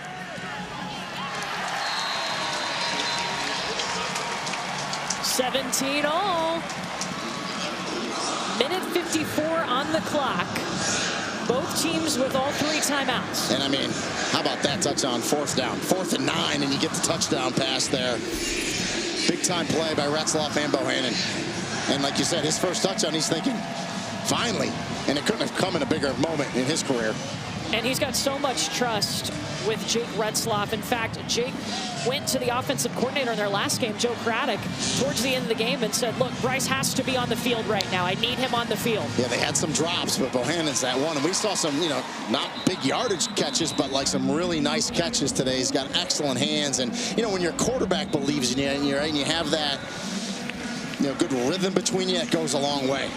$17 all. Minute 54 on the clock. Both teams with all 3 timeouts. And I mean, how about that touchdown, 4th down, 4th and 9, and you get the touchdown pass there. Big time play by Retzlaff and Bohannon. And like you said, his first touchdown, he's thinking, finally. And it couldn't have come in a bigger moment in his career. And he's got so much trust with Jake Retzlaff. In fact, Jake went to the offensive coordinator in their last game, Joe Craddock, towards the end of the game and said, look, Bryce has to be on the field right now. I need him on the field. Yeah, they had some drops, but Bohannon's that one. And we saw some, you know, not big yardage catches, but like some really nice catches today. He's got excellent hands. And, you know, when your quarterback believes in you and you have that, you know, good rhythm between you, it goes a long way.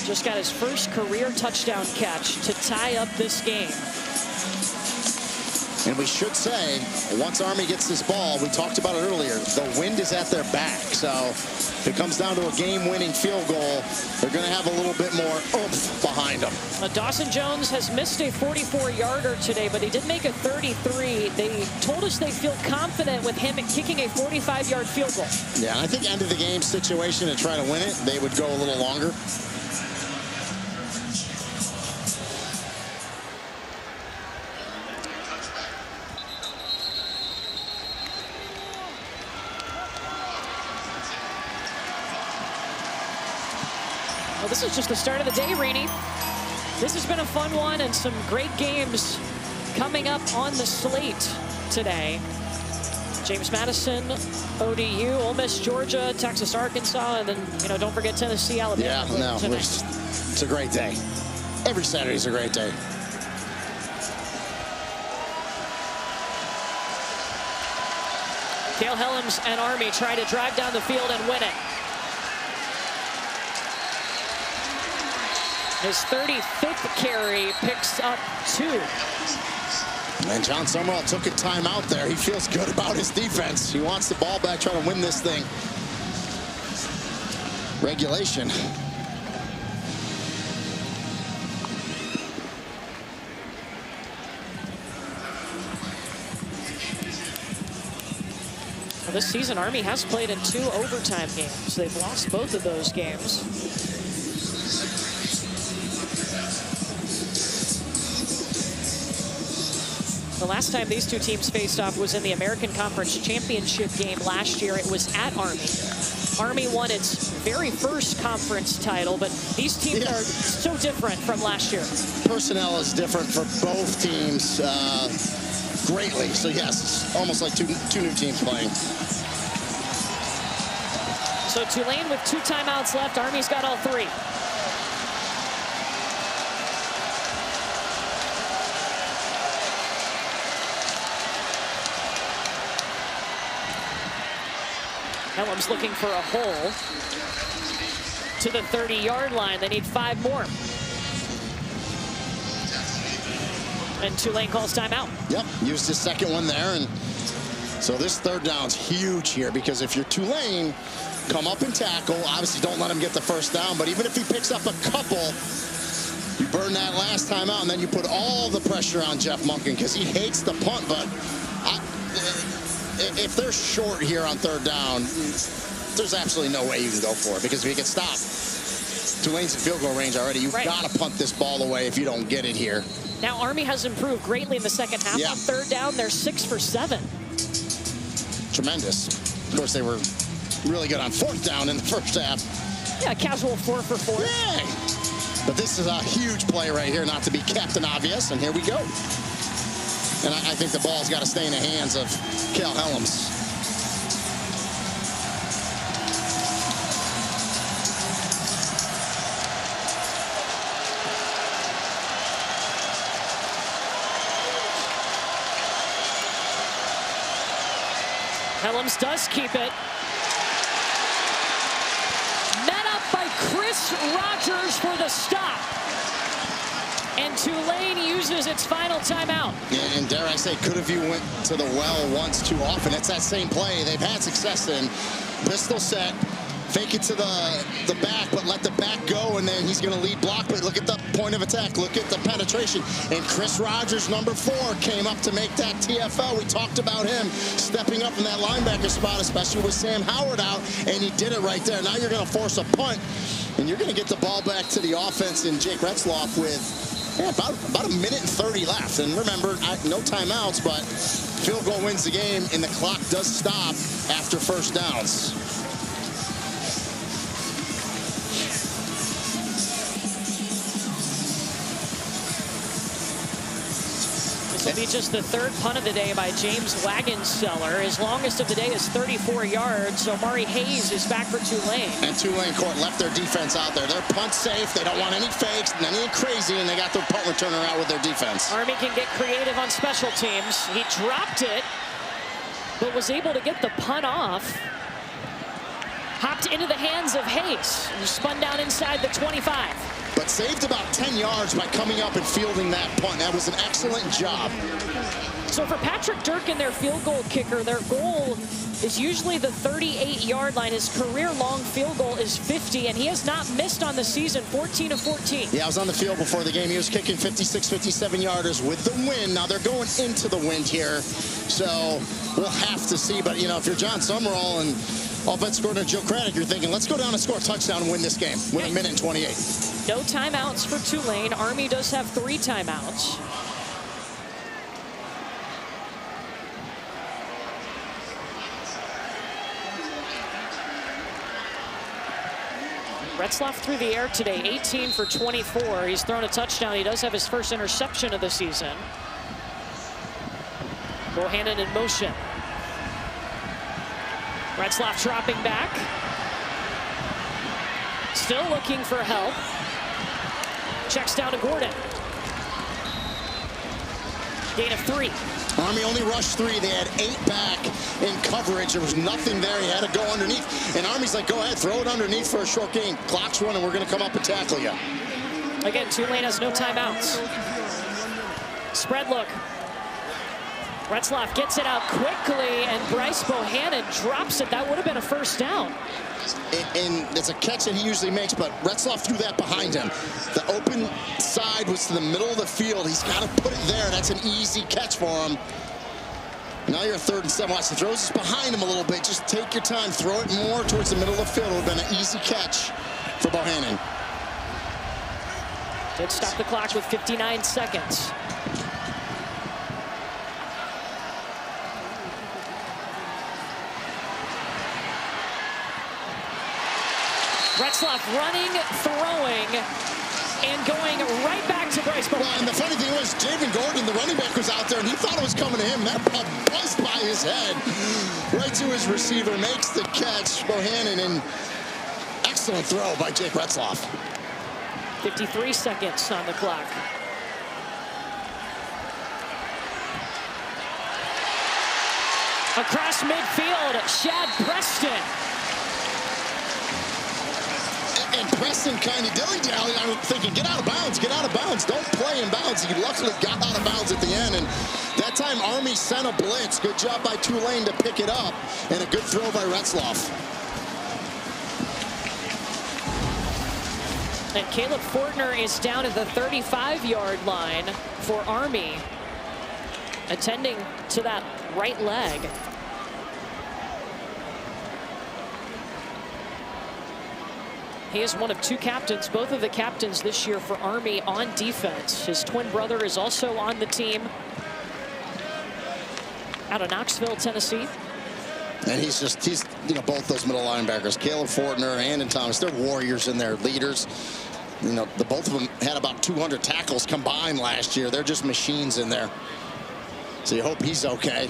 Just got his first career touchdown catch to tie up this game. And we should say, once Army gets this ball, we talked about it earlier, the wind is at their back. So if it comes down to a game-winning field goal, they're going to have a little bit more oomph behind them. Dawson Jones has missed a 44-yarder today, but he did make a 33. They told us they feel confident with him kicking a 45-yard field goal. Yeah, and I think end of the game situation to try to win it, they would go a little longer. Well, this is just the start of the day, Rainey. This has been a fun one and some great games coming up on the slate today. James Madison, ODU, Ole Miss, Georgia, Texas, Arkansas, and then, you know, don't forget Tennessee, Alabama. Yeah, no, it's a great day. Every Saturday is a great day. Cale Helms and Army try to drive down the field and win it. His 35th carry picks up 2. And John Summerall took a timeout there. He feels good about his defense. He wants the ball back, trying to win this thing. Regulation. Well, this season, Army has played in 2 overtime games. They've lost both of those games. The last time these 2 teams faced off was in the American Conference Championship game last year. It was at Army. Army won its very first conference title, but these teams are so different from last year. Personnel is different for both teams greatly. So, yes, it's almost like two new teams playing. So Tulane with 2 timeouts left. Army's got all 3. Helms looking for a hole to the 30-yard line. They need 5 more. And Tulane calls timeout. Yep, used his second one there. And so this 3rd down's huge here, because if you're Tulane, come up and tackle. Obviously, don't let him get the first down. But even if he picks up a couple, you burn that last time out, and then you put all the pressure on Jeff Monken, because he hates the punt. But if they're short here on 3rd down, there's absolutely no way you can go for it, because if you get stopped, Tulane's in field goal range already. You've got to punt this ball away if you don't get it here. Now, Army has improved greatly in the second half. On 3rd down, they're 6 for 7. Tremendous. Of course, they were really good on 4th down in the first half. Yeah, casual 4 for 4. Yeah. But this is a huge play right here, not to be Captain Obvious, and here we go. And I think the ball's got to stay in the hands of Cal Helms. Helms does keep it. Met up by Chris Rogers for the stop. And Tulane uses its final timeout. And dare I say, could have you went to the well once too often. It's that same play they've had success in. Pistol set, fake it to the back, but let the back go, and then he's going to lead block. But look at the point of attack. Look at the penetration. And Chris Rogers, number 4, came up to make that TFL. We talked about him stepping up in that linebacker spot, especially with Sam Howard out, and he did it right there. Now you're going to force a punt, and you're going to get the ball back to the offense, and Jake Retzloff with about a minute and 30 left. And remember, no timeouts, but field goal wins the game, and the clock does stop after first downs. This will be just the 3rd punt of the day by James Wagenseller. His longest of the day is 34 yards. So Mari Hayes is back for Tulane. And Tulane court left their defense out there. They're punt safe. They don't want any fakes, anything crazy, and they got their punt returner out with their defense. Army can get creative on special teams. He dropped it, but was able to get the punt off. Hopped into the hands of Hayes and spun down inside the 25. But saved about 10 yards by coming up and fielding that punt. That was an excellent job. So for Patrick Durkin, their field goal kicker, their goal is usually the 38-yard line. His career long field goal is 50, and he has not missed on the season, 14 of 14. Yeah, I was on the field before the game. He was kicking 56, 57-yarders with the wind. Now they're going into the wind here, so we'll have to see. But, you know, if you're John Summerall and offensive coordinator Joe Craddock, you're thinking, let's go down and score a touchdown and win this game with a minute and 28. No timeouts for Tulane. Army does have 3 timeouts. Retzloff through the air today, 18 for 24. He's thrown a touchdown. He does have his first interception of the season. Bohannon in motion. Retzloff dropping back. Still looking for help. Checks down to Gordon. Gain of 3. Army only rushed 3. They had 8 back in coverage. There was nothing there. He had to go underneath. And Army's like, go ahead, throw it underneath for a short gain. Clock's running. We're going to come up and tackle you. Again, Tulane has no timeouts. Spread look. Retzloff gets it out quickly, and Bryce Bohannon drops it. That would have been a first down. And it's a catch that he usually makes, but Retzloff threw that behind him. The open side was to the middle of the field. He's got to put it there. That's an easy catch for him. Now you're 3rd and 7. Watch, he throws this behind him a little bit. Just take your time. Throw it more towards the middle of the field. It would have been an easy catch for Bohannon. Did stop the clock with 59 seconds. Retzloff running, throwing, and going right back to Bryce Bohannon. Well, and the funny thing was, Javen Gordon, the running back, was out there, and he thought it was coming to him. That ball buzzed by his head right to his receiver, makes the catch. Bohannon, and excellent throw by Jake Retzloff. 53 seconds on the clock. Across midfield, Shad Preston. And Preston kind of dilly-dally. I'm thinking, get out of bounds, get out of bounds. Don't play in bounds. He luckily got out of bounds at the end, and that time Army sent a blitz. Good job by Tulane to pick it up, and a good throw by Retzloff. And Caleb Fortner is down at the 35-yard line for Army, attending to that right leg. He is one of 2 captains, both of the captains this year for Army on defense. His twin brother is also on the team out of Knoxville, Tennessee. And he's you know, both those middle linebackers, Caleb Fortner and Andon Thomas, they're warriors in their leaders. You know, both of them had about 200 tackles combined last year. They're just machines in there. So you hope he's okay.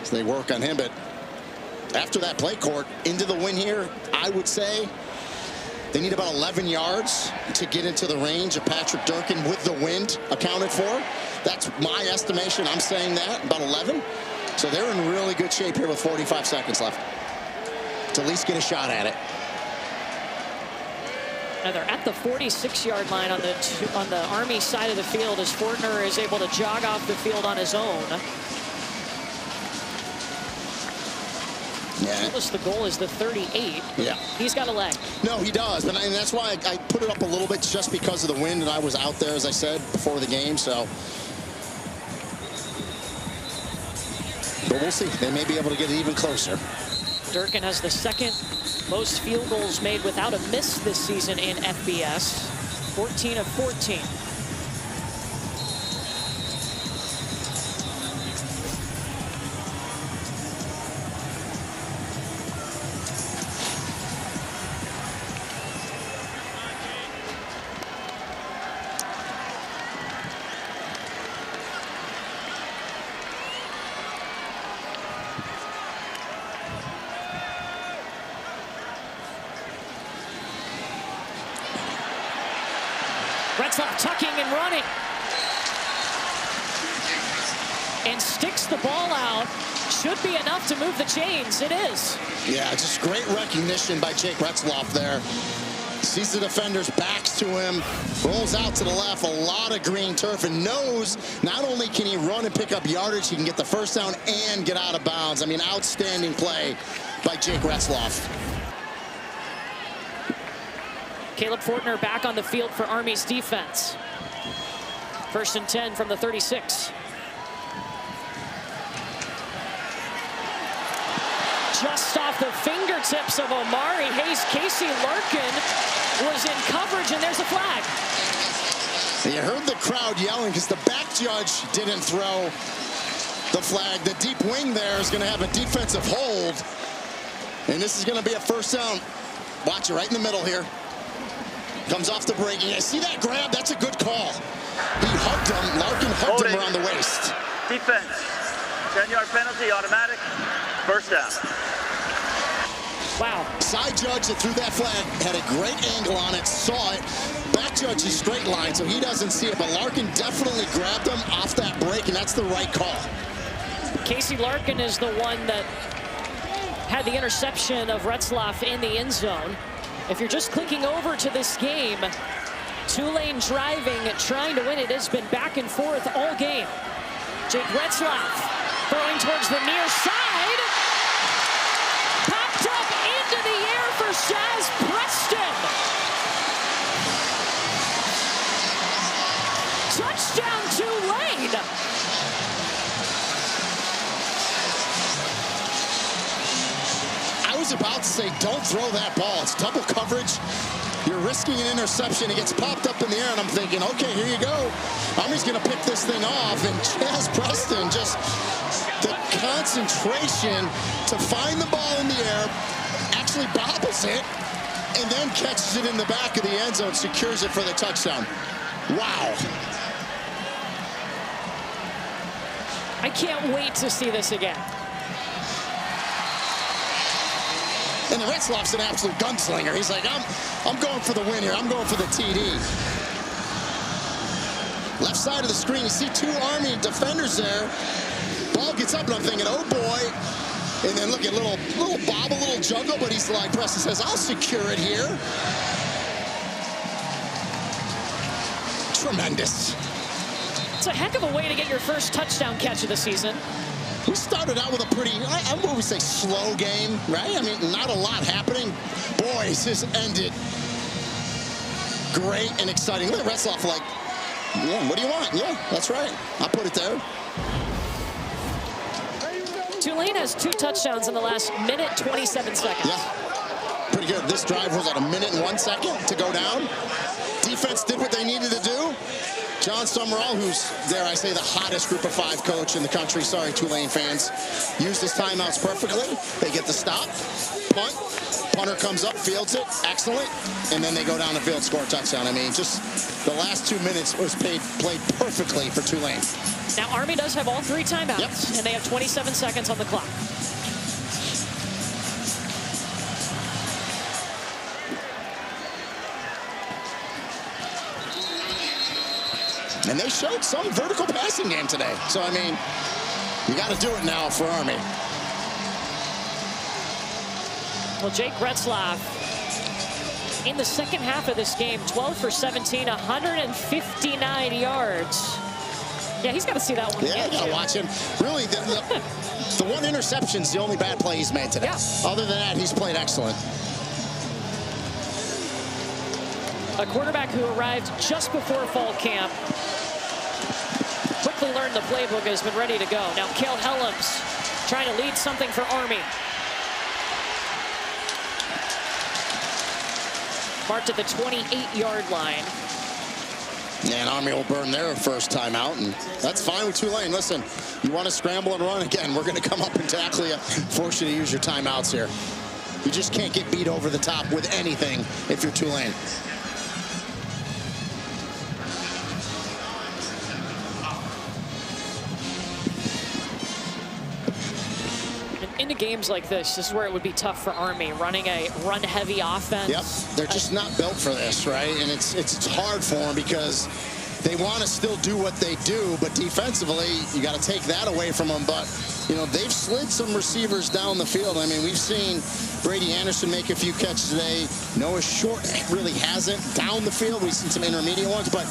So they work on him, but after that play court, into the win here, I would say they need about 11 yards to get into the range of Patrick Durkin with the wind accounted for. That's my estimation. I'm saying that, about 11. So they're in really good shape here with 45 seconds left to at least get a shot at it. Now they're at the 46-yard line on the Army side of the field as Fortner is able to jog off the field on his own. Yeah. Notice the goal is the 38. Yeah. He's got a leg. No, he does. And that's why I put it up a little bit just because of the wind. And I was out there, as I said, before the game. So. But we'll see. They may be able to get it even closer. Durkin has the second most field goals made without a miss this season in FBS. 14 of 14. Retzlaff tucking and running. And sticks the ball out. Should be enough to move the chains. It is. Yeah, just great recognition by Jake Retzlaff there. Sees the defender's backs to him. Rolls out to the left. A lot of green turf. And knows not only can he run and pick up yardage, he can get the first down and get out of bounds. I mean, outstanding play by Jake Retzlaff. Caleb Fortner back on the field for Army's defense. 1st and 10 from the 36. Just off the fingertips of Omari Hayes, Casey Larkin was in coverage, and there's a flag. You heard the crowd yelling because the back judge didn't throw the flag. The deep wing there is going to have a defensive hold, and this is going to be a first down. Watch it right in the middle here. Comes off the break. You see that grab? That's a good call. He hugged him. Larkin hugged him around the waist. Defense. 10-yard penalty, automatic. First down. Wow. Side judge that threw that flag had a great angle on it, saw it. Back judge is straight line, so he doesn't see it. But Larkin definitely grabbed him off that break, and that's the right call. Casey Larkin is the one that had the interception of Retzlaff in the end zone. If you're just clicking over to this game, Tulane driving, trying to win. It has been back and forth all game. Jake Retzlaff throwing towards the near side. Popped up into the air for Shaz Preston. Touchdown Tulane. I was about to say, don't throw that ball. It's double coverage. You're risking an interception. It gets popped up in the air, and I'm thinking, okay, here you go. Army's going to pick this thing off, and Chaz Preston, just the concentration to find the ball in the air, actually bobbles it, and then catches it in the back of the end zone, secures it for the touchdown. Wow. I can't wait to see this again. And Retzlaff's an absolute gunslinger. He's like, I'm going for the win here. I'm going for the TD. Left side of the screen, you see two Army defenders there. Ball gets up, and I'm thinking, oh boy. And then look at little bob, a little juggle, but he's like, Preston says, I'll secure it here. Tremendous. It's a heck of a way to get your first touchdown catch of the season. We started out with a pretty, I would say, slow game, right? I mean, not a lot happening. Boys, this ended great and exciting. Look at Retzlaff like, yeah, what do you want? Yeah, that's right. I'll put it there. Tulane has 2 touchdowns in the last minute, 27 seconds. Yeah, pretty good. This drive was at 1 minute and 1 second to go down. Defense did what they needed to do. John Summerall, who's, dare I say, the hottest group of 5 coach in the country. Sorry, Tulane fans. Used his timeouts perfectly. They get the stop, punt. Punter comes up, fields it, excellent. And then they go down the field, score a touchdown. I mean, just the last 2 minutes was played perfectly for Tulane. Now, Army does have all 3 timeouts, yep. And they have 27 seconds on the clock. And they showed some vertical passing game today. So, I mean, you got to do it now for Army. Well, Jake Retzlaff, in the second half of this game, 12 for 17, 159 yards. Yeah, he's got to see that one. Yeah, you got to watch him. Really, the one interception's the only bad play he's made today. Yeah. Other than that, he's played excellent. A quarterback who arrived just before fall camp. Quickly learned the playbook, has been ready to go. Now, Cale Helms trying to lead something for Army. Marked at the 28-yard line. And Army will burn their first time out, and that's fine with Tulane. Listen, you want to scramble and run again, we're going to come up and tackle you, force you to use your timeouts here. You just can't get beat over the top with anything if you're Tulane. Into games like this is where it would be tough for Army, running a run-heavy offense. Yep, they're just not built for this, right? And it's hard for them because they want to still do what they do, but defensively, you got to take that away from them. But, you know, they've slid some receivers down the field. I mean, we've seen Brady Anderson make a few catches today. Noah Short really hasn't down the field. We've seen some intermediate ones, but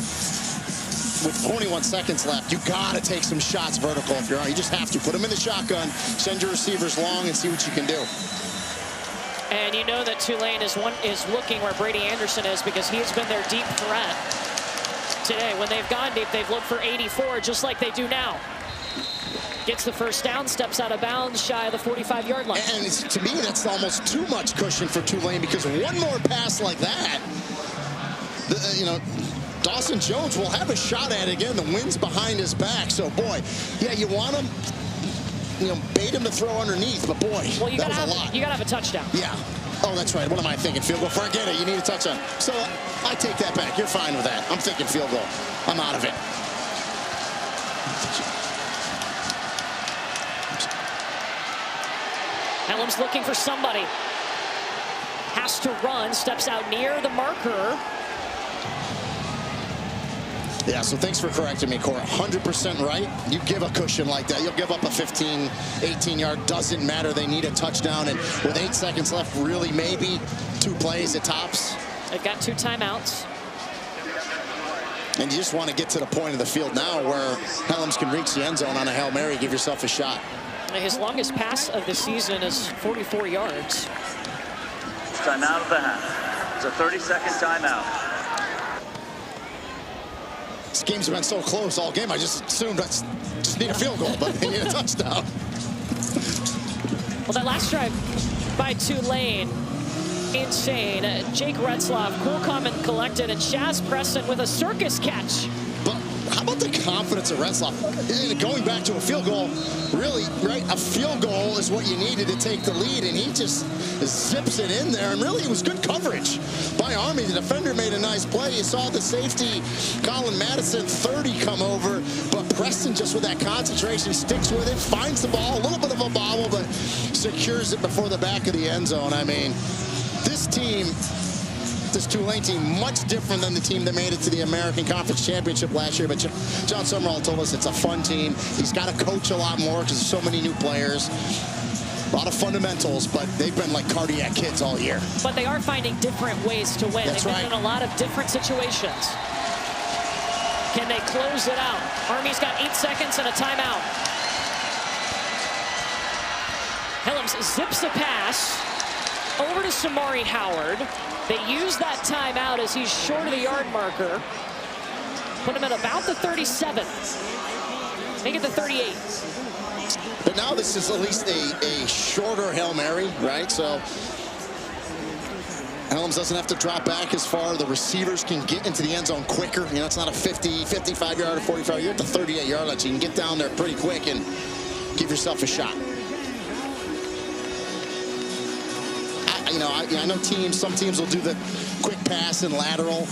with 21 seconds left, you got to take some shots vertical if you're on. You just have to. Put them in the shotgun, send your receivers long, and see what you can do. And you know that Tulane is looking where Brady Anderson is because he has been their deep threat today. When they've gone deep, they've looked for 84, just like they do now. Gets the first down, steps out of bounds, shy of the 45-yard line. And to me, that's almost too much cushion for Tulane because one more pass like that, you know, Dawson Jones will have a shot at it again. The wind's behind his back. So, boy, yeah, you want him, you know, bait him to throw underneath. But, boy, well, you that gotta was a lot. You got to have a touchdown. Yeah. Oh, that's right. What am I thinking? Field goal. Forget it. You need a touchdown. So, I take that back. You're fine with that. I'm thinking field goal. I'm out of it. Helms looking for somebody. Has to run. Steps out near the marker. Yeah, so thanks for correcting me, Cora. 100% right. You give a cushion like that, you'll give up a 15, 18-yard. Doesn't matter. They need a touchdown. And with 8 seconds left, really maybe 2 plays at tops. They've got 2 timeouts. And you just want to get to the point of the field now where Helms can reach the end zone on a Hail Mary, give yourself a shot. His longest pass of the season is 44 yards. Timeout of the half. It's a 30-second timeout. This game's been so close all game. I just assumed I just need a field goal, but they need a touchdown. Well, that last drive by Tulane, insane. Jake Retzlaff, cool, calm, and collected, and Shaz Preston with a circus catch. But how about the confidence of Retzlaff? Going back to a field goal, really, right? A field goal is what you needed to take the lead, and he just zips it in there. And really, it was good coverage by Army. The defender made a nice play. You saw the safety, Colin Madison, 30, come over, but Preston just with that concentration sticks with it, finds the ball, a little bit of a bobble, but secures it before the back of the end zone. I mean, this team, this Tulane team, much different than the team that made it to the American Conference Championship last year. But John Summerall told us it's a fun team. He's got to coach a lot more because there's so many new players. A lot of fundamentals, but they've been like cardiac kids all year. But they are finding different ways to win. That's They've right. been in a lot of different situations. Can they close it out? Army's got 8 seconds and a timeout. Helms zips the pass over to Samari Howard. They use that timeout as he's short of the yard marker. Put him at about the 37. Make it the 38. But now this is at least a shorter Hail Mary, right? So Helms doesn't have to drop back as far. The receivers can get into the end zone quicker. You know, it's not a 50, 55-yard or 45. You're at the 38-yard line, so you can get down there pretty quick and give yourself a shot. I know some teams will do the quick pass and lateral.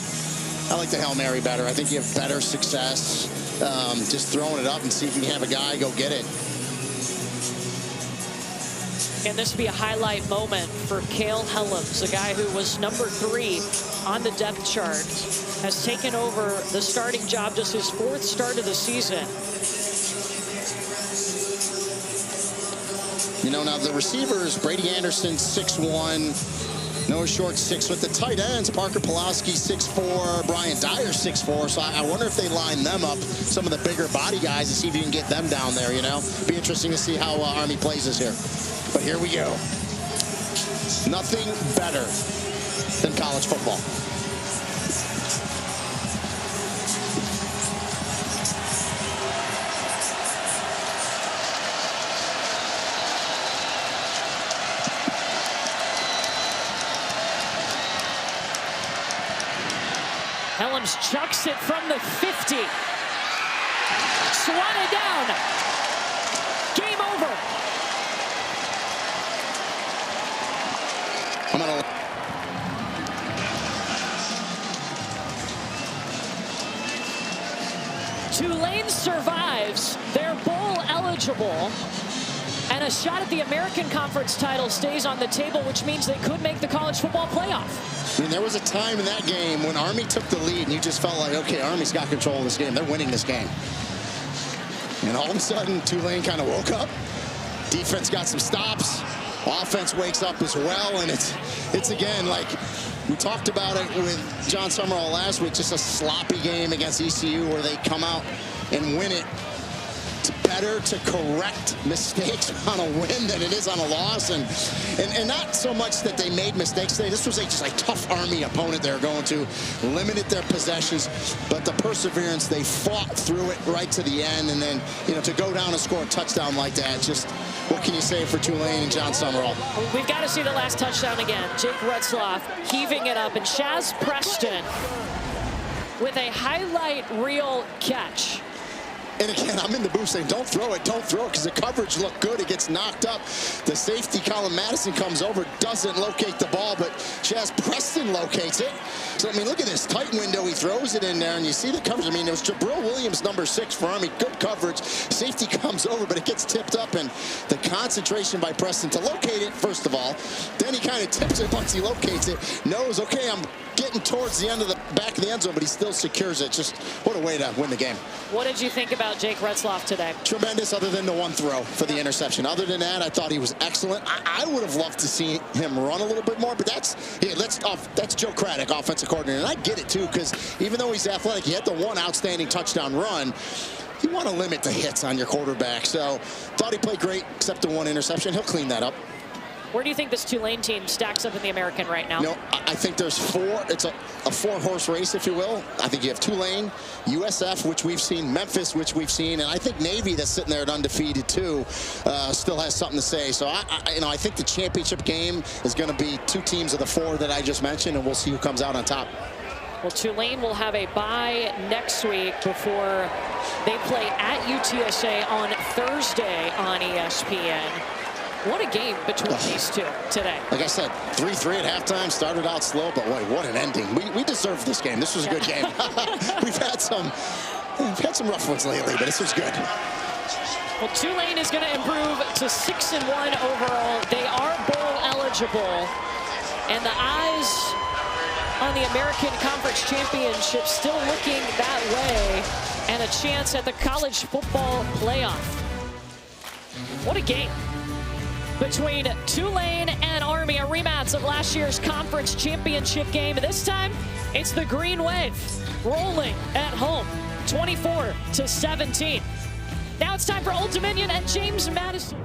I like the Hail Mary better. I think you have better success just throwing it up and see if you can have a guy go get it. And this would be a highlight moment for Cale Helms, a guy who was number 3 on the depth chart, has taken over the starting job, just his 4th start of the season. You know, now the receivers, Brady Anderson, 6'1", Noah Short, 6. With the tight ends, Parker Pulaski, 6'4", Brian Dyer, 6'4". So I wonder if they line them up, some of the bigger body guys, and see if you can get them down there, you know. Be interesting to see how Army plays this here. But here we go. Nothing better than college football. Helms chucks it from the 50. Swatted down. Game over. Tulane survives. They're bowl eligible. And a shot at the American Conference title stays on the table, which means they could make the college football playoff. I mean, there was a time in that game when Army took the lead and you just felt like, okay, Army's got control of this game. They're winning this game. And all of a sudden, Tulane kind of woke up. Defense got some stops. Offense wakes up as well. And it's again, like we talked about it with John Summerall last week, just a sloppy game against ECU where they come out and win it. It's better to correct mistakes on a win than it is on a loss, and not so much that they made mistakes today. This was just a tough Army opponent they were going to, limited their possessions, but the perseverance, they fought through it right to the end, and then, you know, to go down and score a touchdown like that, just what can you say for Tulane and John Summerall? We've got to see the last touchdown again. Jake Retzloff heaving it up, and Shaz Preston with a highlight reel catch. And again, I'm in the booth saying, don't throw it, because the coverage looked good. It gets knocked up. The safety, Colin Madison, comes over, doesn't locate the ball, but Chaz Preston locates it. So, I mean, look at this tight window. He throws it in there, and you see the coverage. I mean, it was Jabril Williams, number 6 for Army. Good coverage. Safety comes over, but it gets tipped up, and the concentration by Preston to locate it, first of all. Then he kind of tips it once he locates it. Knows, okay, I'm getting towards the end of the back of the end zone, but he still secures it. Just what a way to win the game. What did you think about Jake Retzloff today? Tremendous, other than the one throw for the interception. Other than that, I thought he was excellent. I would have loved to see him run a little bit more, but that's Joe Craddock, offensive coordinator, and I get it too, because even though he's athletic, he had the one outstanding touchdown run. You want to limit the hits on your quarterback, so thought he played great, except the one interception. He'll clean that up. Where do you think this Tulane team stacks up in the American right now? You know, I think there's 4. It's a 4-horse race, if you will. I think you have Tulane, USF, which we've seen, Memphis, which we've seen, and I think Navy, that's sitting there at undefeated too, still has something to say. So I think the championship game is going to be 2 teams of the 4 that I just mentioned, and we'll see who comes out on top. Well, Tulane will have a bye next week before they play at UTSA on Thursday on ESPN. What a game between these two today. Like I said, 3-3 at halftime. Started out slow, but wait, what an ending. We deserved this game. This was a good game. We've had some rough ones lately, but this was good. Well, Tulane is going to improve to 6-1 overall. They are bowl eligible, and the eyes on the American Conference Championship still looking that way, and a chance at the college football playoff. What a game between Tulane and Army, a rematch of last year's conference championship game. This time, it's the Green Wave rolling at home, 24-17. Now it's time for Old Dominion and James Madison.